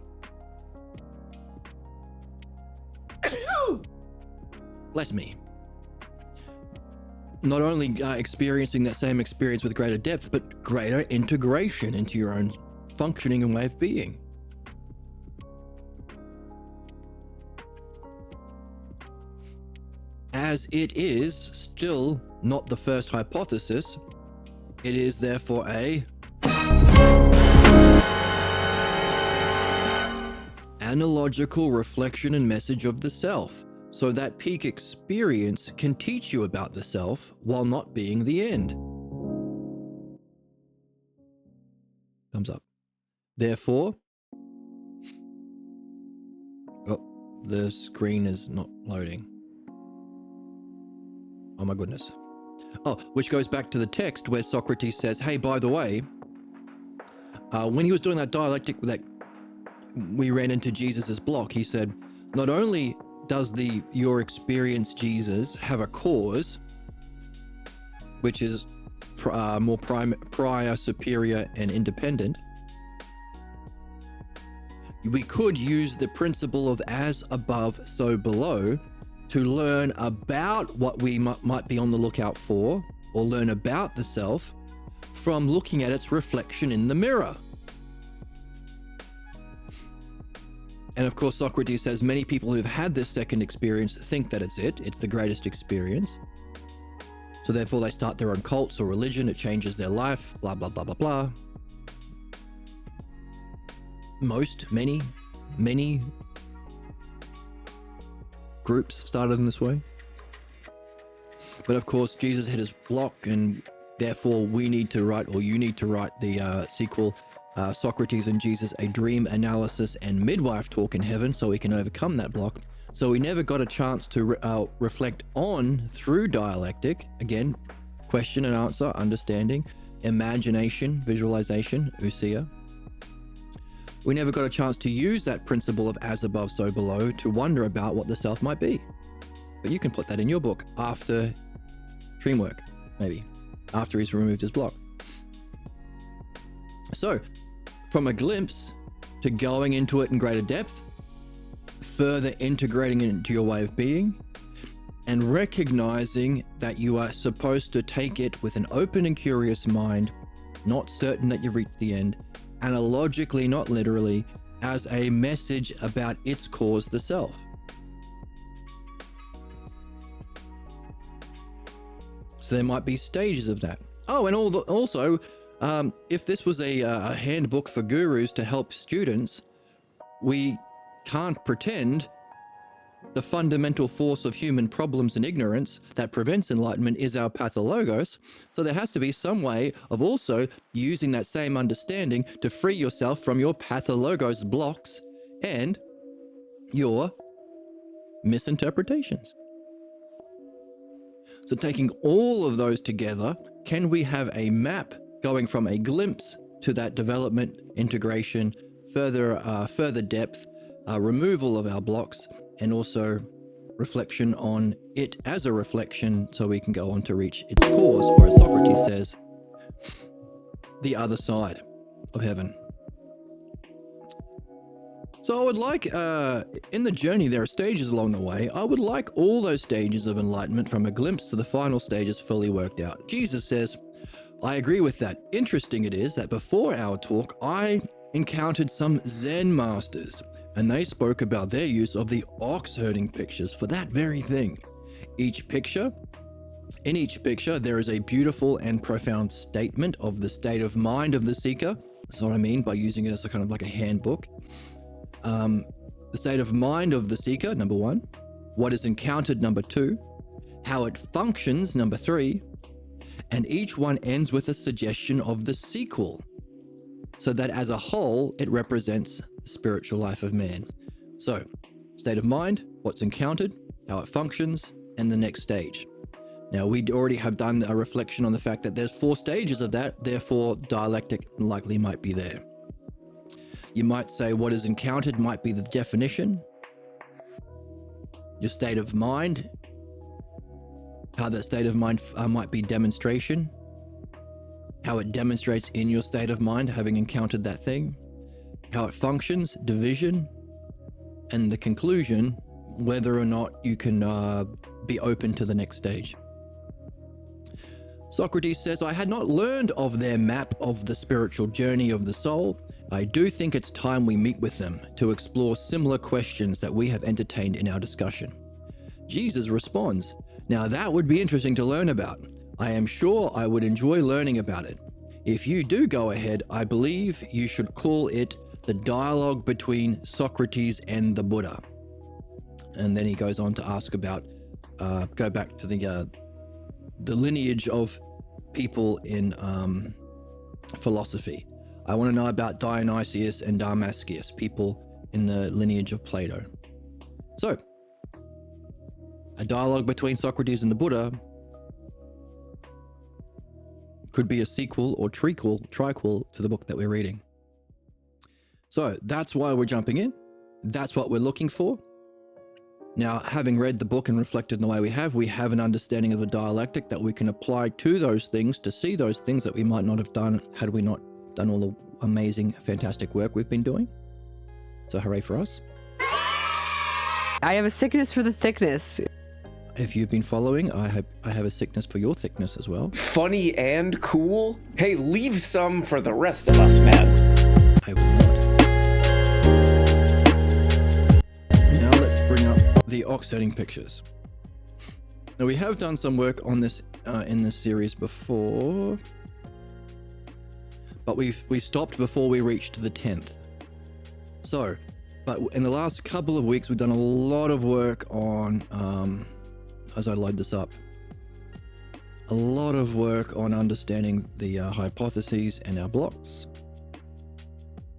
Bless me. Not only experiencing that same experience with greater depth, but greater integration into your own functioning and way of being. As it is still not the first hypothesis, it is therefore a analogical reflection and message of the self, so that peak experience can teach you about the self while not being the end. Thumbs up. Therefore, oh, the screen is not loading. Oh my goodness. Oh, which goes back to the text where Socrates says, hey, by the way, when he was doing that dialectic that we ran into Jesus's block, he said, not only does your experience, Jesus, have a cause, which is more prior, superior, and independent, we could use the principle of as above, so below to learn about what we might be on the lookout for, or learn about the self from looking at its reflection in the mirror. And of course, Socrates says many people who've had this second experience think that it's the greatest experience. So therefore they start their own cults or religion, it changes their life, blah, blah, blah, blah, blah. Many groups started in this way. But of course, Jesus hit his block, and therefore we need to write, or you need to write the sequel, Socrates and Jesus, a dream analysis and midwife talk in heaven, so we can overcome that block. So we never got a chance to reflect on through dialectic. Again, question and answer, understanding, imagination, visualization, ousia. We never got a chance to use that principle of as above, so below to wonder about what the self might be. But you can put that in your book after dream work, maybe, after he's removed his block. So, from a glimpse to going into it in greater depth, further integrating it into your way of being, and recognizing that you are supposed to take it with an open and curious mind, not certain that you've reached the end, analogically, not literally, as a message about its cause, the self. So there might be stages of that. Oh, and also, if this was a handbook for gurus to help students, we can't pretend the fundamental force of human problems and ignorance that prevents enlightenment is our pathologos. So there has to be some way of also using that same understanding to free yourself from your pathologos blocks and your misinterpretations. So taking all of those together, can we have a map going from a glimpse to that development, integration, further depth, removal of our blocks, and also reflection on it as a reflection, so we can go on to reach its cause, or as Socrates says, the other side of heaven. So I would like, in the journey there are stages along the way, I would like all those stages of enlightenment from a glimpse to the final stages fully worked out. Jesus says, I agree with that. Interesting it is that before our talk, I encountered some Zen masters, and they spoke about their use of the ox herding pictures for that very thing. In each picture, there is a beautiful and profound statement of the state of mind of the seeker. That's what I mean by using it as a kind of like a handbook. The state of mind of the seeker, number 1. What is encountered, number 2. How it functions, number 3. And each one ends with a suggestion of the sequel, so that as a whole, it represents the spiritual life of man. So, state of mind, what's encountered, how it functions, and the next stage. Now, we already have done a reflection on the fact that there's 4 stages of that, therefore dialectic likely might be there. You might say what is encountered might be the definition, your state of mind, how that state of mind might be demonstration, how it demonstrates in your state of mind having encountered that thing, how it functions, division, and the conclusion, whether or not you can be open to the next stage. Socrates says, I had not learned of their map of the spiritual journey of the soul. I do think it's time we meet with them to explore similar questions that we have entertained in our discussion. Jesus responds, now that would be interesting to learn about. I am sure I would enjoy learning about it. If you do go ahead, I believe you should call it the dialogue between Socrates and the Buddha. And then he goes on to ask about, go back to the lineage of people in philosophy. I want to know about Dionysius and Damascus, people in the lineage of Plato. So, a dialogue between Socrates and the Buddha could be a sequel or triquel to the book that we're reading. So that's why we're jumping in. That's what we're looking for. Now, having read the book and reflected in the way we have an understanding of the dialectic that we can apply to those things to see those things that we might not have done had we not done all the amazing, fantastic work we've been doing. So hooray for us. I have a sickness for the thickness. If you've been following, I have a sickness for your thickness as well. Funny and cool? Hey, leave some for the rest of us, man. I will not. Now let's bring up the ox herding pictures. Now we have done some work on this in this series before, but we stopped before we reached the 10th. So, but in the last couple of weeks, we've done a lot of work on, as I load this up, a lot of work on understanding the hypotheses and our blocks.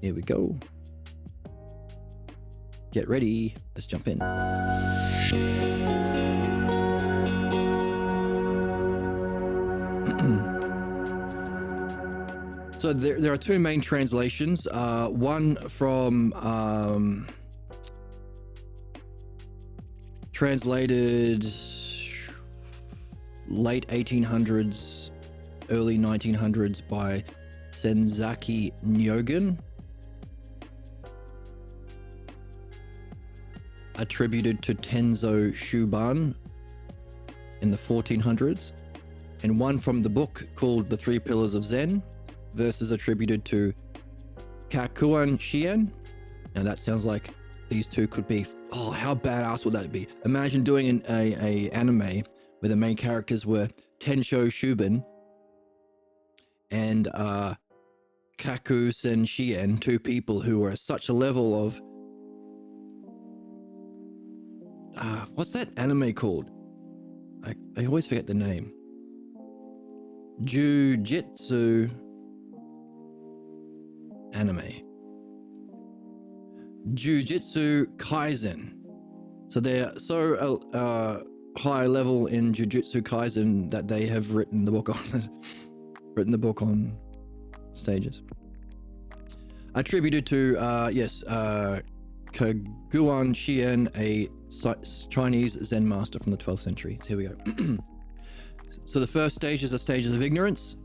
Here we go. Get ready. Let's jump in. So there are two main translations. One from translated late 1800s, early 1900s by Senzaki Nyogen, attributed to Tenzo Shuban in the 1400s, and one from the book called The Three Pillars of Zen, verses attributed to Kakuan Shien. Now that sounds like these two could be, oh, how badass would that be? Imagine doing an anime where the main characters were Tensho Shuban and Kaku Sen Shien, two people who were at such a level of what's that anime called? I always forget the name. Jujutsu anime. Jujutsu Kaisen. So they're so high level in Jujutsu Kaisen that they have written the book on stages. Attributed to Kaguan Shien, a Chinese Zen master from the 12th century. So here we go. So the first stages are stages of ignorance.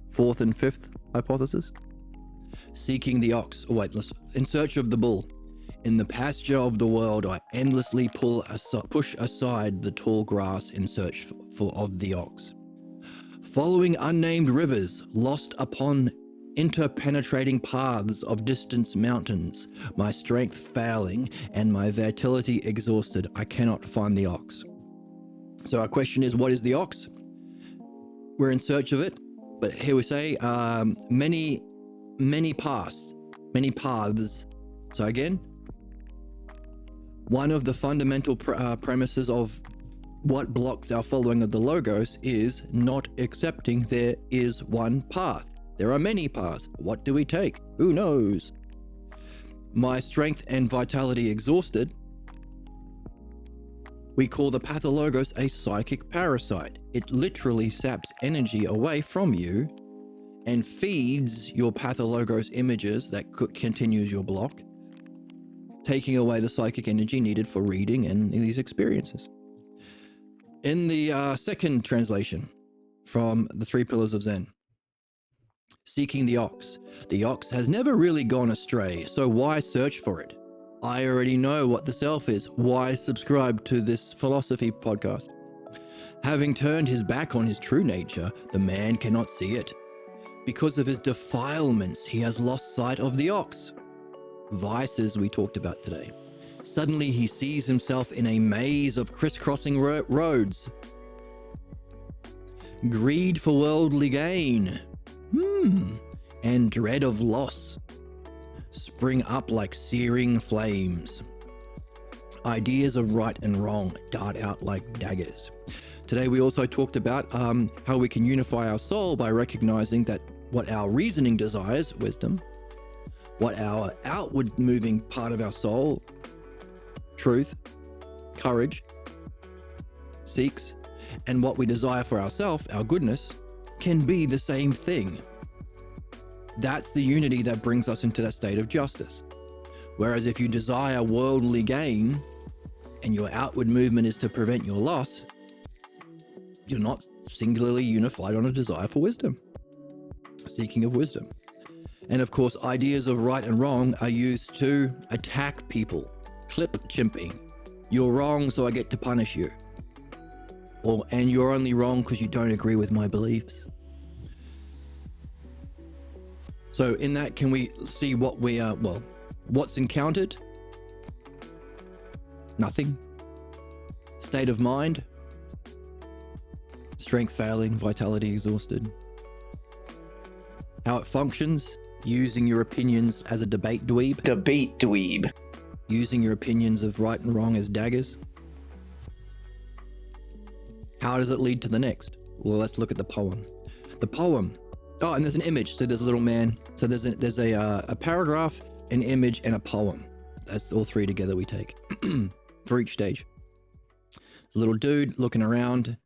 Fourth and fifth hypothesis. Seeking the ox. Oh wait, listen. In search of the bull. In the pasture of the world, I endlessly push aside the tall grass in search of the ox. Following unnamed rivers, lost upon interpenetrating paths of distant mountains, my strength failing and my vitality exhausted, I cannot find the ox. So our question is, what is the ox? We're in search of it, but here we say many paths. So again, one of the fundamental premises of what blocks our following of the Logos is not accepting there is one path. There are many paths. What do we take? Who knows? My strength and vitality exhausted. We call the pathologos a psychic parasite. It literally saps energy away from you and feeds your pathologos images that continues your block, taking away the psychic energy needed for reading and these experiences. In the second translation from The Three Pillars of Zen, seeking the ox. The ox has never really gone astray, so why search for it? I already know what the self is. Why subscribe to this philosophy podcast? Having turned his back on his true nature, the man cannot see it. Because of his defilements, he has lost sight of the ox. Vices we talked about today. Suddenly he sees himself in a maze of crisscrossing roads. Greed for worldly gain. And dread of loss spring up like searing flames. Ideas of right and wrong dart out like daggers. Today we also talked about how we can unify our soul by recognizing that what our reasoning desires, wisdom, what our outward moving part of our soul, truth, courage, seeks, and what we desire for ourselves, our goodness, can be the same thing. That's the unity that brings us into that state of justice. Whereas if you desire worldly gain and your outward movement is to prevent your loss, you're not singularly unified on a desire for wisdom, seeking of wisdom. And of course, ideas of right and wrong are used to attack people, clip chimping, You're wrong, so I get to punish you. And you're only wrong because you don't agree with my beliefs. So in that, can we see what we are, what's encountered? Nothing. State of mind? Strength failing, vitality exhausted. How it functions? Using your opinions as a debate dweeb. Debate dweeb. Using your opinions of right and wrong as daggers. How does it lead to the next? Well, let's look at the poem. The poem. Oh, and there's an image. So there's a little man. So there's a paragraph, an image, and a poem. That's all three together we take for each stage. A little dude looking around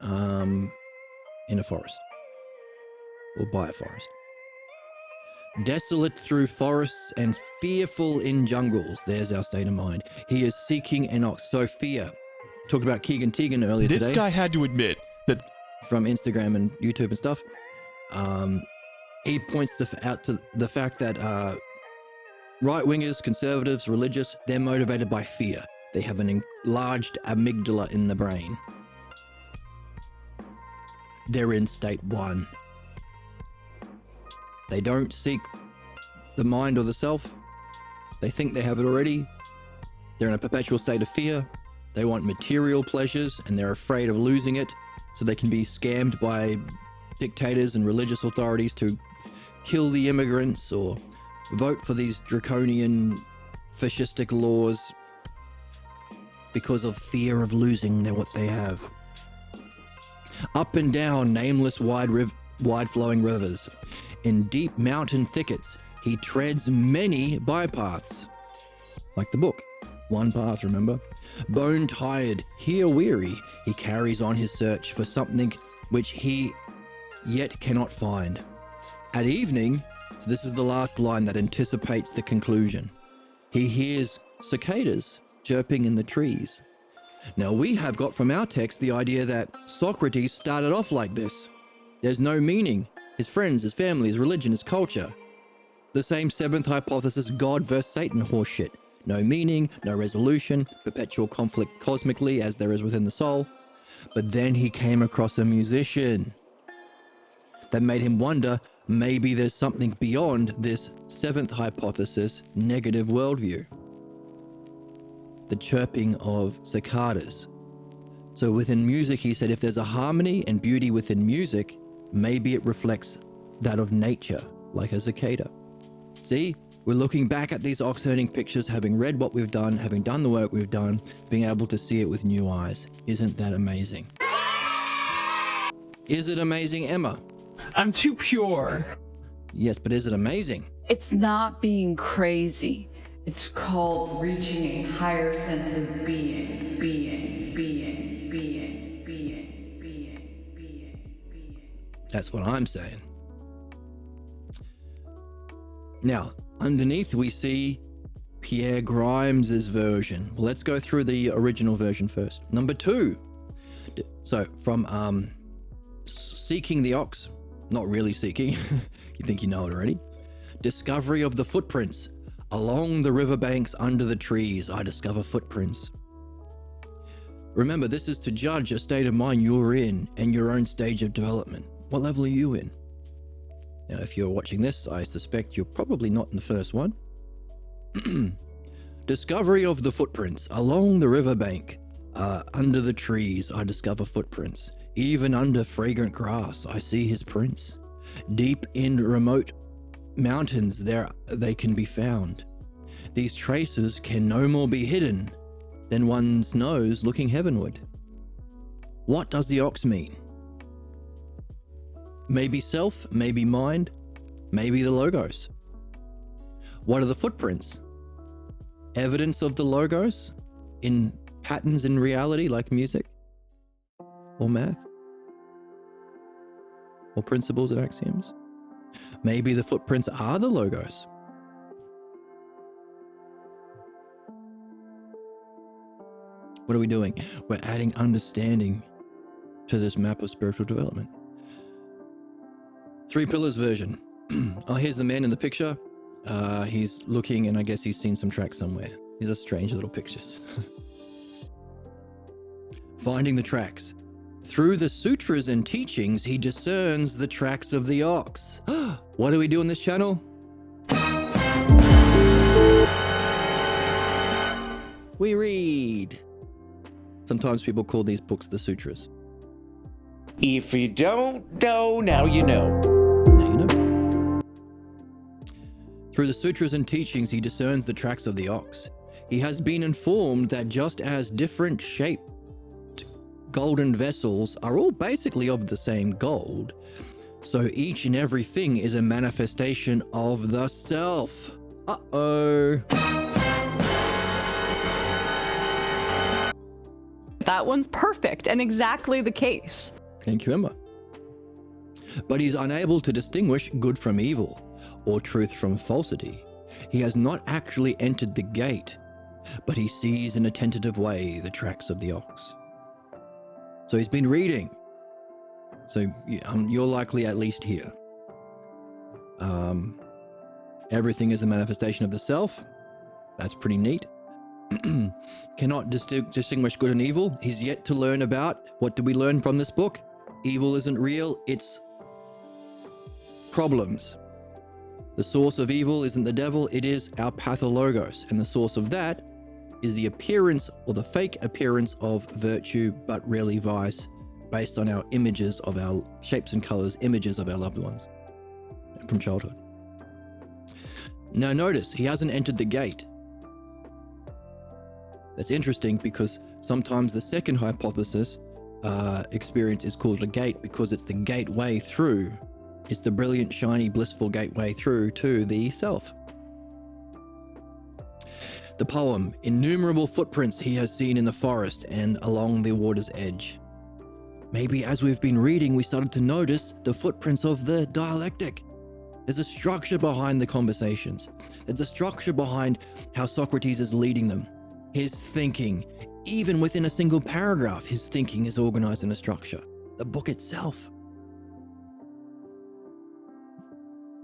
in a forest or by a forest. Desolate through forests and fearful in jungles. There's our state of mind. He is seeking an ox. So fear. Talked about Keegan Teagan earlier today. This guy had to admit that from Instagram and YouTube and stuff. He points out to the fact that right-wingers, conservatives, religious, they're motivated by fear. They have an enlarged amygdala in the brain. They're in state one. They don't seek the mind or the self. They think they have it already. They're in a perpetual state of fear. They want material pleasures and they're afraid of losing it, so they can be scammed by dictators and religious authorities to kill the immigrants or vote for these draconian fascistic laws because of fear of losing what they have. Up and down nameless wide flowing rivers. In deep mountain thickets, he treads many bypaths. Like the book. One path, remember? Bone tired, here weary, he carries on his search for something which he yet cannot find. At evening, so this is the last line that anticipates the conclusion, he hears cicadas chirping in the trees. Now we have got from our text the idea that Socrates started off like this. There's no meaning. His friends, his family, his religion, his culture. The same seventh hypothesis, God versus Satan horseshit. No meaning, no resolution, perpetual conflict cosmically as there is within the soul. But then he came across a musician that made him wonder, maybe there's something beyond this seventh hypothesis, negative worldview. The chirping of cicadas. So within music, he said, if there's a harmony and beauty within music, maybe it reflects that of nature, like a cicada. See? We're looking back at these ox-herding pictures, having read what we've done, having done the work we've done, being able to see it with new eyes. Isn't that amazing? Is it amazing, Emma? I'm too pure. Yes, but is it amazing? It's not being crazy. It's called reaching a higher sense of being. That's what I'm saying. Now, underneath we see Pierre Grimes's version. Well, let's go through the original version first. Number 2. So from seeking the ox, not really seeking, you think you know it already. Discovery of the footprints. Along the riverbanks under the trees, I discover footprints. Remember, this is to judge a state of mind you're in and your own stage of development. What level are you in? Now, if you're watching this, I suspect you're probably not in the first one. Discovery of the footprints. Along the riverbank, under the trees, I discover footprints. Even under fragrant grass, I see his prints. Deep in remote mountains, there they can be found. These traces can no more be hidden than one's nose looking heavenward. What does the ox mean? Maybe self, maybe mind, maybe the logos. What are the footprints? Evidence of the logos in patterns in reality like music or math or principles and axioms. Maybe the footprints are the logos. What are we doing? We're adding understanding to this map of spiritual development. 3 pillars version. Oh, here's the man in the picture. He's looking, and I guess he's seen some tracks somewhere. These are strange little pictures. finding the tracks. Through the sutras and teachings, he discerns the tracks of the ox. What do we do on this channel? We read. Sometimes people call these books the sutras. If you don't know, now you know. Now you know. Through the sutras and teachings, he discerns the tracks of the ox. He has been informed that just as different shaped golden vessels are all basically of the same gold, so each and everything is a manifestation of the self. Uh-oh. That one's perfect and exactly the case. Thank you, Emma. But he's unable to distinguish good from evil, or truth from falsity. He has not actually entered the gate, but he sees in a tentative way the tracks of the ox. So he's been reading. So you're likely at least here. Everything is a manifestation of the self. That's pretty neat. Cannot distinguish good and evil. He's yet to learn about. What do we learn from this book? Evil isn't real. It's problems. The source of evil isn't the devil. It is our pathologos. And the source of that is the appearance or the fake appearance of virtue, but really vice, based on our images of our shapes and colors, images of our loved ones from childhood. Now notice, he hasn't entered the gate. That's interesting because sometimes the second hypothesis experience is called a gate because it's the gateway through. It's the brilliant, shiny, blissful gateway through to the self. The poem, innumerable footprints he has seen in the forest and along the water's edge. Maybe as we've been reading, we started to notice the footprints of the dialectic. There's a structure behind the conversations. There's a structure behind how Socrates is leading them. His thinking, even within a single paragraph, his thinking is organized in a structure. The book itself.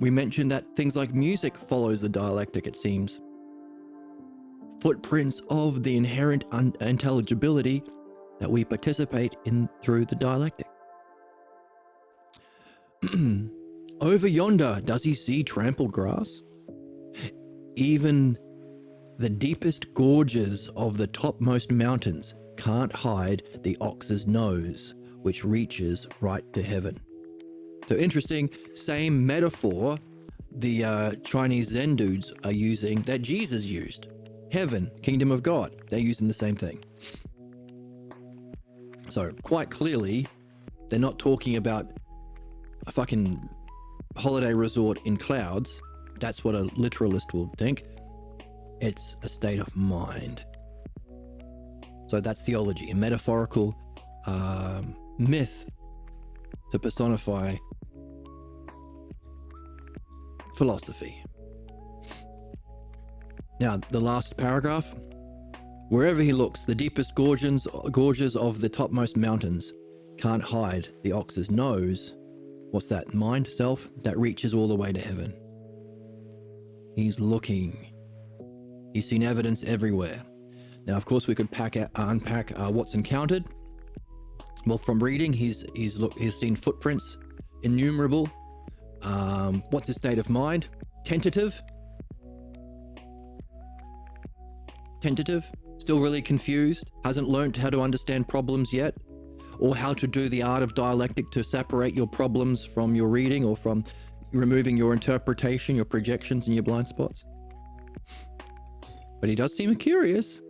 We mentioned that things like music follows the dialectic, it seems. Footprints of the inherent unintelligibility that we participate in through the dialectic. Over yonder, does he see trampled grass? Even the deepest gorges of the topmost mountains can't hide the ox's nose, which reaches right to heaven. So interesting, same metaphor the Chinese Zen dudes are using that Jesus used. Heaven, kingdom of God, they're using the same thing. So quite clearly, they're not talking about a fucking holiday resort in clouds. That's what a literalist will think. It's a state of mind. So that's theology, a metaphorical myth to personify philosophy. Now, the last paragraph. Wherever he looks, the deepest gorges of the topmost mountains can't hide the ox's nose. What's that? Mind, self, that reaches all the way to heaven. He's looking. He's seen evidence everywhere. Now, of course, we could unpack what's encountered. Well, from reading, he's seen footprints, innumerable. What's his state of mind? Tentative. Still really confused. Hasn't learned how to understand problems yet, or how to do the art of dialectic to separate your problems from your reading or from removing your interpretation, your projections, and your blind spots. But he does seem curious,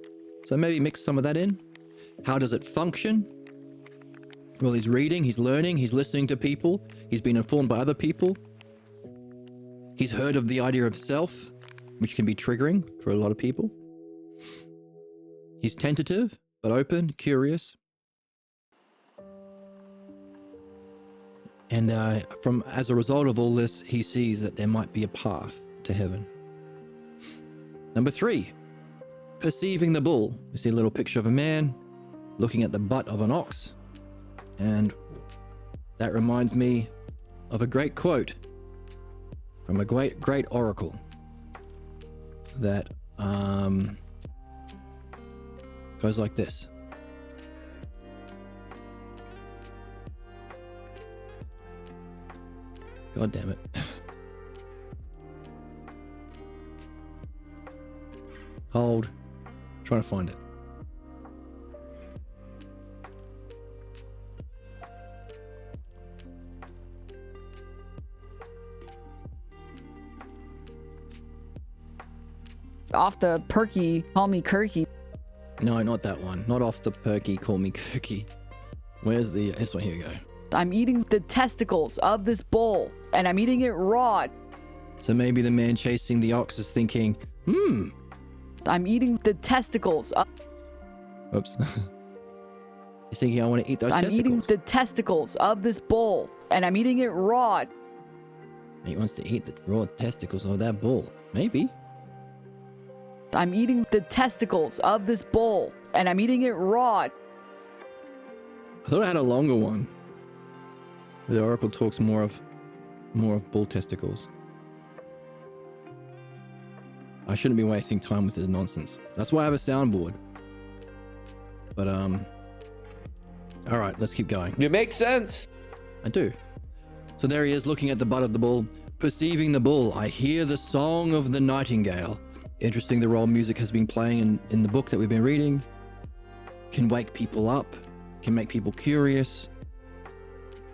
so maybe mix some of that in. How does it function? Well, he's reading, he's learning, he's listening to people, he's been informed by other people. He's heard of the idea of self, which can be triggering for a lot of people. He's tentative, but open, curious. And as a result of all this, he sees that there might be a path to heaven. Number 3, perceiving the bull. We see a little picture of a man looking at the butt of an ox. And that reminds me of a great quote from a great oracle that goes like this. God damn it. Hold. Trying to find it. Off the perky, call me Kirky. No, not that one. Not off the perky, call me cookie. Where's this one? Here we go. I'm eating the testicles of this bull, and I'm eating it raw. So maybe the man chasing the ox is thinking, I'm eating the testicles. Oops. He's thinking, I want to eat those I'm testicles. eating the testicles of this bull, and I'm eating it raw. He wants to eat the raw testicles of that bull. Maybe. I'm eating the testicles of this bull, and I'm eating it raw. I thought I had a longer one. The oracle talks more of bull testicles. I shouldn't be wasting time with this nonsense. That's why I have a soundboard. But all right, let's keep going. It makes sense. I do. So there he is, looking at the butt of the bull. Perceiving the bull, I hear the song of the nightingale. Interesting, the role music has been playing in the book that we've been reading. Can wake people up, can make people curious,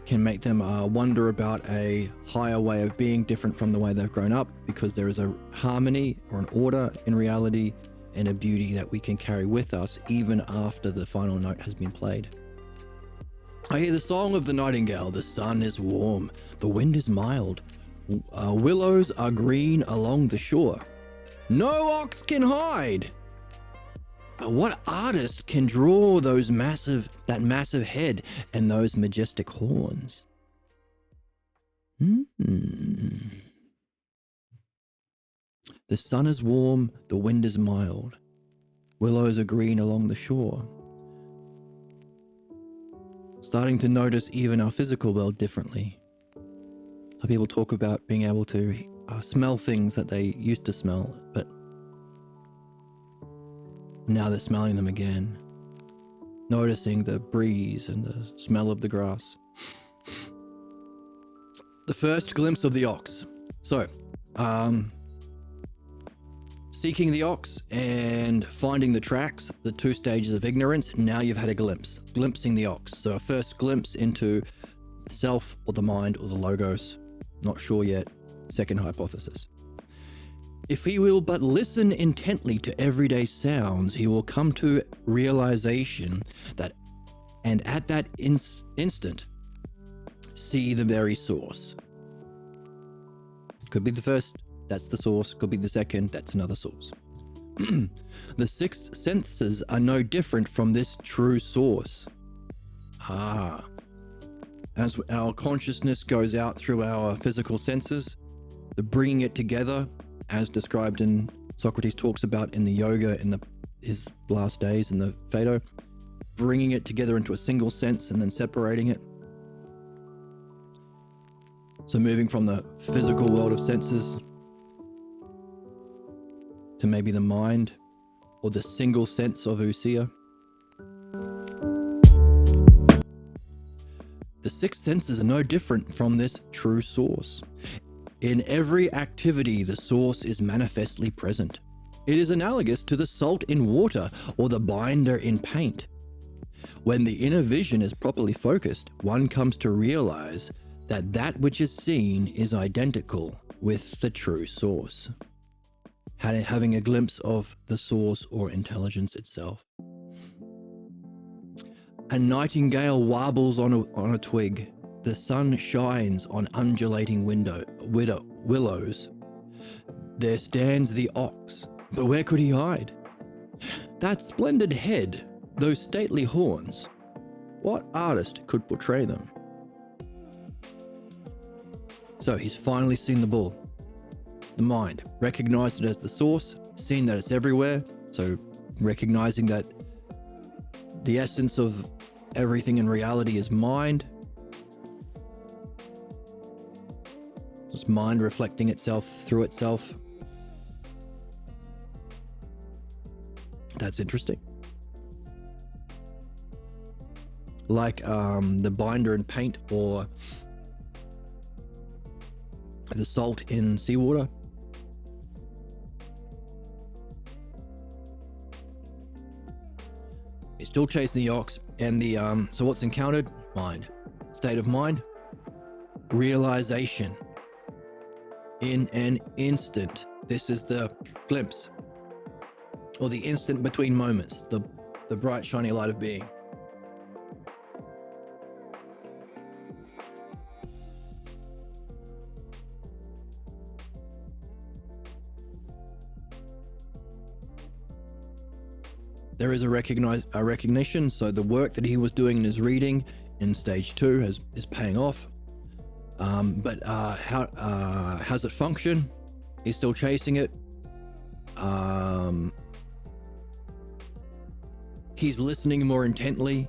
can make them wonder about a higher way of being different from the way they've grown up, because there is a harmony or an order in reality and a beauty that we can carry with us even after the final note has been played. I hear the song of the nightingale. The sun is warm, the wind is mild, willows are green along the shore. No ox can hide. But what artist can draw that massive head and those majestic horns? The sun is warm, the wind is mild. Willows are green along the shore. Starting to notice even our physical world differently. So people talk about being able to smell things that they used to smell, but now they're smelling them again. Noticing the breeze and the smell of the grass. The first glimpse of the ox. So, seeking the ox and finding the tracks, the two stages of ignorance. Now you've had a glimpse. Glimpsing the ox. So a first glimpse into self or the mind or the logos. Not sure yet. Second hypothesis. If he will but listen intently to everyday sounds, he will come to realization that, and at that instant, see the very source. Could be the first, that's the source. Could be the second, that's another source. The six senses are no different from this true source. As our consciousness goes out through our physical senses, the bringing it together, as described in Socrates talks about in the yoga in his last days in the Phaedo, bringing it together into a single sense and then separating it. So moving from the physical world of senses to maybe the mind or the single sense of ousia. The six senses are no different from this true source. In every activity, the source is manifestly present. It is analogous to the salt in water or the binder in paint. When the inner vision is properly focused, one comes to realize that that which is seen is identical with the true source. Having a glimpse of the source or intelligence itself. A nightingale warbles on a twig. The sun shines on undulating willows. There stands the ox, but where could he hide? That splendid head, those stately horns, what artist could portray them? So he's finally seen the bull. The mind, recognized it as the source, seen that it's everywhere, so recognizing that the essence of everything in reality is mind. It's mind reflecting itself through itself. That's interesting. Like the binder and paint, or the salt in seawater. He's still chasing the ox, and the so what's encountered? Mind. State of mind. Realization. In an instant. This is the glimpse, or the instant between moments, the bright shiny light of being. There is a recognition, so the work that he was doing in his reading in stage 2 is paying off. But how's it function? He's still chasing it. He's listening more intently.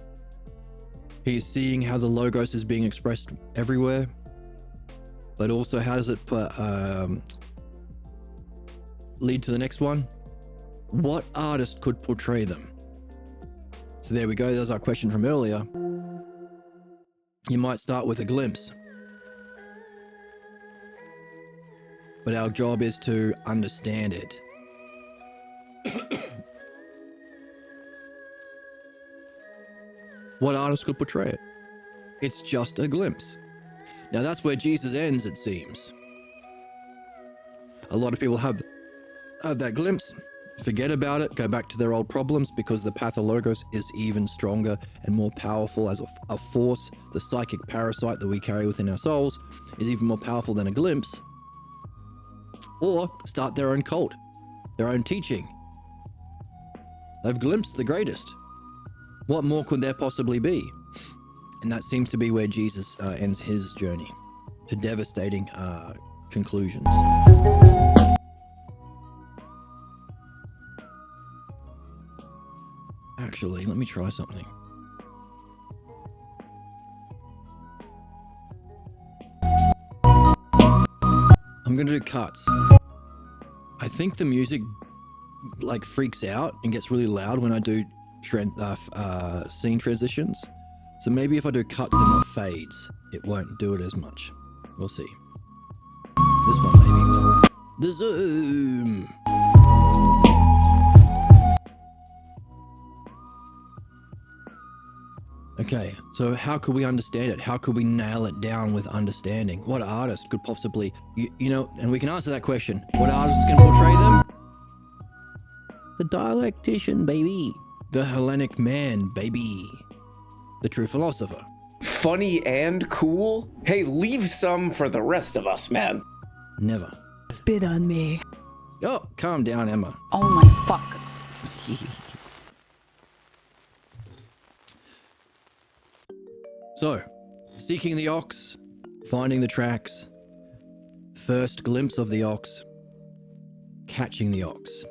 He's seeing how the logos is being expressed everywhere. But also, how does it lead to the next one? What artist could portray them? So there we go. There's our question from earlier. You might start with a glimpse. But our job is to understand it. What artist could portray it? It's just a glimpse. Now that's where Jesus ends, it seems. A lot of people have that glimpse, forget about it, go back to their old problems, because the pathologos is even stronger and more powerful as a force. The psychic parasite that we carry within our souls is even more powerful than a glimpse. Or start their own cult, their own teaching. They've glimpsed the greatest. What more could there possibly be? And that seems to be where Jesus ends his journey to devastating conclusions. Actually, let me try something. I'm gonna do cuts. I think the music like freaks out and gets really loud when I do scene transitions. So maybe if I do cuts and not fades, it won't do it as much. We'll see. This one maybe will. The zoom. Okay, so how could we understand it? How could we nail it down with understanding? What artist could possibly, you know, and we can answer that question. What artist can portray them? The dialectician, baby. The Hellenic man, baby. The true philosopher. Funny and cool? Hey, leave some for the rest of us, man. Never. Spit on me. Oh, calm down, Emma. Oh my fuck. So, seeking the ox, finding the tracks, first glimpse of the ox, catching the ox,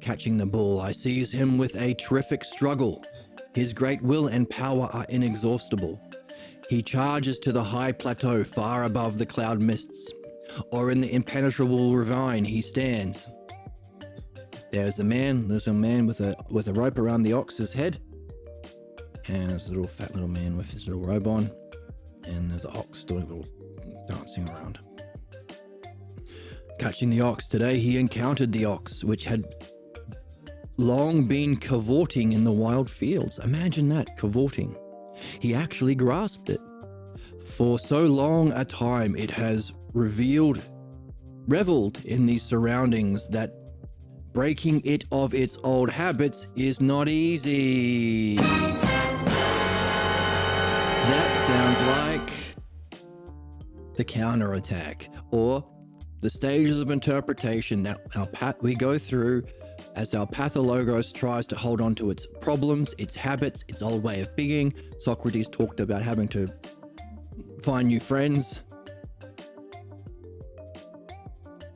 catching the bull. I seize him with a terrific struggle. His great will and power are inexhaustible. He charges to the high plateau far above the cloud mists, or in the impenetrable ravine he stands. There's a man with a rope around the ox's head. And there's a little fat little man with his little robe on. And there's an ox doing a little dancing around. Catching the ox. Today he encountered the ox, which had long been cavorting in the wild fields. Imagine that, cavorting. He actually grasped it. For so long a time it has reveled in these surroundings that breaking it of its old habits is not easy. That sounds like the counterattack, or the stages of interpretation that we go through as our pathologos tries to hold on to its problems, its habits, its old way of being. Socrates talked about having to find new friends.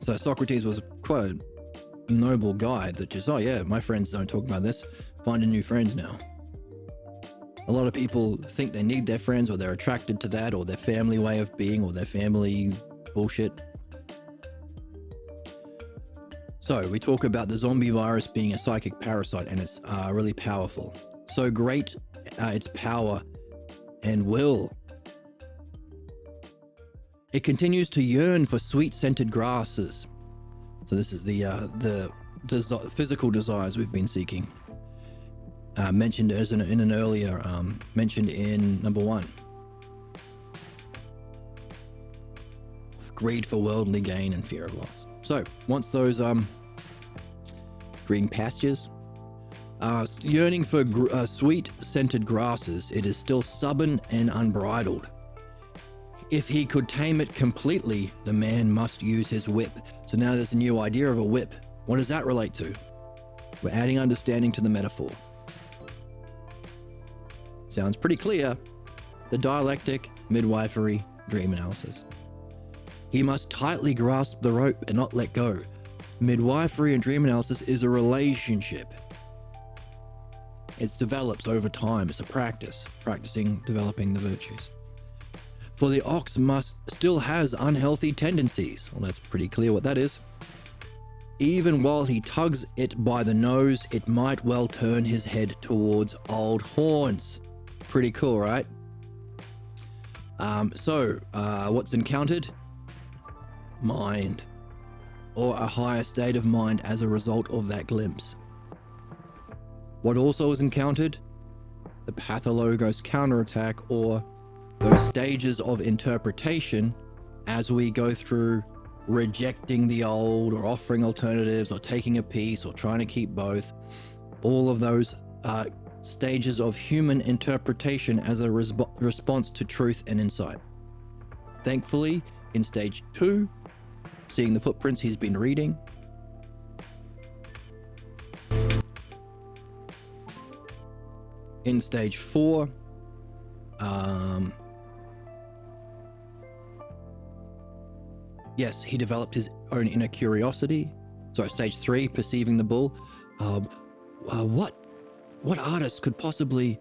So Socrates was quite a noble guy that just, oh yeah, my friends don't talk about this, finding new friends now. A lot of people think they need their friends, or they're attracted to that, or their family way of being, or their family bullshit. So we talk about the zombie virus being a psychic parasite, and it's really powerful. So great its power and will It continues to yearn for sweet-scented grasses. So this is the physical desires we've been seeking. Mentioned as in an earlier, mentioned in number 1. Greed for worldly gain and fear of loss. So once those green pastures, yearning for sweet-scented grasses, it is still stubborn and unbridled. If he could tame it completely, the man must use his whip. So now there's a new idea of a whip. What does that relate to? We're adding understanding to the metaphor. Sounds pretty clear. The dialectic, midwifery, dream analysis. He must tightly grasp the rope and not let go. Midwifery and dream analysis is a relationship. It develops over time. It's a practice, developing the virtues. For the ox still has unhealthy tendencies. Well, that's pretty clear what that is. Even while he tugs it by the nose, it might well turn his head towards old haunts. Pretty cool, right? What's encountered? Mind. Or a higher state of mind as a result of that glimpse. What also is encountered? The pathologos counterattack, or those stages of interpretation as we go through rejecting the old or offering alternatives or taking a piece or trying to keep both. All of those stages of human interpretation as a response to truth and insight. Thankfully, in stage 2, seeing the footprints he's been reading, in stage 4, yes, he developed his own inner curiosity. So stage 3, perceiving the bull. What artist could possibly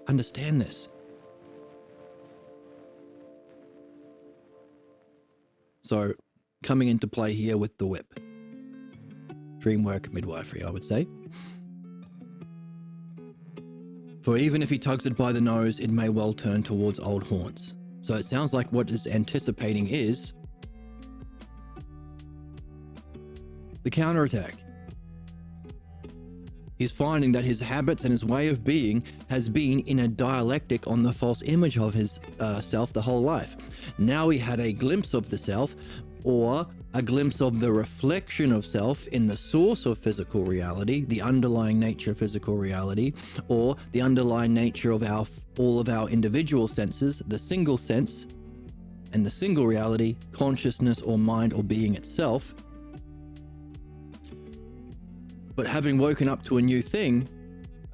understand this? So coming into play here with the whip. Dream work, midwifery, I would say. For even if he tugs it by the nose, it may well turn towards old haunts. So it sounds like what it's anticipating is the counterattack. He's finding that his habits and his way of being has been in a dialectic on the false image of his self the whole life. Now he had a glimpse of the self, or a glimpse of the reflection of self in the source of physical reality, the underlying nature of physical reality, or the underlying nature of all of our individual senses, the single sense, and the single reality, consciousness or mind or being itself. But having woken up to a new thing,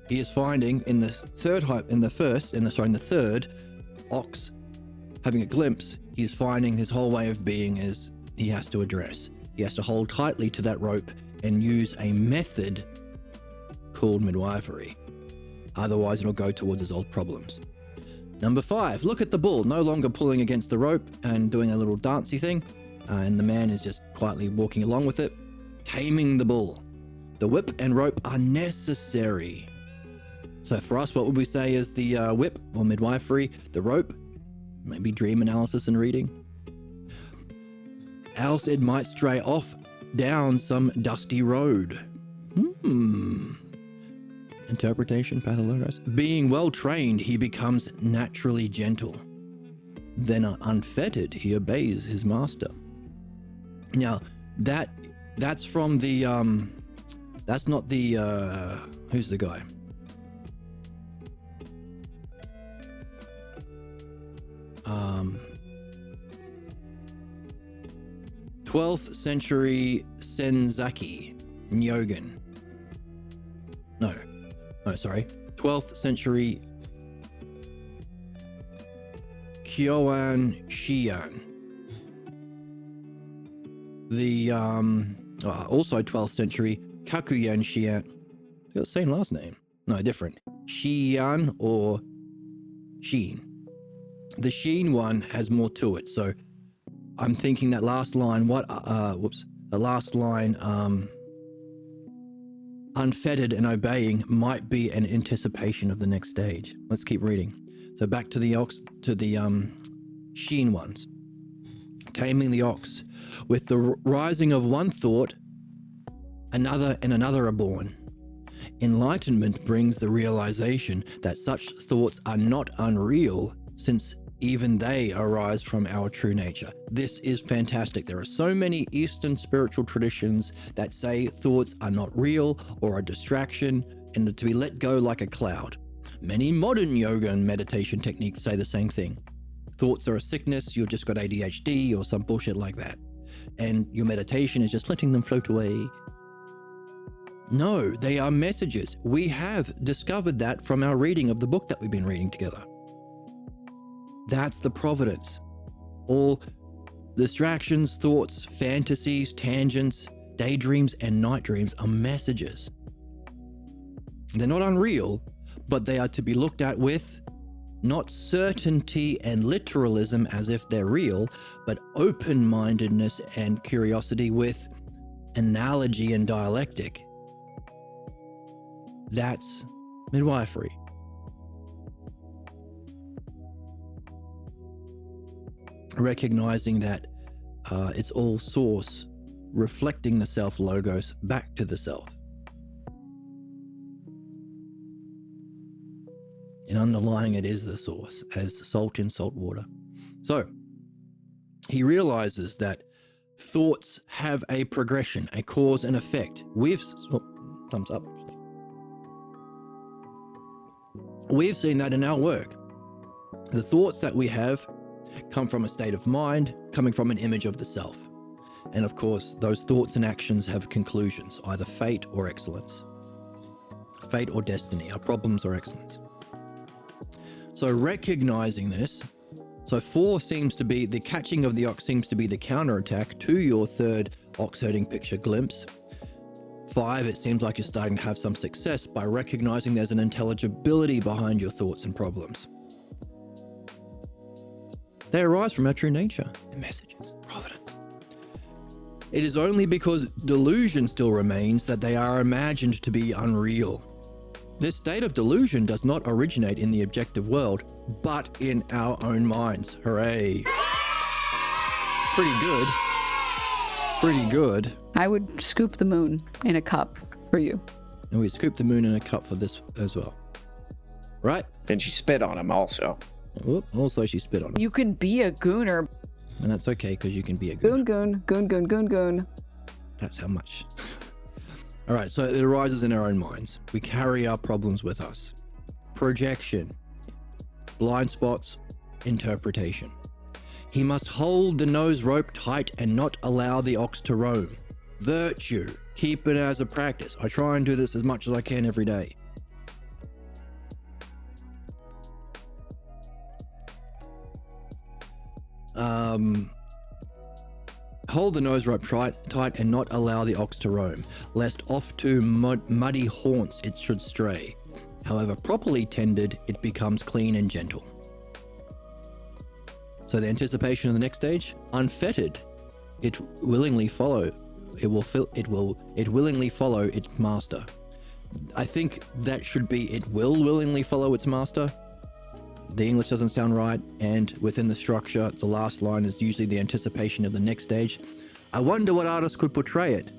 he is finding in the third ox, having a glimpse, he's finding his whole way of being is he has to address. He has to hold tightly to that rope and use a method called midwifery. Otherwise, it'll go towards his old problems. Number 5, look at the bull, no longer pulling against the rope and doing a little dancey thing. And the man is just quietly walking along with it, taming the bull. The whip and rope are necessary. So for us, what would we say is the whip or midwifery? The rope, maybe dream analysis and reading. Else it might stray off down some dusty road. Interpretation, pathologos. Being well trained, he becomes naturally gentle. Then unfettered, he obeys his master. Now, that's from the that's not the who's the guy? 12th century Senzaki Nyogen. No, sorry. 12th century Kyoan Shiyan. The also 12th century Kakuyan Shiyan. They got the same last name. No, different. Shiyan or Sheen. The Sheen one has more to it, so I'm thinking that last line, unfettered and obeying might be an anticipation of the next stage. Let's keep reading. So back to the Sheen ones. taming the ox. With the rising of one thought, another and another are born. Enlightenment brings the realization that such thoughts are not unreal, since even they arise from our true nature. This is fantastic. There are so many Eastern spiritual traditions that say thoughts are not real or a distraction and are to be let go like a cloud. Many modern yoga and meditation techniques say the same thing. Thoughts are a sickness, you've just got ADHD or some bullshit like that. And your meditation is just letting them float away. No, they are messages. We have discovered that from our reading of the book that we've been reading together. That's the providence. All distractions, thoughts, fantasies, tangents, daydreams, and night dreams are messages. They're not unreal, but they are to be looked at with not certainty and literalism as if they're real, but open-mindedness and curiosity with analogy and dialectic. That's midwifery. Recognizing that it's all source, reflecting the self logos back to the self. And underlying it is the source, as salt in salt water. So he realizes that thoughts have a progression, a cause and effect. Thumbs up. We've seen that in our work. The thoughts that we have come from a state of mind, coming from an image of the self. And of course, those thoughts and actions have conclusions, either fate or excellence. Fate or destiny, our problems or excellence. So recognizing this, so 4 seems to be, the catching of the ox seems to be the counterattack to your third ox herding picture glimpse. 5, it seems like you're starting to have some success by recognizing there's an intelligibility behind your thoughts and problems. They arise from our true nature, the messages, providence. It is only because delusion still remains that they are imagined to be unreal. This state of delusion does not originate in the objective world, but in our own minds. Hooray. Pretty good. Pretty good. I would scoop the moon in a cup for you. And we scoop the moon in a cup for this as well. Right? And she spit on him also. Whoop, also she spit on him. You can be a gooner. And that's okay, because you can be a good. Goon. That's how much. All right, so it arises in our own minds. We carry our problems with us. Projection, blind spots, interpretation. He must hold the nose rope tight and not allow the ox to roam. Virtue, keep it as a practice. I try and do this as much as I can every day. Hold the nose rope tight and not allow the ox to roam, lest off to muddy haunts it should stray. However properly tended, it becomes clean and gentle. So the anticipation of the next stage, unfettered, it willingly follow. It willingly follow its master. I think that should be it will willingly follow its master. The English doesn't sound right, and within the structure, the last line is usually the anticipation of the next stage. I wonder what artist could portray it.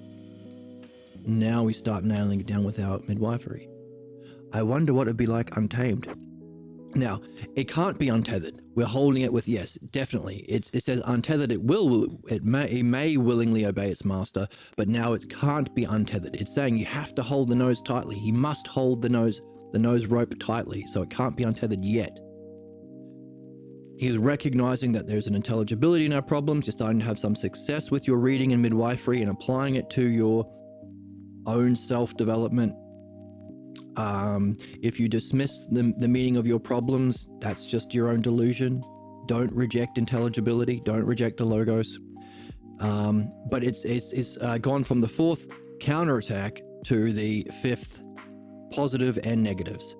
Now we start nailing it down with our midwifery. I wonder what it'd be like untamed. Now, it can't be untethered. We're holding it with yes, definitely. It says untethered. It may willingly obey its master, but now it can't be untethered. It's saying you have to hold the nose tightly. He must hold the nose rope tightly, so it can't be untethered yet. He's recognizing that there's an intelligibility in our problems. You're starting to have some success with your reading and midwifery and applying it to your own self-development. If you dismiss the meaning of your problems, that's just your own delusion. Don't reject intelligibility. Don't reject the logos. But it's gone from the 4th counterattack to the 5th positive and negatives.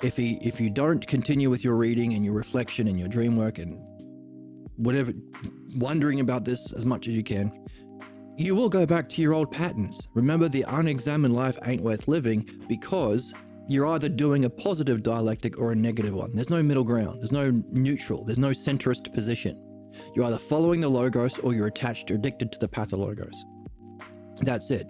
If you don't continue with your reading and your reflection and your dream work and whatever, wondering about this as much as you can, you will go back to your old patterns. Remember, the unexamined life ain't worth living because you're either doing a positive dialectic or a negative one. There's no middle ground. There's no neutral. There's no centrist position. You're either following the logos or you're attached or addicted to the pathologos. That's it.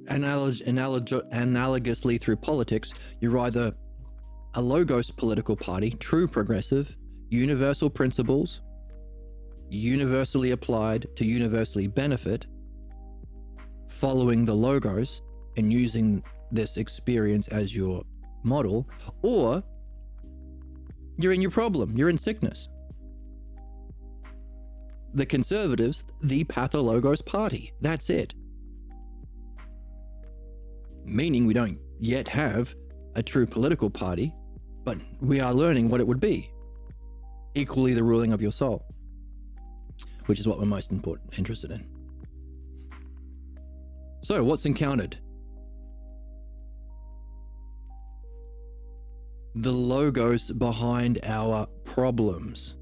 Analogously through politics, you're either a logos political party, true progressive, universal principles, universally applied to universally benefit, following the logos and using this experience as your model, or you're in your problem, you're in sickness. The conservatives, the pathologos party, that's it. Meaning we don't yet have a true political party, but we are learning what it would be. Equally the ruling of your soul, which is what we're most interested in. So what's encountered? The logos behind our problems.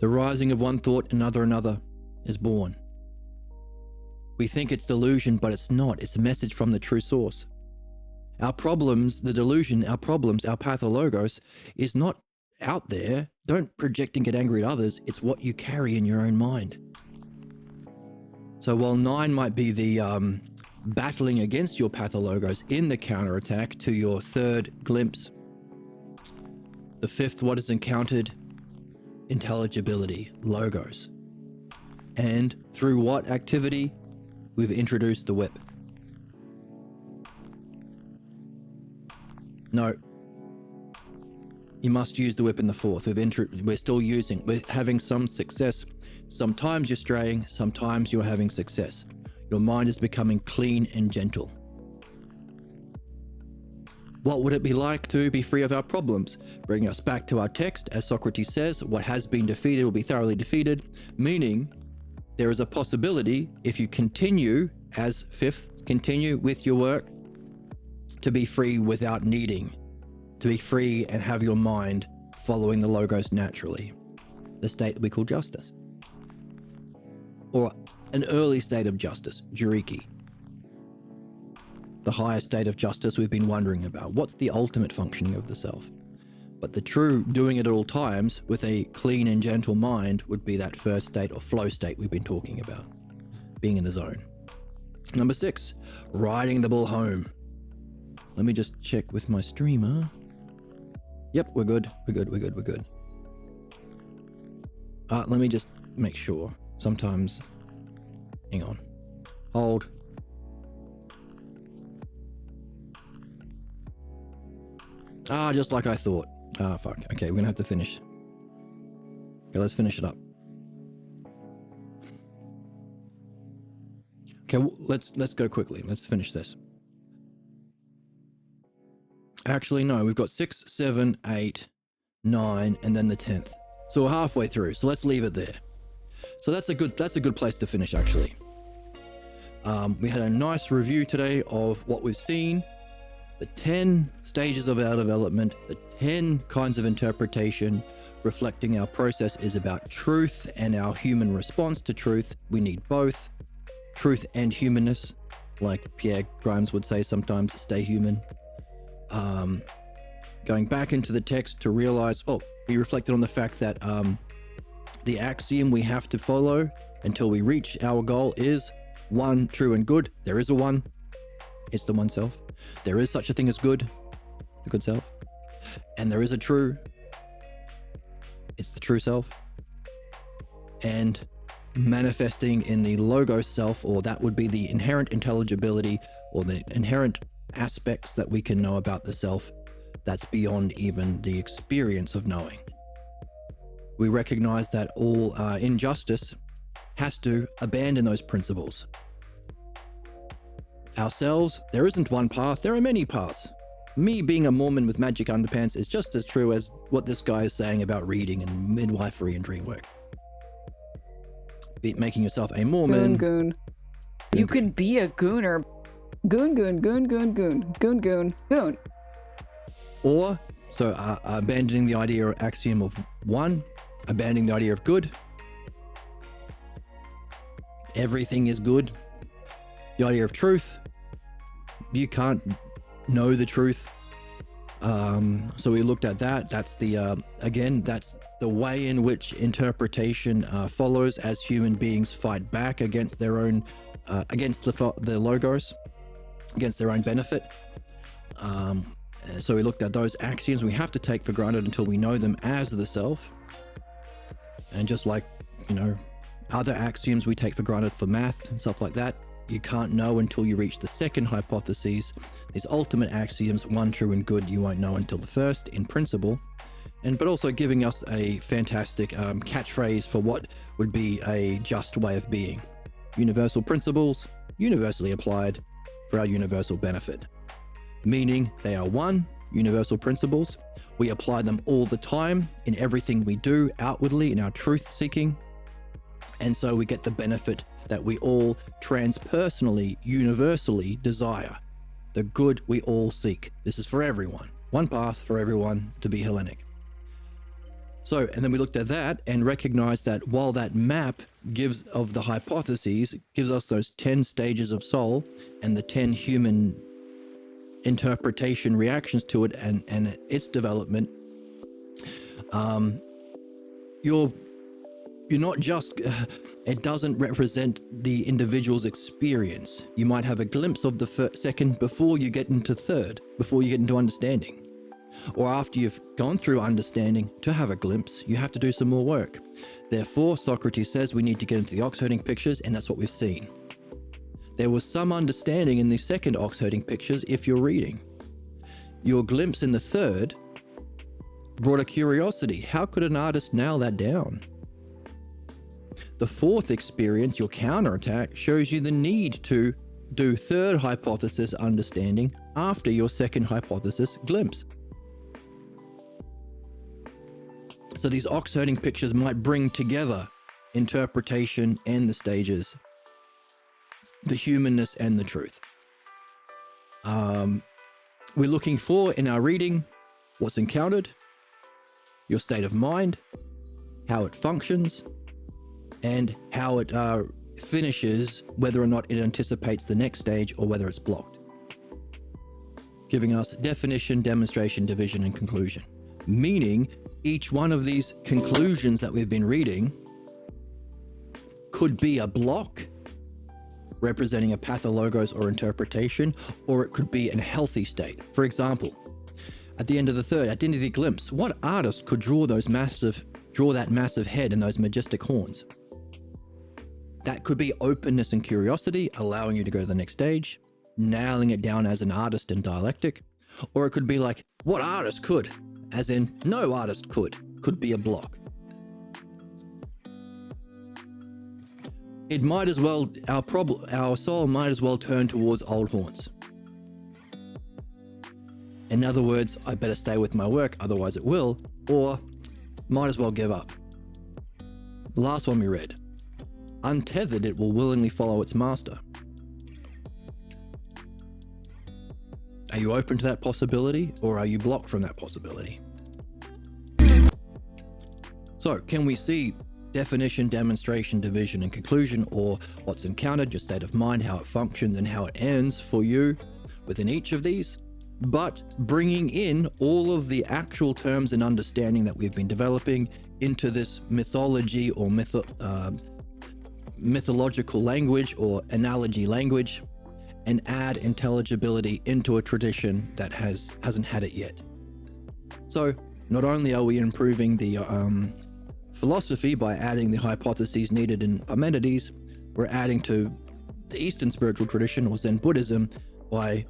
The rising of one thought, another is born. We think it's delusion, but it's not. It's a message from the true source. Our problems, the delusion, our problems, our pathologos is not out there. Don't project and get angry at others. It's what you carry in your own mind. So while 9 might be the battling against your pathologos in the counterattack to your third glimpse, the fifth, what is encountered? Intelligibility, logos. And through what activity? We've introduced the whip. No. You must use the whip in the fourth. We're still using, we're having some success. Sometimes you're straying, sometimes you're having success. Your mind is becoming clean and gentle. What would it be like to be free of our problems? Bringing us back to our text, as Socrates says, what has been defeated will be thoroughly defeated, meaning there is a possibility, if you continue as fifth, continue with your work, to be free without needing, to be free and have your mind following the logos naturally. The state that we call justice. Or an early state of justice, Juriki. The higher state of justice we've been wondering about. What's the ultimate functioning of the self? But the true doing it at all times with a clean and gentle mind would be that first state or flow state we've been talking about. Being in the zone. Number 6, riding the bull home. Let me just check with my streamer. Yep, we're good. We're good. Let me just make sure. Sometimes, hang on. Hold. Just like I thought. Fuck. Okay, we're gonna have to finish. Okay, let's finish it up. Okay, let's go quickly. Let's finish this. Actually, no, we've got 6, 7, 8, 9, and then the 10th. So we're halfway through. So let's leave it there. So that's a good place to finish, actually. We had a nice review today of what we've seen. The 10 stages of our development, the 10 kinds of interpretation, reflecting our process is about truth and our human response to truth. We need both truth and humanness, like Pierre Grimes would say sometimes, stay human. Going back into the text to realize, we reflected on the fact that the axiom we have to follow until we reach our goal is one, true and good. There is a one. It's the one self. There is such a thing as good, the good self. And there is a true. It's the true self. And manifesting in the logos self, or that would be the inherent intelligibility or the inherent aspects that we can know about the self that's beyond even the experience of knowing. We recognize that all injustice has to abandon those principles. Ourselves, there isn't one path, there are many paths. Me being a Mormon with magic underpants is just as true as what this guy is saying about reading and midwifery and dream work. Making yourself a Mormon. Goon. You can be a gooner. Goon. Or, abandoning the idea or axiom of one, abandoning the idea of good. Everything is good. The idea of truth. You can't know the truth So we looked at that. That's the again, that's the way in which interpretation follows as human beings fight back against their own, against the logos, against their own benefit. So we looked at those axioms we have to take for granted until we know them as the self. And just like, other axioms we take for granted for math and stuff like that, you can't know until you reach the second hypothesis. These ultimate axioms, one true and good, you won't know until the first in principle. But also giving us a fantastic catchphrase for what would be a just way of being. Universal principles, universally applied for our universal benefit. Meaning they are one, universal principles. We apply them all the time in everything we do outwardly in our truth seeking. And so we get the benefit that we all transpersonally, universally desire. The good we all seek. This is for everyone. One path for everyone to be Hellenic. So, and then we looked at that and recognized that while that map of the hypotheses gives us those 10 stages of soul and the 10 human interpretation reactions to it and its development, you're not just, it doesn't represent the individual's experience. You might have a glimpse of the second before you get into third, before you get into understanding. Or after you've gone through understanding to have a glimpse, you have to do some more work. Therefore, Socrates says we need to get into the ox-herding pictures, and that's what we've seen. There was some understanding in the second ox-herding pictures if you're reading. Your glimpse in the third brought a curiosity. How could an artist nail that down? The fourth experience, your counterattack, shows you the need to do third hypothesis understanding after your second hypothesis glimpse. So these ox-herding pictures might bring together interpretation and the stages, the humanness and the truth. We're looking for, in our reading, what's encountered, your state of mind, how it functions, and how it finishes, whether or not it anticipates the next stage or whether it's blocked. Giving us definition, demonstration, division, and conclusion. Meaning, each one of these conclusions that we've been reading could be a block representing a pathologos or interpretation, or it could be a healthy state. For example, at the end of the third identity glimpse, what artist could draw that massive head and those majestic horns? That could be openness and curiosity, allowing you to go to the next stage, nailing it down as an artist in dialectic. Or it could be like, what artist could? As in, no artist could be a block. It might as well, our soul might as well turn towards old haunts. In other words, I better stay with my work, otherwise it will, or might as well give up. The last one we read. Untethered, it will willingly follow its master. Are you open to that possibility, or are you blocked from that possibility? So, can we see definition, demonstration, division, and conclusion, or what's encountered, your state of mind, how it functions, and how it ends for you within each of these, but bringing in all of the actual terms and understanding that we've been developing into this mythology or mythological language or analogy language, and add intelligibility into a tradition that hasn't had it yet. So not only are we improving the philosophy by adding the hypotheses needed in Parmenides, we're adding to the Eastern spiritual tradition or Zen Buddhism by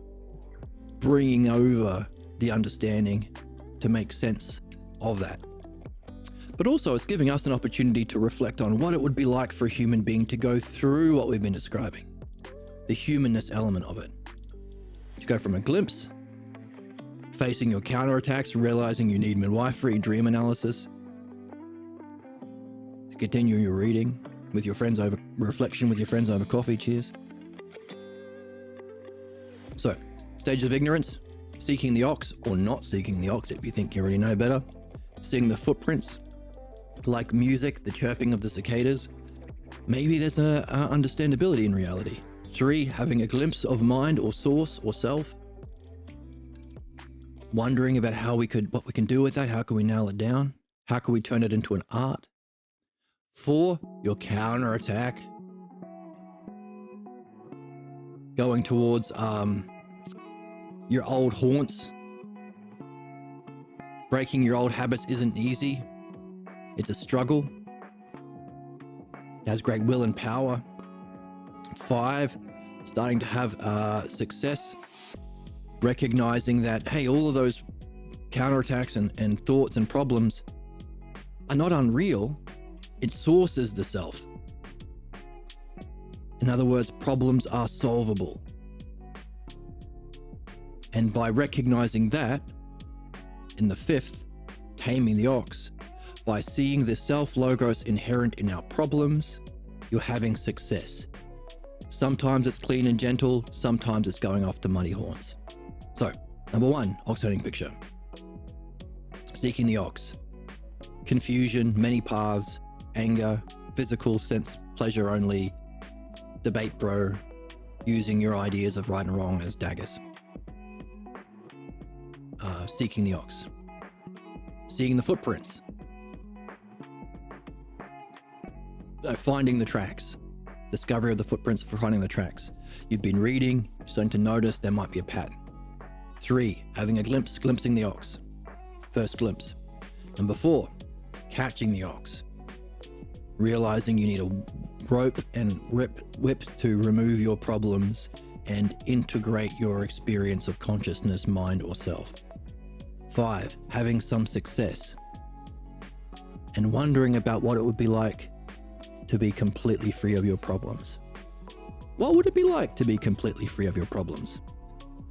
bringing over the understanding to make sense of that. But also it's giving us an opportunity to reflect on what it would be like for a human being to go through what we've been describing, the humanness element of it. To go from a glimpse, facing your counterattacks, realizing you need midwifery, dream analysis, to continue your reading with your friends over reflection with your friends over coffee, cheers. So, stages of ignorance, seeking the ox or not seeking the ox if you think you already know better, seeing the footprints, like music, the chirping of the cicadas. Maybe there's a understandability in reality. 3, having a glimpse of mind or source or self. wondering about what we can do with that. How can we nail it down? How can we turn it into an art? 4, your counterattack. Going towards your old haunts. Breaking your old habits isn't easy. It's a struggle. It has great will and power. 5, starting to have success. Recognizing that, hey, all of those counterattacks and thoughts and problems are not unreal. It sources the self. In other words, problems are solvable. And by recognizing that, in the 5th, taming the ox, by seeing the self-logos inherent in our problems, you're having success. Sometimes it's clean and gentle, sometimes it's going off the muddy haunts. So, number 1, ox herding picture. Seeking the ox. Confusion, many paths, anger, physical sense, pleasure only, debate bro, using your ideas of right and wrong as daggers. Seeking the ox. Seeing the footprints. Finding the tracks. Discovery of the footprints for finding the tracks. You've been reading, starting to notice there might be a pattern. 3, having a glimpse, glimpsing the ox. First glimpse. Number 4, catching the ox. Realizing you need a rope and whip to remove your problems and integrate your experience of consciousness, mind, or self. 5, having some success and wondering about what it would be like to be completely free of your problems. What would it be like to be completely free of your problems?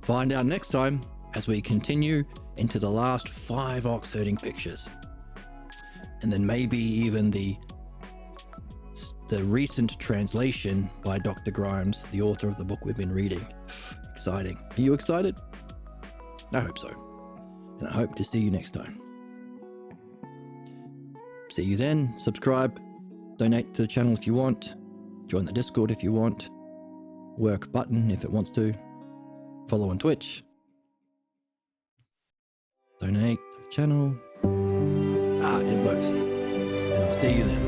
Find out next time as we continue into the last 5 ox herding pictures. And then maybe even the recent translation by Dr. Grimes, the author of the book we've been reading. Exciting. Are you excited? I hope so. And I hope to see you next time. See you then. Subscribe. Donate to the channel if you want. Join the Discord if you want. Work button if it wants to. Follow on Twitch. Donate to the channel. It works. And I'll see you then.